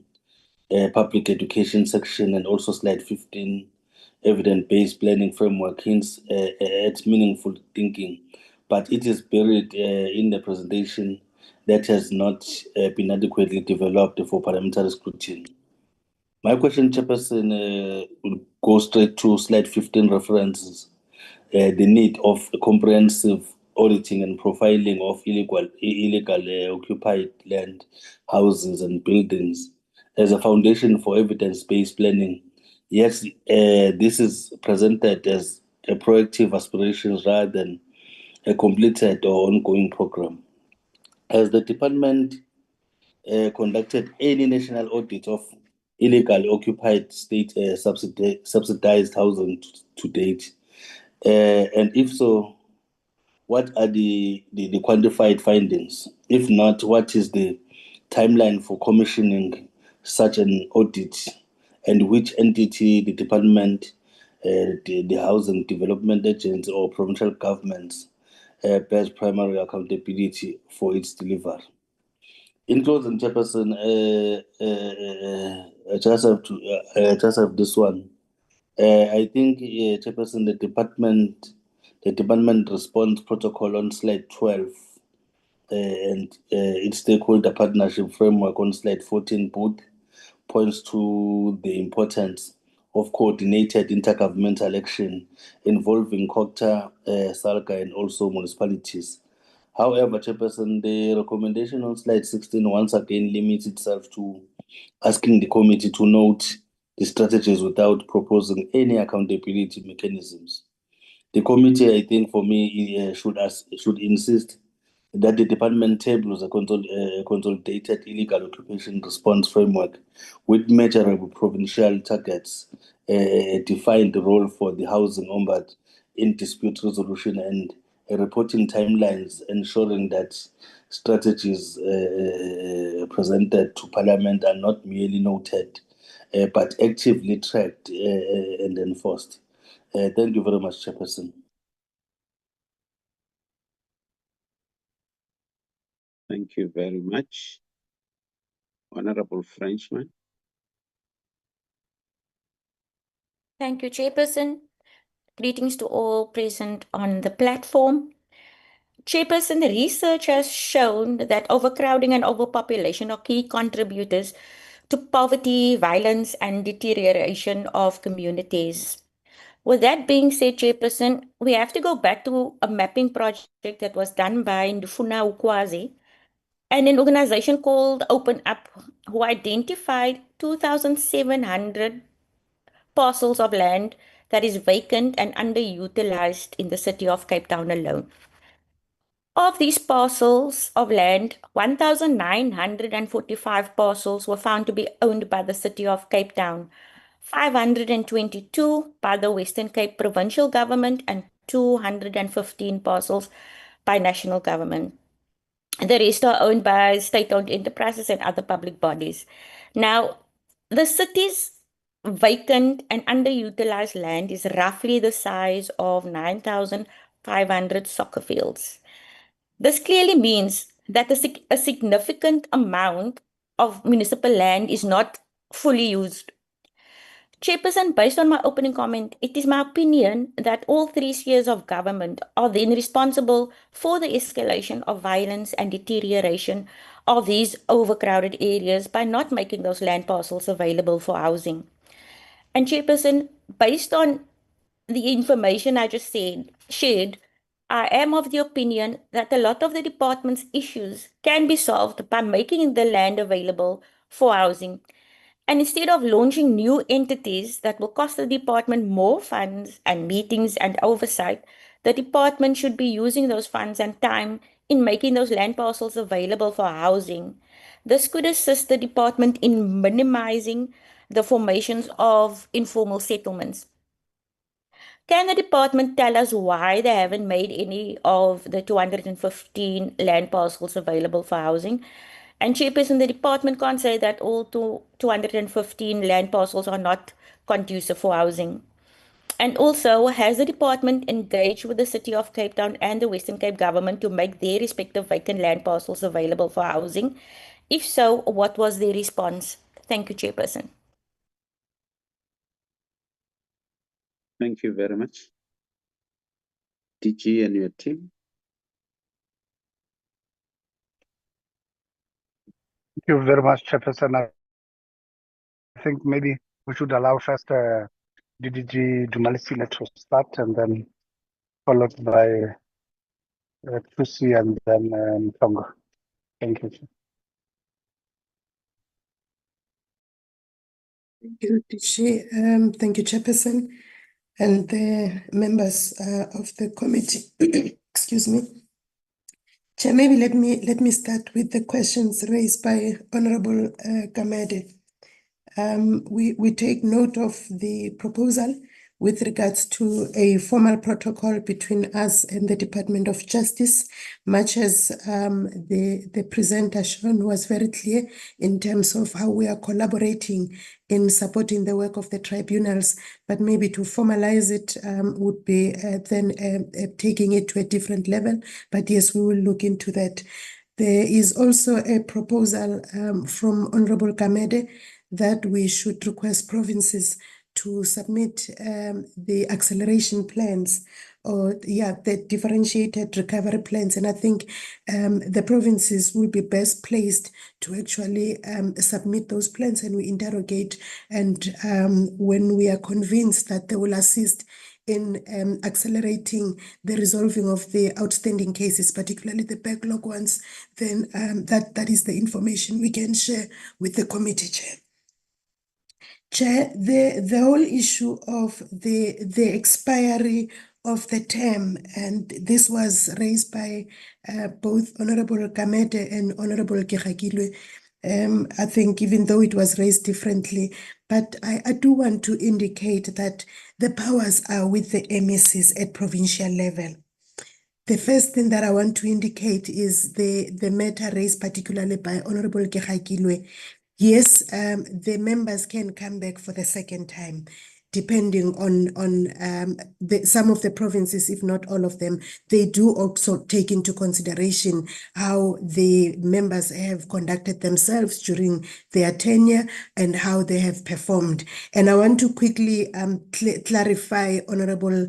public education section, and also slide 15, evidence-based planning framework, hints at meaningful thinking, but it is buried in the presentation that has not been adequately developed for parliamentary scrutiny. My question, Chairperson, will go straight to slide 15 references the need of comprehensive auditing and profiling of illegal occupied land, houses, and buildings as a foundation for evidence-based planning. Yes, this is presented as a proactive aspiration rather than a completed or ongoing program. As the department conducted any national audit of illegal occupied state subsidized housing to date? And if so, what are the quantified findings? If not, what is the timeline for commissioning such an audit, and which entity, the department, the housing development agency or provincial governments bears primary accountability for its delivery? In closing, Chairperson, I just have this one. I think, Chairperson, the department response protocol on slide 12 and its stakeholder partnership framework on slide 14 both points to the importance of coordinated intergovernmental action involving COGTA, SALGA, and also municipalities. However, Chairperson, the recommendation on slide 16 once again limits itself to asking the committee to note the strategies without proposing any accountability mechanisms. The committee, I think, for me, should insist that the department tables a consolidated illegal occupation response framework with measurable provincial targets, a defined role for the housing ombud in dispute resolution, and reporting timelines, ensuring that strategies presented to Parliament are not merely noted, but actively tracked and enforced. Thank you very much, Chairperson. Thank you very much. Honorable Frenchman. Thank you, Chairperson. Greetings to all present on the platform. Chairperson, the research has shown that overcrowding and overpopulation are key contributors to poverty, violence, and deterioration of communities. With that being said, Chairperson, we have to go back to a mapping project that was done by Ndufuna Ukwazi and an organization called Open Up, who identified 2,700 parcels of land that is vacant and underutilized in the city of Cape Town alone. Of these parcels of land, 1,945 parcels were found to be owned by the city of Cape Town, 522 by the Western Cape provincial government, and 215 parcels by national government. The rest are owned by state-owned enterprises and other public bodies. Now, the city's vacant and underutilized land is roughly the size of 9,500 soccer fields. This clearly means that a significant amount of municipal land is not fully used. Chairperson, based on my opening comment, it is my opinion that all three spheres of government are then responsible for the escalation of violence and deterioration of these overcrowded areas by not making those land parcels available for housing. And Chairperson, based on the information I just shared, I am of the opinion that a lot of the department's issues can be solved by making the land available for housing. And instead of launching new entities that will cost the department more funds and meetings and oversight, the department should be using those funds and time in making those land parcels available for housing. This could assist the department in minimizing the formations of informal settlements. Can the department tell us why they haven't made any of the 215 land parcels available for housing? And Chairperson, the department can't say that all 215 land parcels are not conducive for housing. And also, has the department engaged with the City of Cape Town and the Western Cape government to make their respective vacant land parcels available for housing? If so, what was their response? Thank you, Chairperson. Thank you very much. DG and your team. Thank you very much, Chairperson. I think maybe we should allow first DDG Dumalisi to start, and then followed by Tusi and then Tonga. Thank you. Thank you, DG. Thank you, Chairperson, and the members of the committee. Excuse me. Chair, maybe let me start with the questions raised by Honorable Gamede. We take note of the proposal with regards to a formal protocol between us and the Department of Justice, much as the presenter Sean was very clear in terms of how we are collaborating in supporting the work of the tribunals, but maybe to formalize it would be then taking it to a different level. But yes, we will look into that. There is also a proposal from Honorable Gamede that we should request provinces to submit the acceleration plans or the differentiated recovery plans. And I think the provinces will be best placed to actually submit those plans, and we interrogate. And when we are convinced that they will assist in accelerating the resolving of the outstanding cases, particularly the backlog ones, then that is the information we can share with the committee, Chair. Chair, the whole issue of the expiry of the term, and this was raised by both Honorable Gamede and Honorable Kegakilwe. I think even though it was raised differently, but I do want to indicate that the powers are with the MECs at provincial level. The first thing that I want to indicate is the matter raised particularly by Honorable Kegakilwe. Yes, the members can come back for the second time, depending on some of the provinces, if not all of them. They do also take into consideration how the members have conducted themselves during their tenure and how they have performed. And I want to quickly clarify, Honorable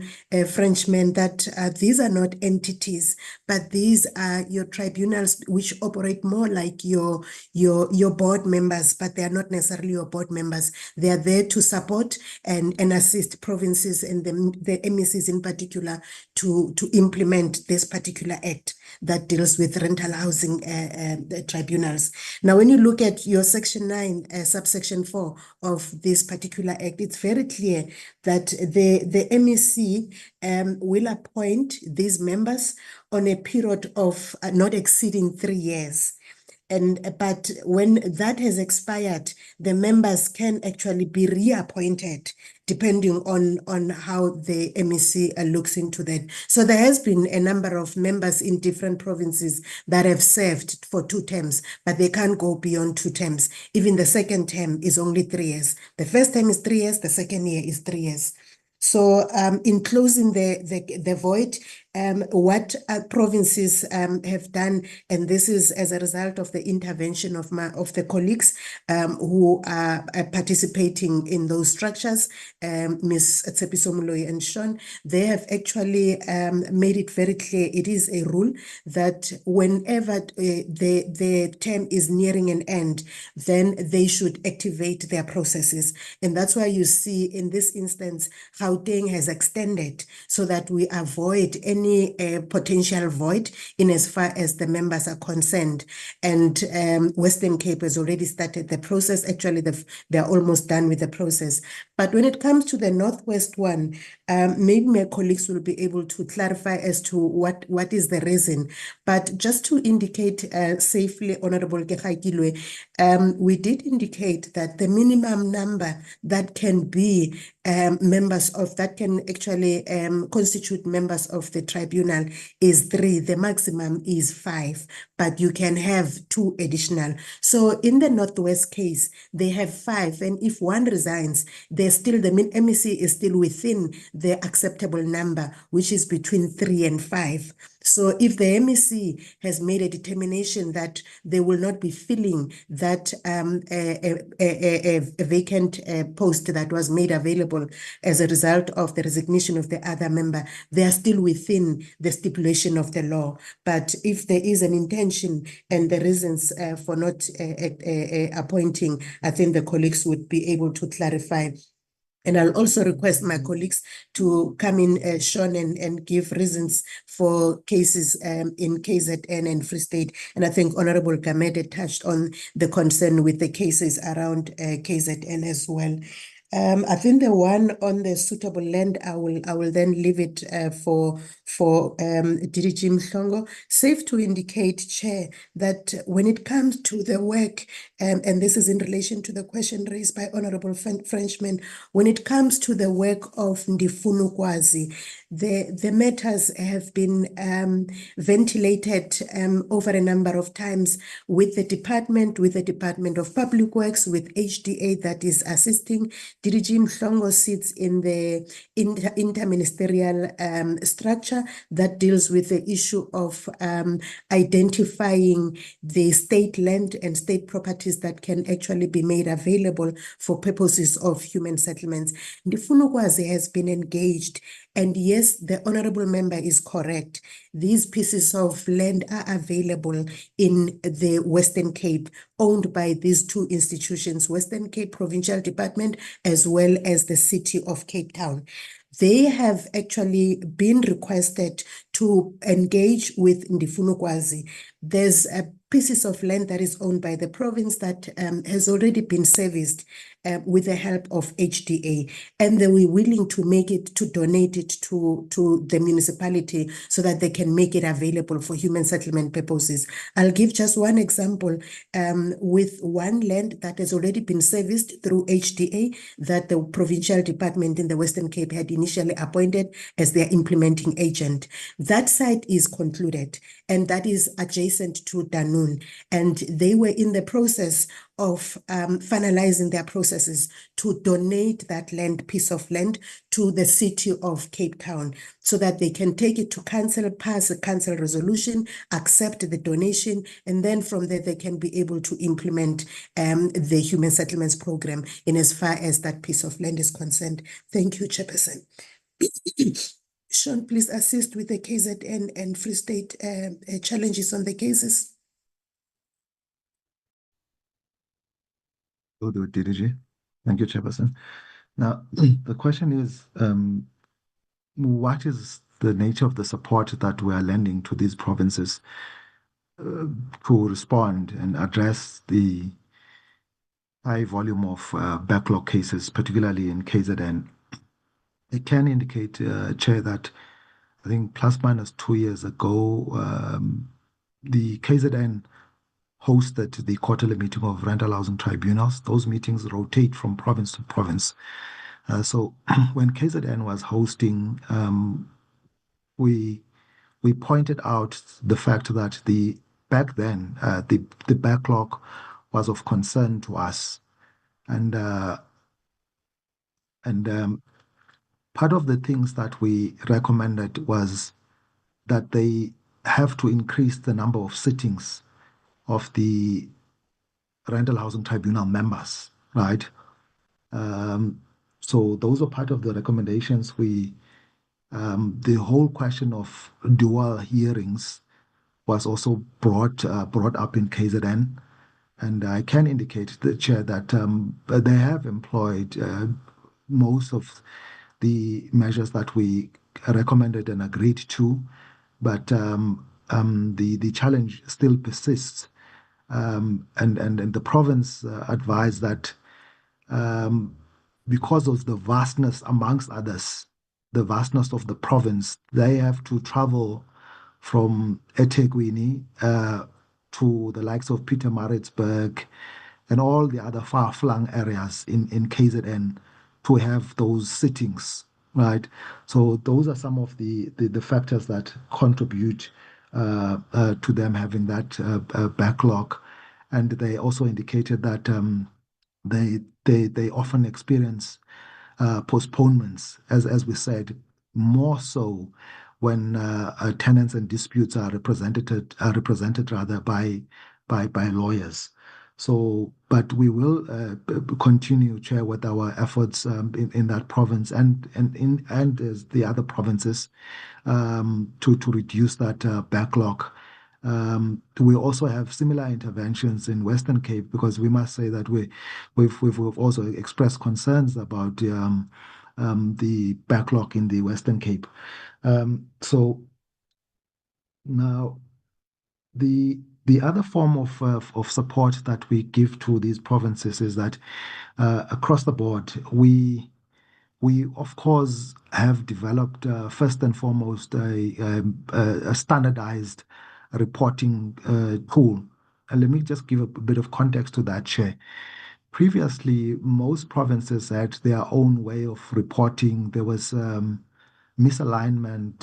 Frenchman, that these are not entities, but these are your tribunals which operate more like your board members, but they are not necessarily your board members. They are there to support and assist provinces and the MECs in particular to implement this particular act that deals with rental housing tribunals. Now, when you look at your section 9, subsection 4 of this particular act, it's very clear that the MEC will appoint these members on a period of not exceeding 3 years. But when that has expired, the members can actually be reappointed depending on how the MEC looks into that. So there has been a number of members in different provinces that have served for 2 terms, but they can't go beyond 2 terms. Even the second term is only 3 years. The first term is 3 years, the second year is 3 years. So in closing the void, what provinces have done, and this is as a result of the intervention of the colleagues who are participating in those structures, Ms. Tshepiso Moloi and Sean, they have actually made it very clear. It is a rule that whenever the term is nearing an end, then they should activate their processes. And that's why you see in this instance, Gauteng has extended so that we avoid any potential void in as far as the members are concerned. And Western Cape has already started the process. Actually, they're almost done with the process. But when it comes to the Northwest one, maybe my colleagues will be able to clarify as to what is the reason. But just to indicate safely, Honorable Kegakilwe, we did indicate that the minimum number that can be members of, that can actually constitute members of the tribunal is 3. The maximum is 5, but you can have 2 additional. So in the Northwest case, they have 5, and if one resigns, there's still, the MEC is still within the acceptable number, which is between 3 and 5. So if the MEC has made a determination that they will not be filling that a vacant post that was made available as a result of the resignation of the other member, they are still within the stipulation of the law. But if there is an intention and the reasons for not appointing, I think the colleagues would be able to clarify. And I'll also request my colleagues to come in, Sean, and give reasons for cases in KZN and Free State. And I think Honorable Gamede touched on the concern with the cases around KZN as well. I think the one on the suitable land, I will then leave it for DDG Mhlongo. Safe to indicate, Chair, that when it comes to the work, and this is in relation to the question raised by Honorable Frenchman, when it comes to the work of Ndifunu Kwazi, the matters have been ventilated over a number of times with the Department of Public Works, with HDA that is assisting. DDG Mhlongo sits in the interministerial structure that deals with the issue of identifying the state land and state properties that can actually be made available for purposes of human settlements. Ndifunu Kwazi has been engaged, and yes, the honorable member is correct. These pieces of land are available in the Western Cape, owned by these two institutions, Western Cape Provincial Department, as well as the City of Cape Town. They have actually been requested to engage with Ndifunu Kwazi. There's a pieces of land that is owned by the province that has already been serviced with the help of HDA, and they were willing to donate it to the municipality so that they can make it available for human settlement purposes. I'll give just one example with one land that has already been serviced through HDA that the provincial department in the Western Cape had initially appointed as their implementing agent. That site is concluded, and that is adjacent to Danun, and they were in the process of finalizing their processes to donate that piece of land to the City of Cape Town so that they can take it to council, pass a council resolution, accept the donation, and then from there they can be able to implement the human settlements program in as far as that piece of land is concerned. Thank you, Chairperson. Sean, please assist with the KZN and Free State challenges on the cases. Will do it, DDG. Thank you, Chairperson. Now, the question is, what is the nature of the support that we are lending to these provinces to respond and address the high volume of backlog cases, particularly in KZN? It can indicate, Chair, that I think plus minus 2 years ago, the KZN hosted the quarterly meeting of rental housing tribunals. Those meetings rotate from province to province. So when KZN was hosting, we pointed out the fact that back then the backlog was of concern to us, and part of the things that we recommended was that they have to increase the number of sittings of the rental housing tribunal members, right? So those are part of the recommendations. The whole question of dual hearings was also brought up in KZN, and I can indicate, the Chair, that they have employed most of the measures that we recommended and agreed to, but the challenge still persists. And the province advised that because of the vastness, amongst others, the vastness of the province, they have to travel from eThekwini to the likes of Pietermaritzburg and all the other far-flung areas in KZN to have those sittings, right? So those are some of the factors that contribute to them having that backlog. And they also indicated that they often experience postponements, as we said, more so when tenants and disputes are represented rather by lawyers. So, but we will continue, Chair, with our efforts in that province and as the other provinces to reduce that backlog. We also have similar interventions in Western Cape, because we must say that we've also expressed concerns about the backlog in the Western Cape. So now the The other form of support that we give to these provinces is that across the board, we of course have developed first and foremost a standardized reporting tool. And let me just give a bit of context to that, Chair. Previously, most provinces had their own way of reporting. There was misalignment,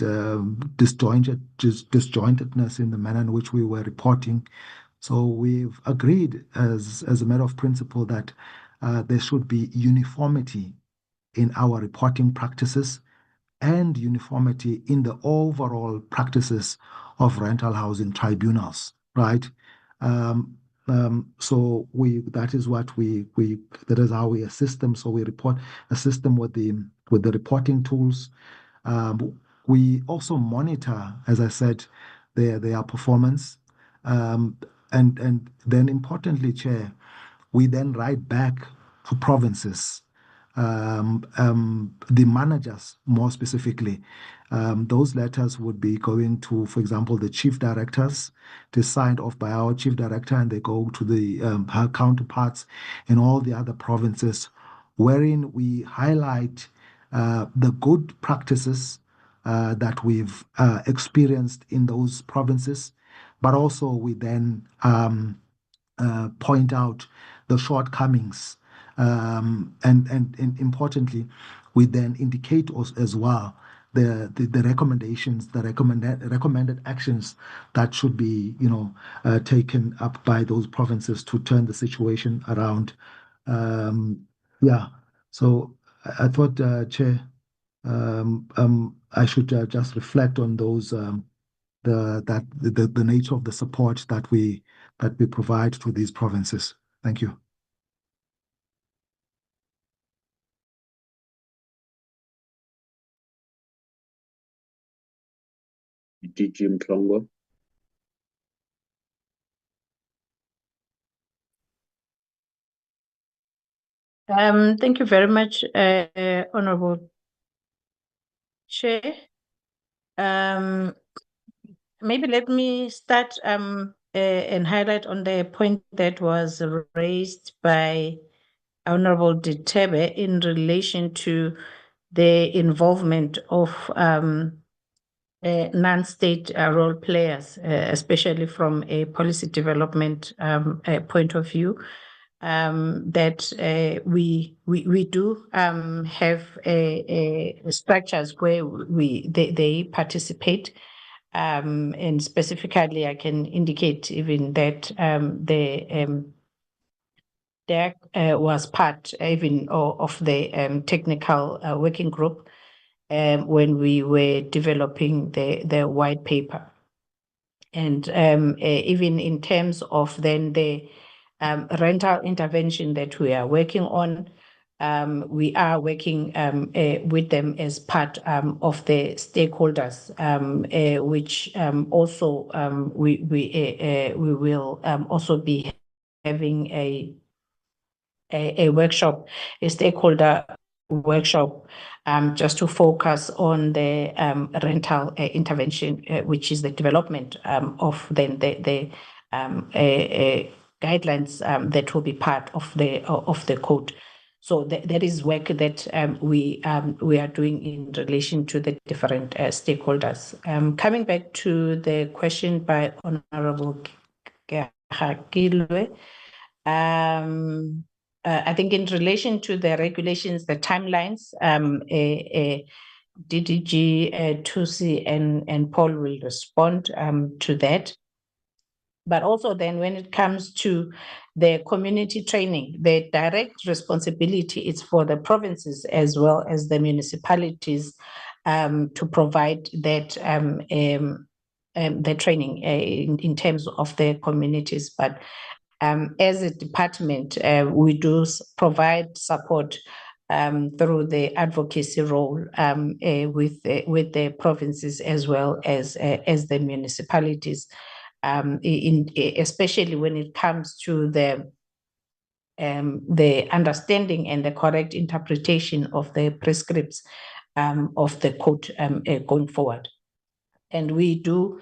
disjointedness in the manner in which we were reporting. So we've agreed as a matter of principle that there should be uniformity in our reporting practices and uniformity in the overall practices of rental housing tribunals, right? So that is how we assist them. So we assist them with the reporting tools. We also monitor, as I said, their performance. And then importantly, Chair, we then write back to provinces, the managers more specifically. Those letters would be going to, for example, the chief directors. It is signed off by our chief director, and they go to the her counterparts in all the other provinces, wherein we highlight the good practices that we've experienced in those provinces, but also we then point out the shortcomings. And importantly, we then indicate as well the recommendations, the recommended actions that should be, taken up by those provinces to turn the situation around. So I thought, Chair, I should just reflect on those, the nature of the support that we provide to these provinces. Thank you. DG Mhlongo. Thank you very much, Honorable Chair. Maybe let me start and highlight on the point that was raised by Honorable Ditebe in relation to the involvement of non-state role players, especially from a policy development point of view. That we do have structures where they participate, and specifically I can indicate even that there was part even of the technical working group when we were developing the white paper. And even in terms of then the rental intervention that we are working on, we are working with them as part of the stakeholders, which also we will also be having a workshop, a stakeholder workshop, just to focus on the rental intervention, which is the development of then the guidelines that will be part of the code. So that is work that we are doing in relation to the different stakeholders. Coming back to the question by Honorable Gakilwe, I think in relation to the regulations, the timelines, DDG, Tusi, and Paul will respond to that. But also then when it comes to the community training, the direct responsibility is for the provinces as well as the municipalities to provide that the training in terms of the communities. But as a department, we do provide support through the advocacy role with the provinces as well as the municipalities, especially when it comes to the understanding and the correct interpretation of the prescripts of the code going forward. And we do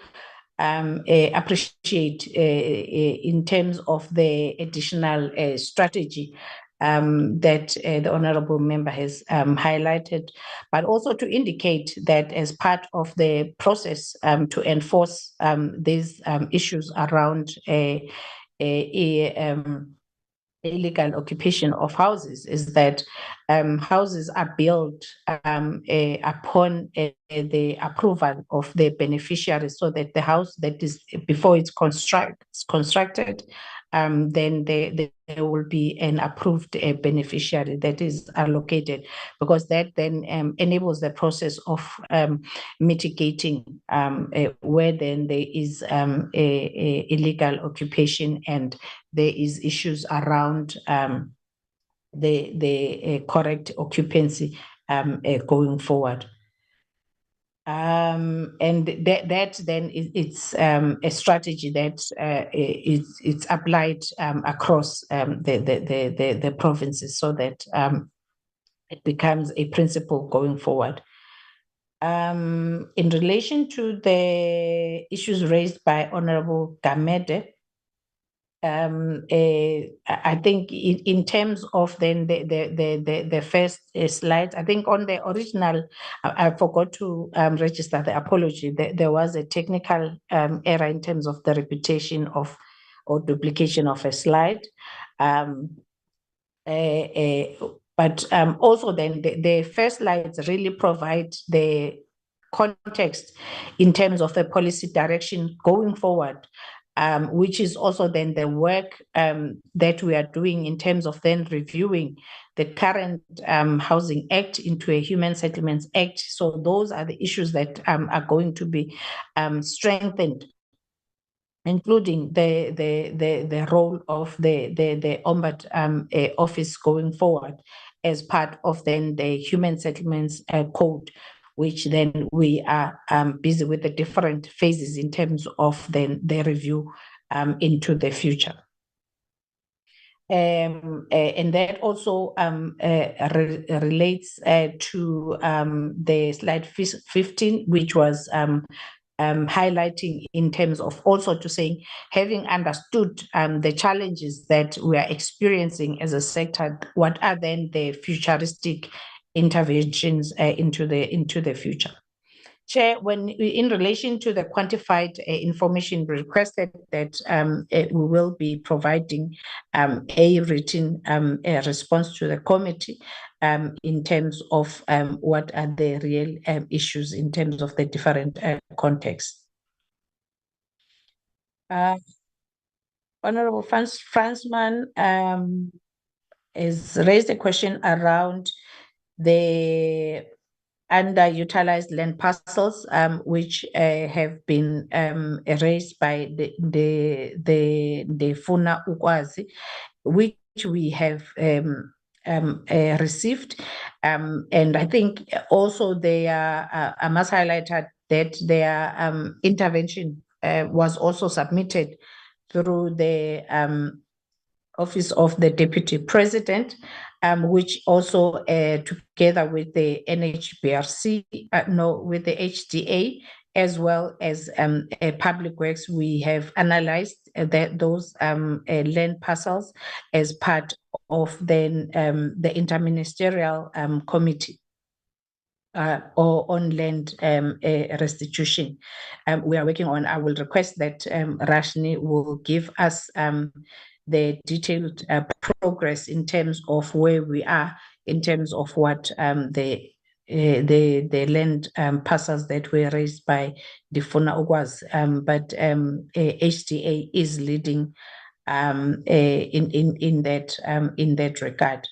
appreciate in terms of the additional strategy that the honorable member has highlighted, but also to indicate that as part of the process to enforce these issues around illegal occupation of houses is that houses are built upon the approval of the beneficiaries, so that the house that is before it's constructed, then there will be an approved beneficiary that is allocated, because that then enables the process of mitigating where then there is a illegal occupation and there is issues around the correct occupancy going forward. And that then it's a strategy that it's applied across the provinces, so that it becomes a principle going forward. In relation to the issues raised by Honorable Gamede, I think in terms of then the first slide, I think on the original, I forgot to register the apology. There was a technical error in terms of the repetition of or duplication of a slide. But also then the first slides really provide the context in terms of the policy direction going forward, which is also then the work that we are doing in terms of then reviewing the current Housing Act into a Human Settlements Act. So those are the issues that are going to be strengthened, including the role of the Ombudsman office going forward as part of then the Human Settlements Code, which then we are busy with the different phases in terms of then the review into the future. And that also relates to the slide 15, which was highlighting in terms of also to saying, having understood the challenges that we are experiencing as a sector, what are then the futuristic interventions into the future? Chair, when in relation to the quantified information requested, that we will be providing a written response to the committee in terms of what are the real issues in terms of the different contexts. Honorable Fransman has raised a question around the underutilized land parcels, which have been raised by the Funa Ukwazi, which we have received. And I think also they are, I must highlight that their intervention was also submitted through the Office of the Deputy President, which also together with the NHBRC, with the HDA, as well as Public Works, we have analyzed those land parcels as part of then the interministerial committee or on land restitution. We are working on. I will request that Rashni will give us the detailed progress in terms of where we are in terms of what the land parcels that were raised by the Funa Ukwazi, but HDA is leading in that regard.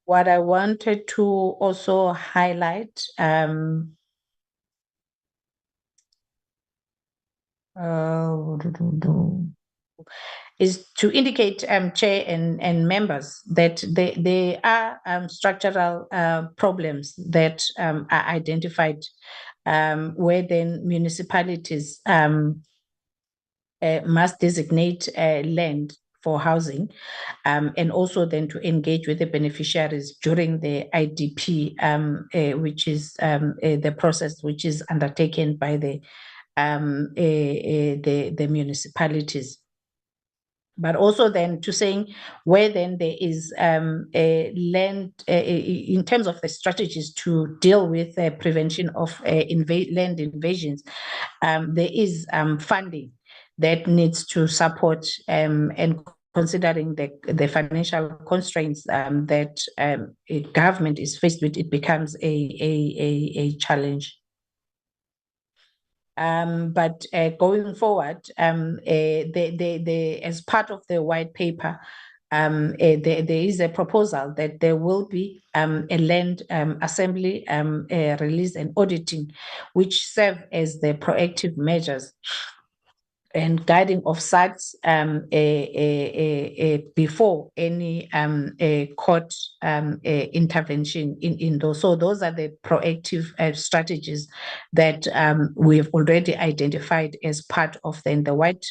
What I wanted to also highlight is to indicate, Chair and members, that there are structural problems that are identified where then municipalities must designate land for housing, and also then to engage with the beneficiaries during the IDP, which is the process which is undertaken by the municipalities. But also then to saying where then there is a land in terms of the strategies to deal with prevention of land invasions, there is funding that needs to support and considering the financial constraints that government is faced with, it becomes a challenge. But going forward, as part of the white paper, there is a proposal that there will be a land assembly release and auditing, which serve as the proactive measures and guiding of SACs before any court intervention in those. So those are the proactive strategies that we have already identified as part of then the white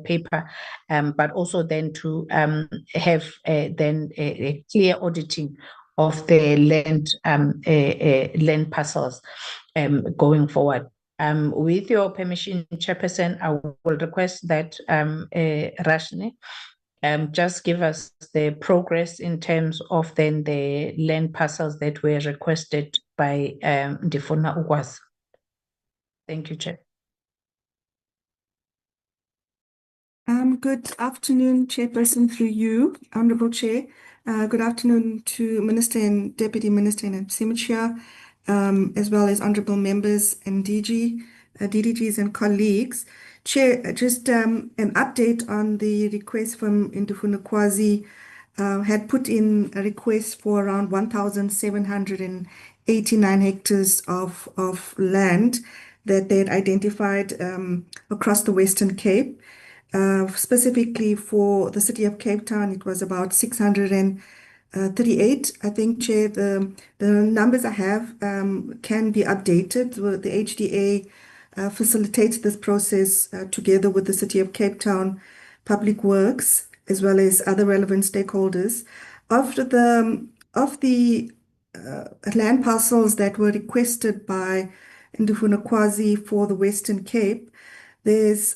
paper, but also then to have then a clear auditing of the land parcels going forward. With your permission, Chairperson, I will request that Rashni just give us the progress in terms of then the land parcels that were requested by Ndifuna Ugwas. Thank you, Chair. Good afternoon, Chairperson, through you, Honorable Chair. Good afternoon to Minister and Deputy Minister in absentia, as well as honorable members and DDGs and colleagues. Chair, just an update on the request from Ndifuna Kwazi. Had put in a request for around 1,789 hectares of land that they had identified across the Western Cape. Specifically for the city of Cape Town, it was about 638. I think, Chair, the numbers I have can be updated. The HDA facilitates this process together with the city of Cape Town Public Works, as well as other relevant stakeholders. Of the land parcels that were requested by Ndifuna Kwazi for the Western Cape, it's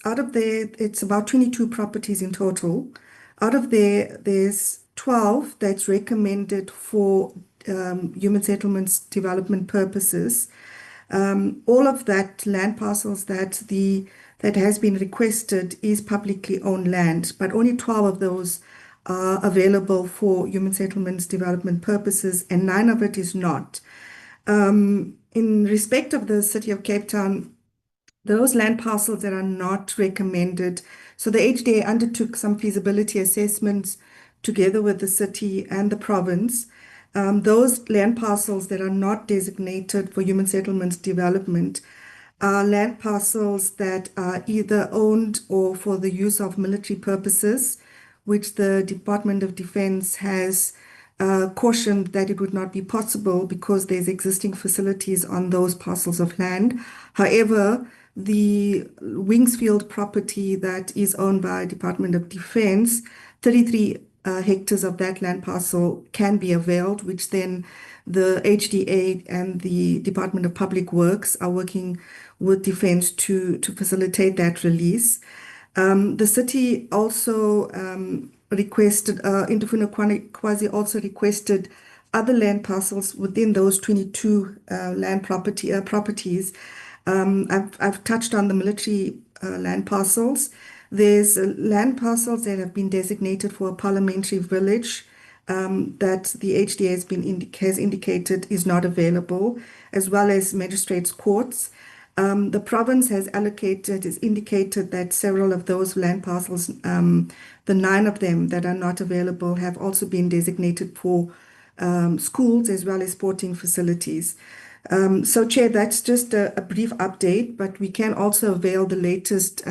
about 22 properties in total. Out of there's 12 that's recommended for human settlements development purposes. All of that land parcels that has been requested is publicly owned land, but only 12 of those are available for human settlements development purposes, and 9 of it is not. In respect of the city of Cape Town, those land parcels that are not recommended, so the HDA undertook some feasibility assessments together with the city and the province. Those land parcels that are not designated for human settlements development are land parcels that are either owned or for the use of military purposes, which the Department of Defense has cautioned that it would not be possible because there's existing facilities on those parcels of land. However, the Wingsfield property that is owned by Department of Defense, 33 hectares of that land parcel can be availed, which then the HDA and the Department of Public Works are working with Defense to facilitate that release. The city also requested, Ndifuna Kwazi also requested other land parcels within those 22 land properties. I've touched on the military land parcels. There's land parcels that have been designated for a parliamentary village that the HDA has indicated is not available, as well as magistrates' courts. The province has indicated that several of those land parcels, the 9 of them that are not available, have also been designated for schools as well as sporting facilities. So, Chair, that's just a brief update, but we can also avail the latest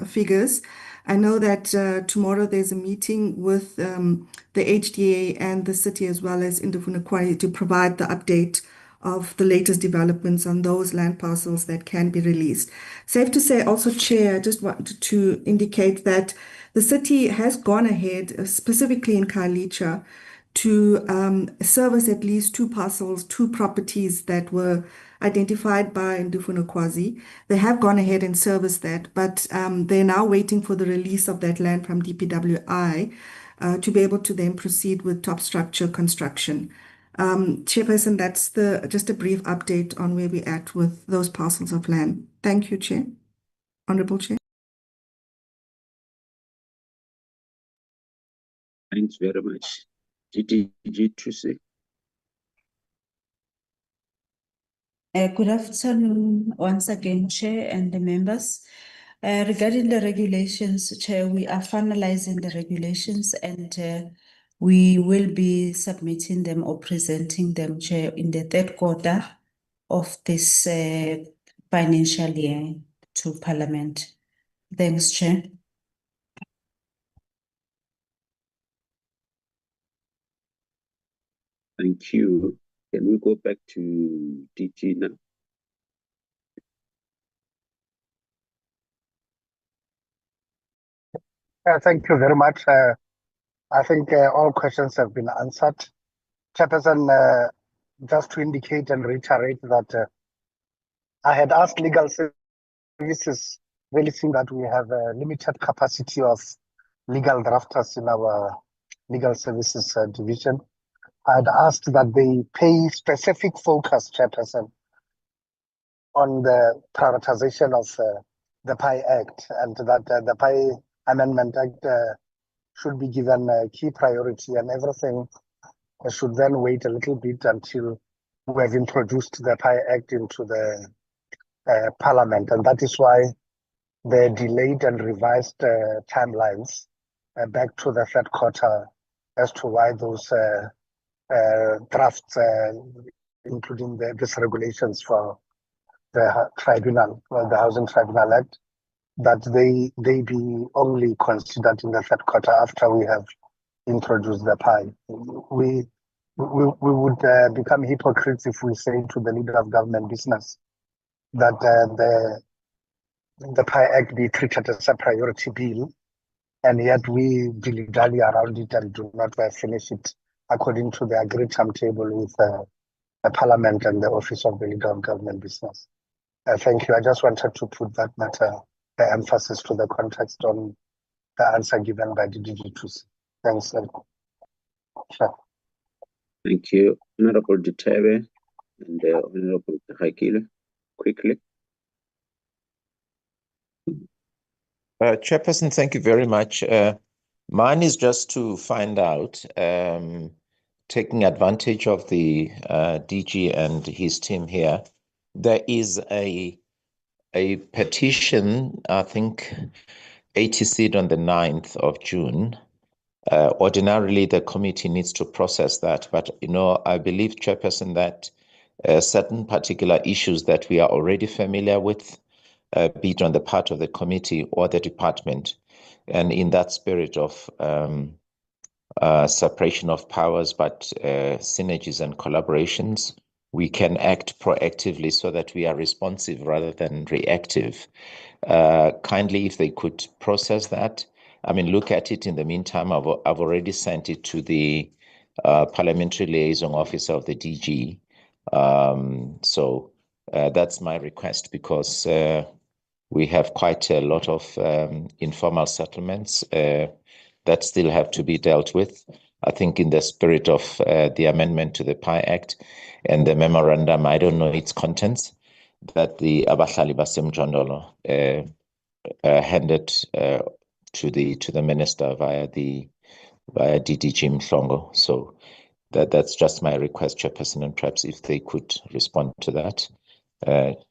figures. I know that tomorrow there's a meeting with the HDA and the city as well as Ndifuna Kwazi to provide the update of the latest developments on those land parcels that can be released. Safe to say also, Chair, I just wanted to indicate that the city has gone ahead, specifically in Khayelitsha, to service at least 2 parcels, 2 properties that were identified by Ndufuna. They have gone ahead and serviced that, but they're now waiting for the release of that land from DPWI to be able to then proceed with top structure construction. Chairperson, that's just a brief update on where we're at with those parcels of land. Thank you, Chair. Honorable Chair. Thanks very much. DDG Tusi. Good afternoon once again, Chair and the members. Regarding the regulations, Chair, we are finalizing the regulations and we will be submitting them or presenting them, Chair, in the 3rd quarter of this financial year to Parliament. Thanks, Chair. Thank you. Can we go back to DG now? Thank you very much. I think all questions have been answered. Chairperson, just to indicate and reiterate that I had asked legal services, really seeing that we have a limited capacity of legal drafters in our legal services division. I had asked that they pay specific focus, Chairperson, on the prioritization of the PI Act, and that the PI Amendment Act should be given key priority, and everything should then wait a little bit until we have introduced the PI Act into the Parliament. And that is why the delayed and revised timelines back to the 3rd quarter as to why those drafts, including these regulations for the tribunal, well, the Housing Tribunal Act, that they be only considered in the 3rd quarter after we have introduced the PI. We would become hypocrites if we say to the leader of government business that the PI Act be treated as a priority bill, and yet we dilly-dally around it and do not finish it according to the agreed timetable with the Parliament and the Office of the Leader of Government Business. Thank you. I just wanted to put that matter, the emphasis to the context on the answer given by the DG2C. Thanks. Sure. Thank you. Honorable Dutebe and Honorable Hakile, quickly. Chairperson, thank you very much. Mine is just to find out, taking advantage of the DG and his team here, there is a petition, I think, 80 on the 9th of June. Ordinarily, the committee needs to process that, but I believe, Chairperson, that certain particular issues that we are already familiar with, be it on the part of the committee or the department, and in that spirit of separation of powers, but synergies and collaborations, we can act proactively so that we are responsive rather than reactive. Kindly, if they could process that. I mean, look at it in the meantime. I've already sent it to the Parliamentary Liaison Officer of the DG. So that's my request, because we have quite a lot of informal settlements that still have to be dealt with. I think in the spirit of the amendment to the PI Act and the memorandum, I don't know its contents, that the Abahlali Basemjondolo handed to the minister via DDG Mhlongo. So that's just my request, Chairperson, and perhaps if they could respond to that,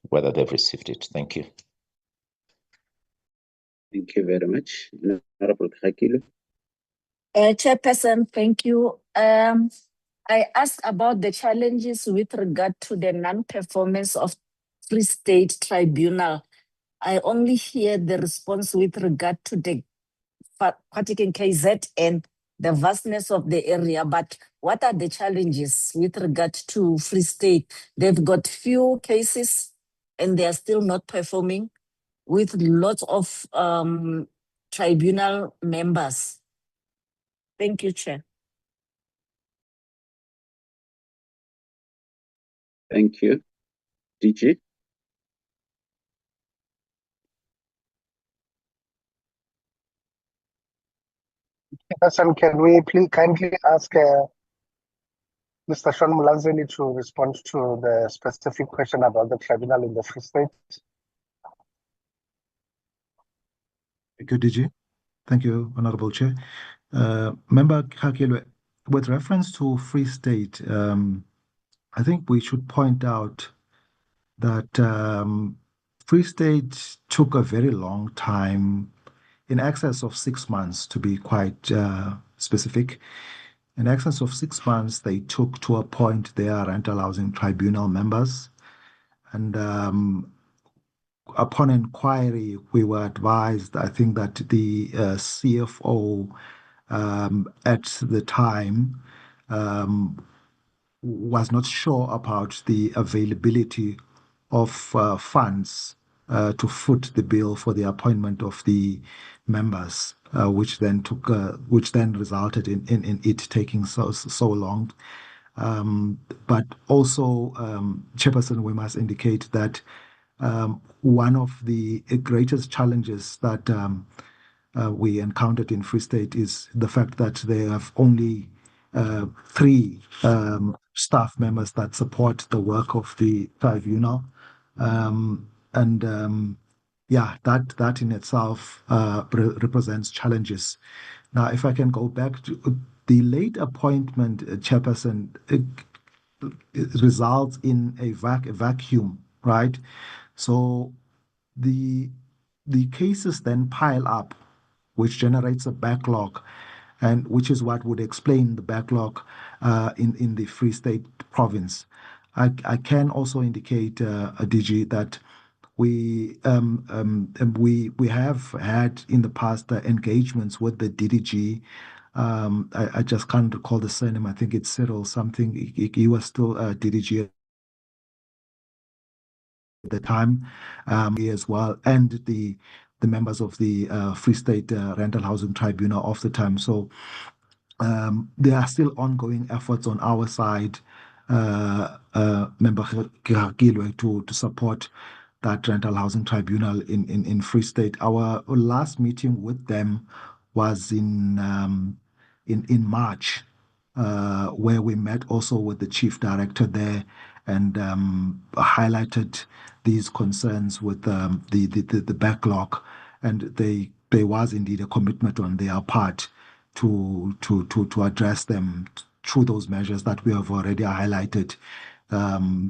whether they've received it. Thank you. Thank you very much. Honorable Hakile. Chairperson, thank you. I asked about the challenges with regard to the non-performance of Free State Tribunal. I only hear the response with regard to the Kwatik and KZN the vastness of the area, but what are the challenges with regard to Free State? They've got few cases and they are still not performing with lots of tribunal members. Thank you, Chair. Thank you. DG? Chairperson, can we please kindly ask Mr. Sean Mulanzeli to respond to the specific question about the tribunal in the Free State? Thank you, DG. Thank you, Honorable Chair. Member Kakilwe, with reference to Free State, I think we should point out that Free State took a very long time, in excess of 6 months to be quite specific. In excess of 6 months, they took to appoint their rental housing tribunal members. And upon inquiry, we were advised, I think, that the CFO at the time was not sure about the availability of funds to foot the bill for the appointment of the members, which then resulted in it taking so long. But also, Chairperson, we must indicate that one of the greatest challenges that we encountered in Free State is the fact that they have only 3 staff members that support the work of the tribunal. Yeah, that in itself represents challenges. Now, if I can go back to the late appointment, Chairperson, it results in a vacuum, right? So the cases then pile up, which generates a backlog, and which is what would explain the backlog in the Free State province. I can also indicate, DG, that we have had in the past engagements with the DDG. I just can't recall the surname. I think it's Cyril something. He was still DDG at the time, as well, and the members of the Free State Rental Housing Tribunal of the time. So there are still ongoing efforts on our side, Member Gilwe, to support that rental housing tribunal in Free State. Our last meeting with them was in March, where we met also with the chief director there and highlighted these concerns with the backlog, and there was indeed a commitment on their part to address them through those measures that we have already highlighted,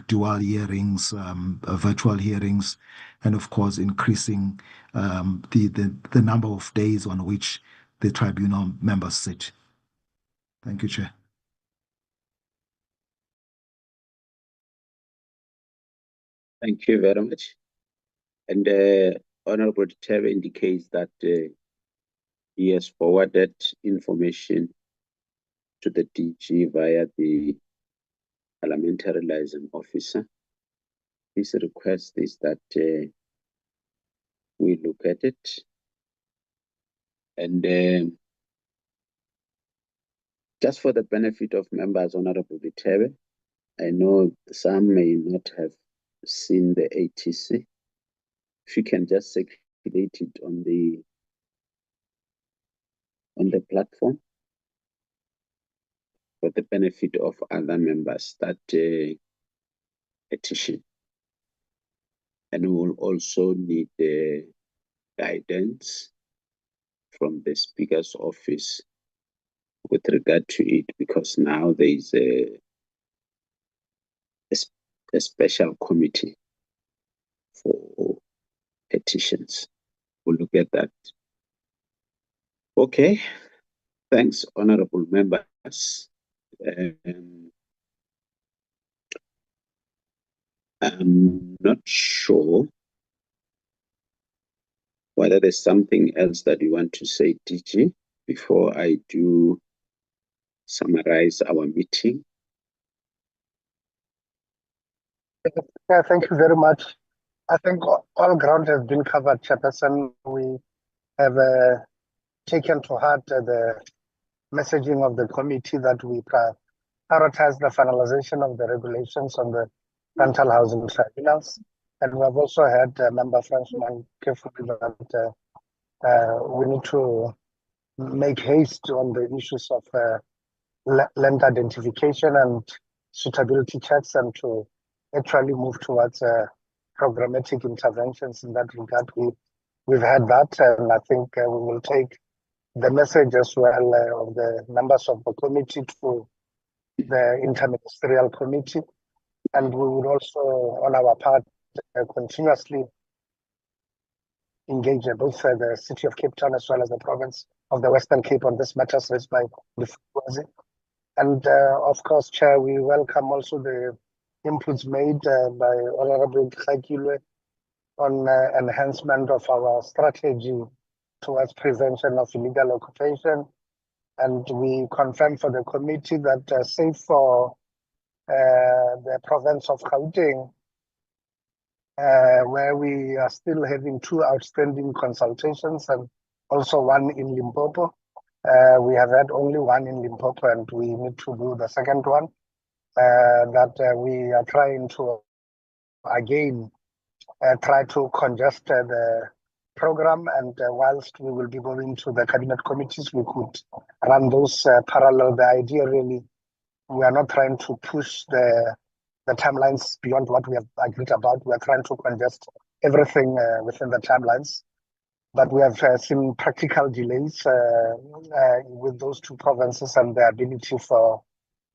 dual hearings, virtual hearings, and of course increasing the number of days on which the tribunal members sit. Thank you, Chair. Thank you very much. And Honorable Terry indicates that he has forwarded information to the DG via the parliamentary liaison officer. His request is that we look at it, and just for the benefit of members, Honorable Terry, I know some may not have seen the ATC. If you can just circulate it on the platform for the benefit of other members, that petition. And we will also need guidance from the Speaker's office with regard to it, because now there is a special committee for petitions. We'll look at that. Okay, thanks, honorable members. I'm not sure whether there's something else that you want to say, DG, before I do summarize our meeting. Yeah, thank you very much. I think all ground has been covered, Chairperson. We have taken to heart the messaging of the committee that we prioritize the finalization of the regulations on the rental housing tribunals. And we have also had Member Frenchman carefully that we need to make haste on the issues of land identification and suitability checks, and to actually move towards programmatic interventions in that regard. We've had that, and I think we will take the message as well of the members of the committee to the interministerial committee, and we would also, on our part, continuously engage both the City of Cape Town as well as the province of the Western Cape on this matters raised by Ndufuna. And of course, Chair, we welcome also the inputs made by Honorable Khakilwe on enhancement of our strategy towards prevention of illegal occupation. And we confirm for the committee that save for the province of Gauteng, where we are still having 2 outstanding consultations and also 1 in Limpopo. We have had only 1 in Limpopo, and we need to do the second one. We are trying to again try to congest the program, and whilst we will be going to the cabinet committees, we could run those parallel. The idea really, we are not trying to push the timelines beyond what we have agreed about. We are trying to congest everything within the timelines. But we have seen practical delays with those 2 provinces and the ability for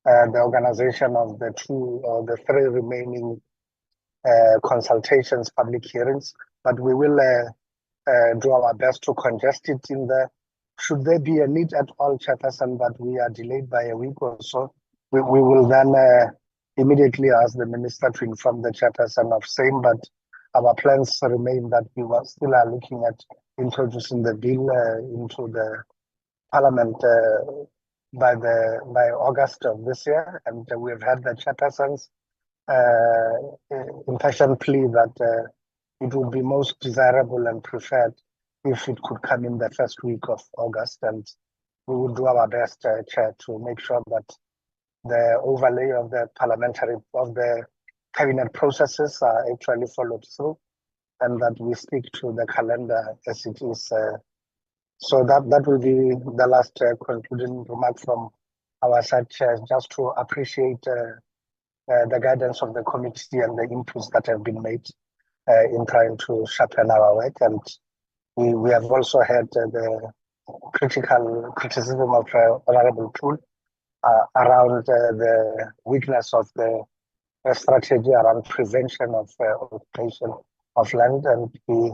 the organization of the 2 or the 3 remaining consultations, public hearings. But we will do our best to congest it in the, should there be a need at all, Chairperson, that we are delayed by a week or so, we will then immediately ask the Minister to inform the Chairperson of same. But our plans remain that we still are looking at introducing the bill into the Parliament by August of this year, and we've had the Chairperson's impassioned plea that it would be most desirable and preferred if it could come in the first week of August, and we will do our best, Chair, to make sure that the overlay of the cabinet processes are actually followed through, and that we stick to the calendar as it is. So that will be the last concluding remark from our side, Chair, just to appreciate the guidance of the committee and the inputs that have been made in trying to sharpen our work. And we have also had the critical criticism of Honorable Tool around the weakness of the strategy around prevention of occupation of land, and we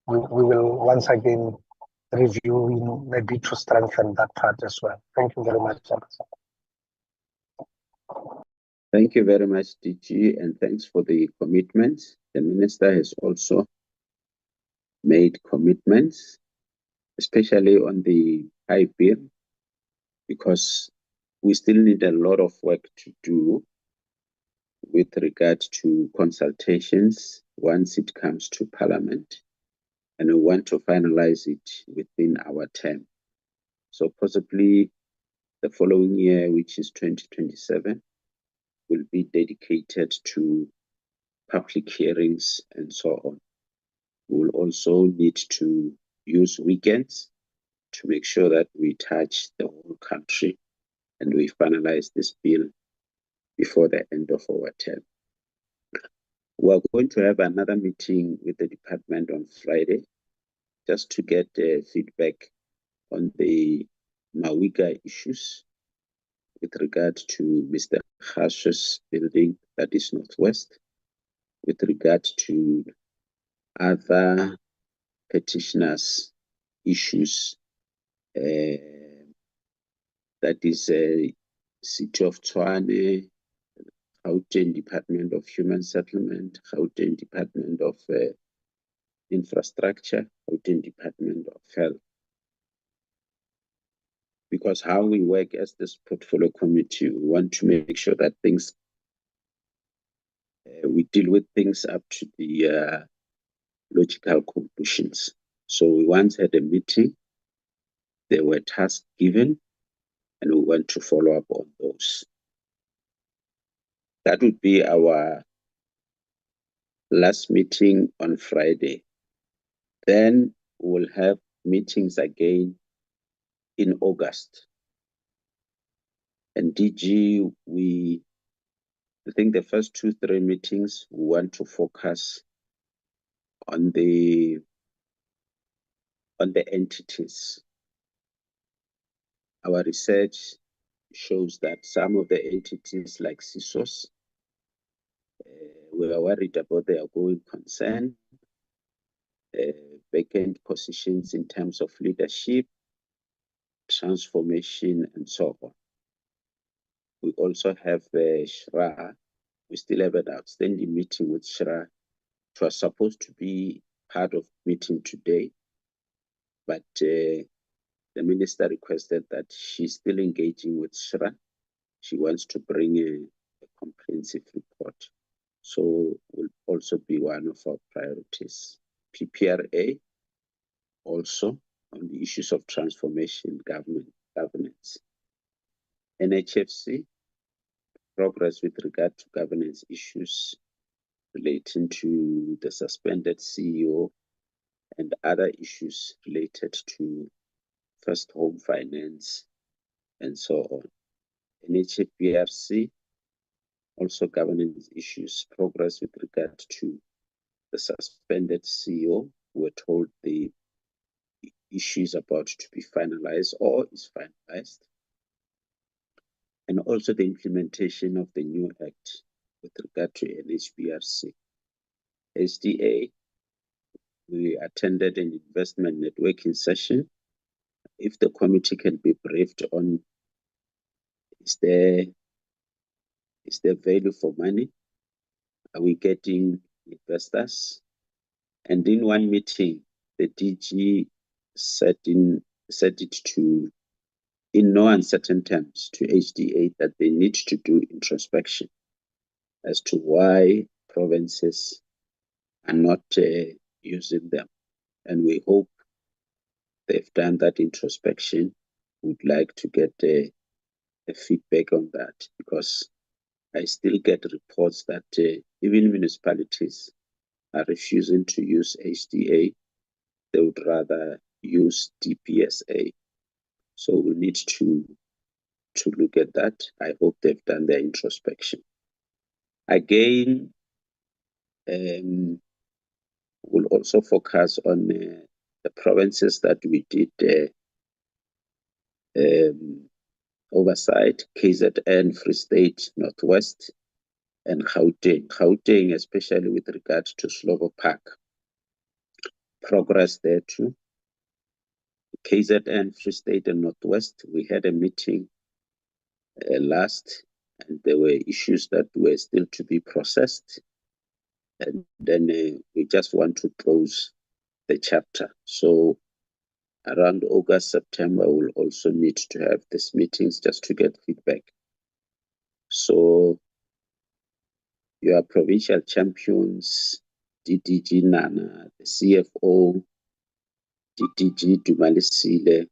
will once again review maybe to strengthen that part as well. Thank you very much, Chairperson. Thank you very much, DG, and thanks for the commitments. The Minister has also made commitments, especially on the high bill, because we still need a lot of work to do with regard to consultations once it comes to Parliament, and we want to finalize it within our term. So possibly the following year, which is 2027, will be dedicated to public hearings and so on. We will also need to use weekends to make sure that we touch the whole country and we finalize this bill before the end of our term. We are going to have another meeting with the department on Friday just to get feedback on the Mawiga issues with regard to Mr. Khash's building that is northwest, with regard to other petitioners' issues, that is City of Tshwane, Gauteng Department of Human Settlement, Gauteng Department of Infrastructure, Gauteng Department of Health. because how we work as this portfolio committee, we want to make sure that things, we deal with things up to the logical conclusions. So we once had a meeting, there were tasks given, and we want to follow up on those. That would be our last meeting on Friday. Then we'll have meetings again in August. And DG, I think the first 2-3 meetings, we want to focus on the entities. Our research shows that some of the entities like CISOs, we are worried about their going concern, vacant positions in terms of leadership, transformation, and so on. We also have SHRA. We still have an outstanding meeting with SHRA. It was supposed to be part of meeting today, but the minister requested that she's still engaging with SHRA. She wants to bring a comprehensive report. So will also be one of our priorities. PPRA also on the issues of transformation, governance. NHFC, progress with regard to governance issues relating to the suspended CEO and other issues related to first home finance and so on. NHFBRC, also governance issues, progress with regard to the suspended CEO. We're told the issue is about to be finalized or is finalized. And also the implementation of the new act with regard to NHBRC. SDA, we attended an investment networking session. If the committee can be briefed on, is there value for money? Are we getting investors? And in one meeting, the DG said it to, in no uncertain terms, to HDA that they need to do introspection as to why provinces are not using them. And we hope they've done that introspection. We'd like to get a feedback on that, because I still get reports that even municipalities are refusing to use HDA. They would rather use DPSA. So we need to look at that. I hope they've done their introspection. Again, we'll also focus on the provinces that we did oversight: KZN, Free State, Northwest, and Gauteng. Gauteng, especially with regard to Slovo Park. Progress there too. KZN, Free State, and Northwest, we had a meeting last, and there were issues that were still to be processed. And then we just want to close the chapter. So around August, September, we'll also need to have these meetings just to get feedback. So your provincial champions, DDG Nana, the CFO, DDG Dumalisile,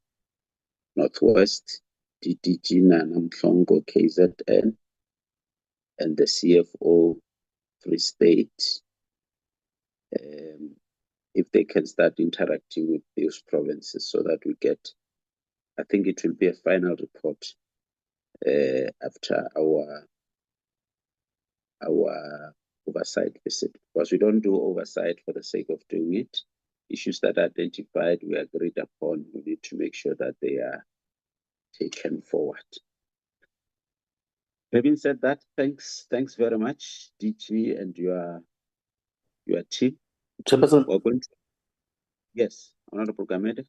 Northwest, DDG Nana Mhlongo, KZN, and the CFO, Free State, if they can start interacting with those provinces so that we get, I think it will be a final report after our oversight visit, because we don't do oversight for the sake of doing it. Issues that are identified, we agreed upon, we need to make sure that they are taken forward. Having said that, thanks very much, DG and your team. Chairperson. Yes, Honorable Gamede.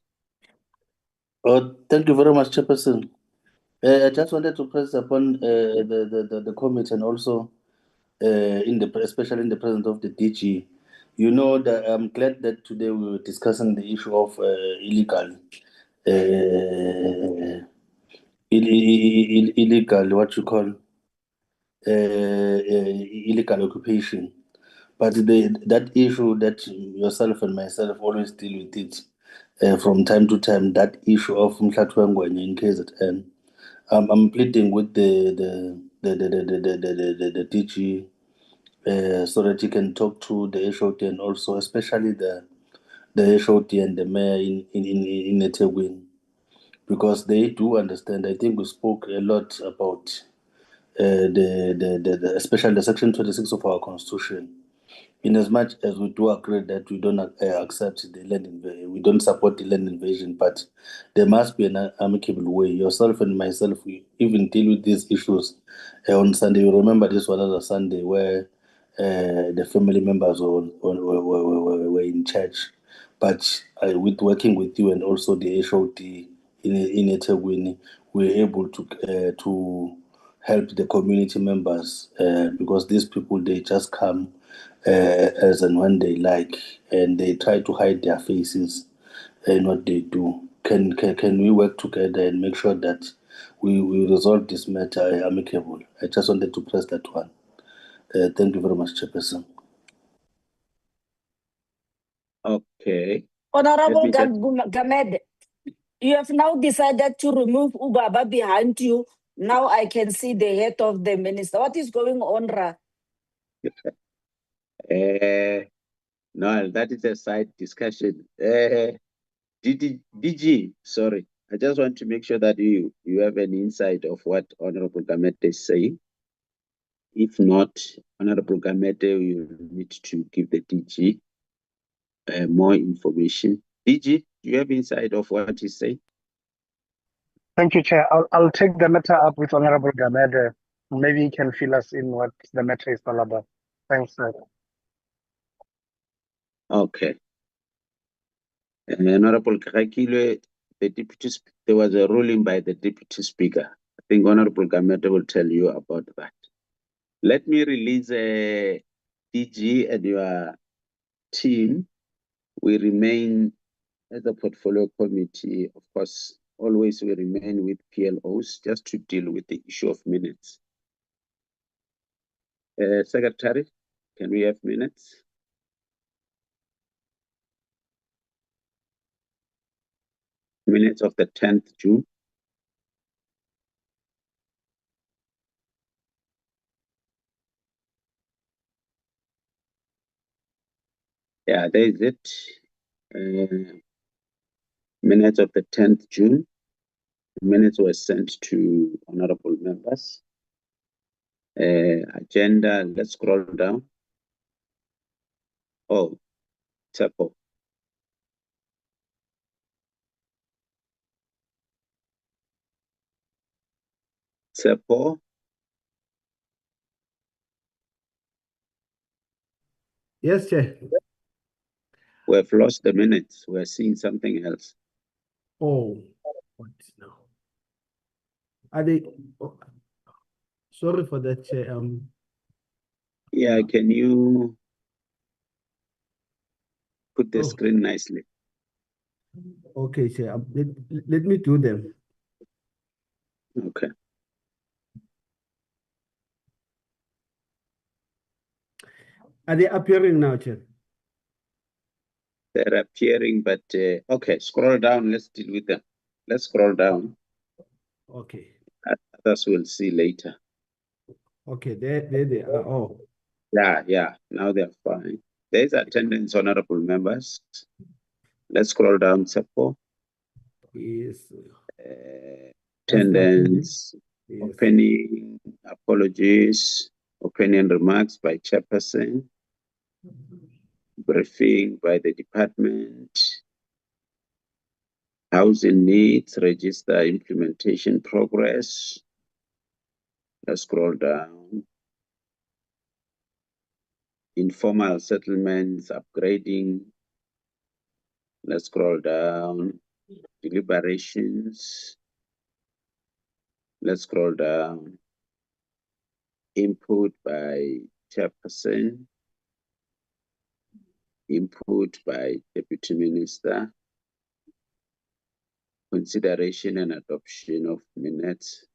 Thank you very much, Chairperson. I just wanted to press upon the committee and also especially in the presence of the DG. You know that I'm glad that today we were discussing the issue of illegal illegal, what you call illegal occupation. But that issue that yourself and myself always deal with it from time to time, that issue of Mhlathuangwenya in KZN. I'm pleading with the DG so that you can talk to the HOD and also especially the HOD and the mayor in eThekwini, because they do understand. I think we spoke a lot about especially the section 26 of our constitution. In as much as we do agree that we don't accept the land invasion, we don't support the land invasion, but there must be an amicable way. Yourself and myself, we even deal with these issues on Sunday. You remember this one other Sunday where the family members were in church, but with working with you and also the HOD in eThekwini, we were able to help the community members because these people, they just come as and when they like, and they try to hide their faces in what they do. Can we work together and make sure that we resolve this matter amicable? I just wanted to press that one. Thank you very much, Chairperson. Okay. Honorable Let me Gamed, you have now decided to remove Ubaba behind you. Now I can see the head of the minister. What is going on, Ra? No, that is a side discussion. DG, sorry. I just want to make sure that you have an insight of what Honorable Gamete is saying. If not, Honorable Gamete will need to give the DG more information. DG, do you have insight of what he's saying? Thank you, Chair. I'll take the matter up with Honorable Gamede. Maybe he can fill us in what the matter is all about. Thanks, sir. Okay. Honorable Kakile, there was a ruling by the Deputy Speaker. I think Honorable Gamete will tell you about that. Let me release DG and your team. We remain as a portfolio committee, of course, always we remain with PLOs just to deal with the issue of minutes. Secretary, can we have minutes? Minutes of the 10th June. Yeah, there is it. Minutes of the 10th June. The minutes were sent to honorable members. Agenda, let's scroll down. Oh, Tsepo. Tsepo. Yes, Chair. We have lost the minutes. We're seeing something else. Oh, what now? Are they? Oh, sorry for that, Chair. Yeah, can you put the screen nicely? Okay, Chair. Let me do them. Okay. Are they appearing now, Chair? They're appearing, but okay, scroll down. Let's deal with them. Let's scroll down. Okay. Others we'll see later. Okay, there they are. Oh. Yeah. Now they're fine. There's attendance, honorable members. Let's scroll down, Tsepo. Yes. Attendance, Yes. opening, apologies, opening remarks by chairperson, briefing by the department, housing needs, register implementation progress. Let's scroll down. Informal settlements, upgrading. Let's scroll down. Deliberations. Let's scroll down. Input by chairperson. Input by deputy minister. consideration and adoption of minutes,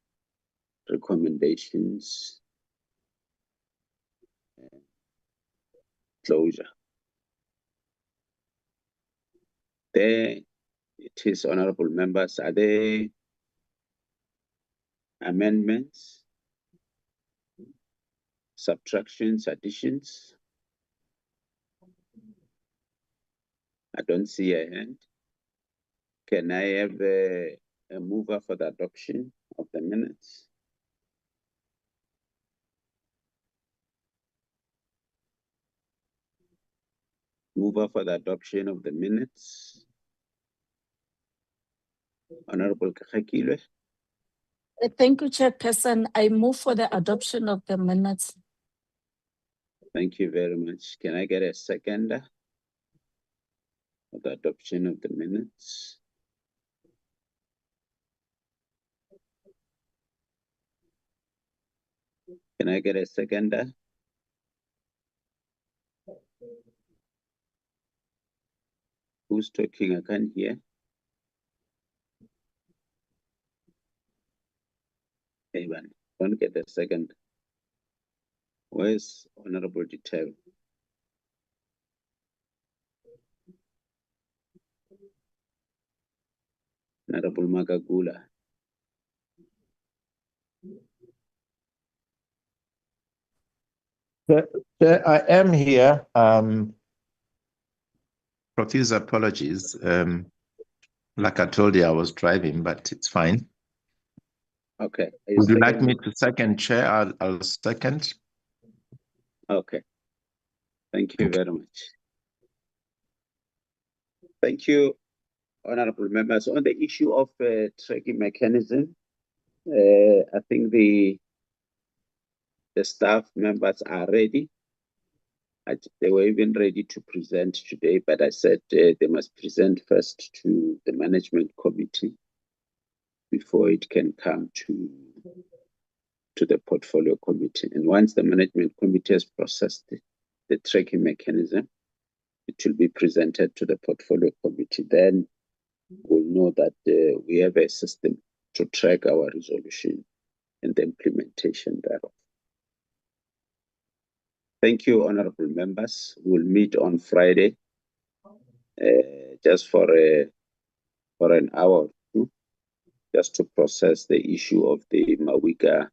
recommendations, closure. There it is, honorable members. Are there amendments, subtractions, additions? I don't see a hand. Can I have a mover for the adoption of the minutes? Mover for the adoption of the minutes. Honorable Kakakilwe. Thank you, Chairperson. I move for the adoption of the minutes. Thank you very much. Can I get a seconder for the adoption of the minutes? Can I get a seconder? Who's talking? I can't hear. Evan, don't get a second. Where's Honorable Detail? Honorable Magagula. I am here. Profuse apologies. Like I told you, I was driving, but it's fine. Okay. Would you like me to second, Chair? I'll second. Okay. Thank you very much. Thank you, honorable members. On the issue of tracking mechanism, I think the staff members are ready. They were even ready to present today, but I said they must present first to the management committee before it can come to the portfolio committee. And once the management committee has processed the tracking mechanism, it will be presented to the portfolio committee. Then we'll know that we have a system to track our resolution and the implementation thereof. Thank you, honorable members. We'll meet on Friday just for an hour or two, just to process the issue of the Mawika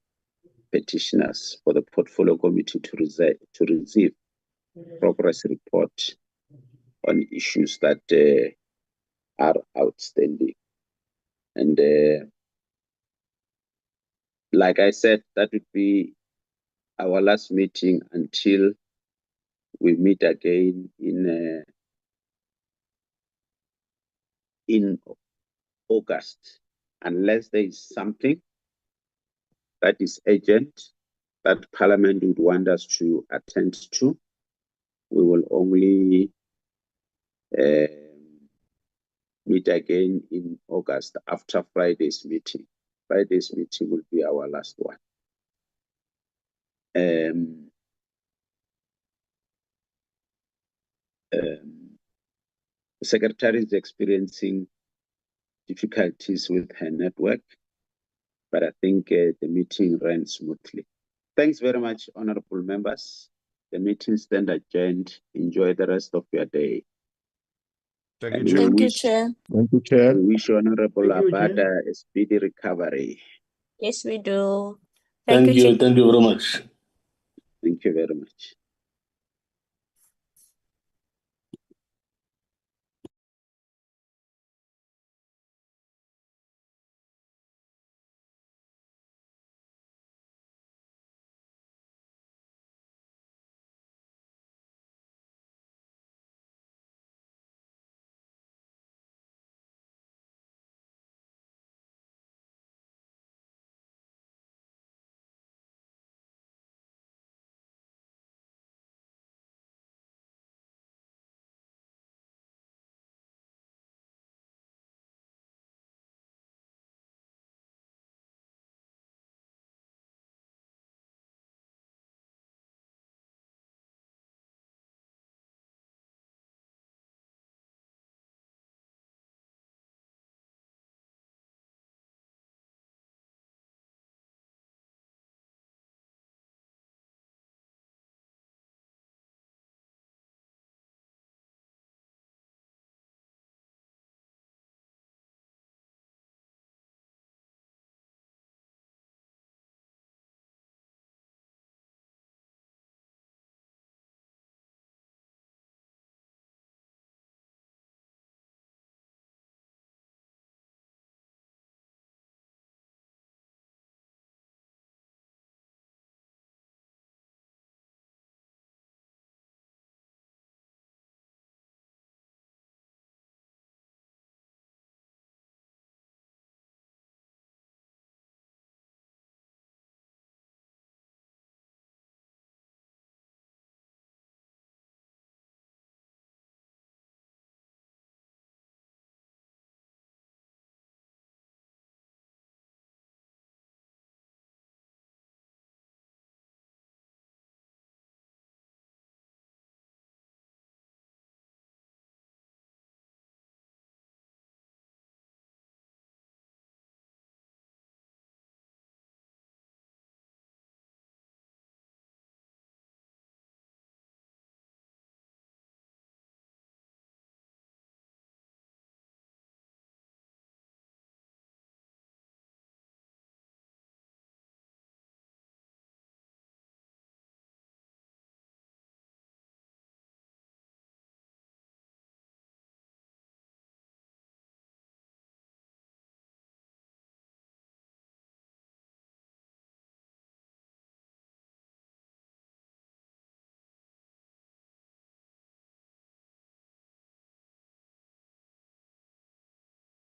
petitioners for the portfolio committee to receive progress report on issues that are outstanding. And like I said, that would be our last meeting until we meet again in August, unless there is something that is urgent that Parliament would want us to attend to. We will only meet again in August after Friday's meeting. Friday's meeting will be our last one. The secretary is experiencing difficulties with her network, but I think the meeting ran smoothly. Thanks very much, honorable members. The meeting stands adjourned. Enjoy the rest of your day. Thank you, Chair. Thank you, Chair. We wish Honorable Abada a speedy recovery. Yes, we do. Thank you. Chair. Thank you very much. Thank you very much.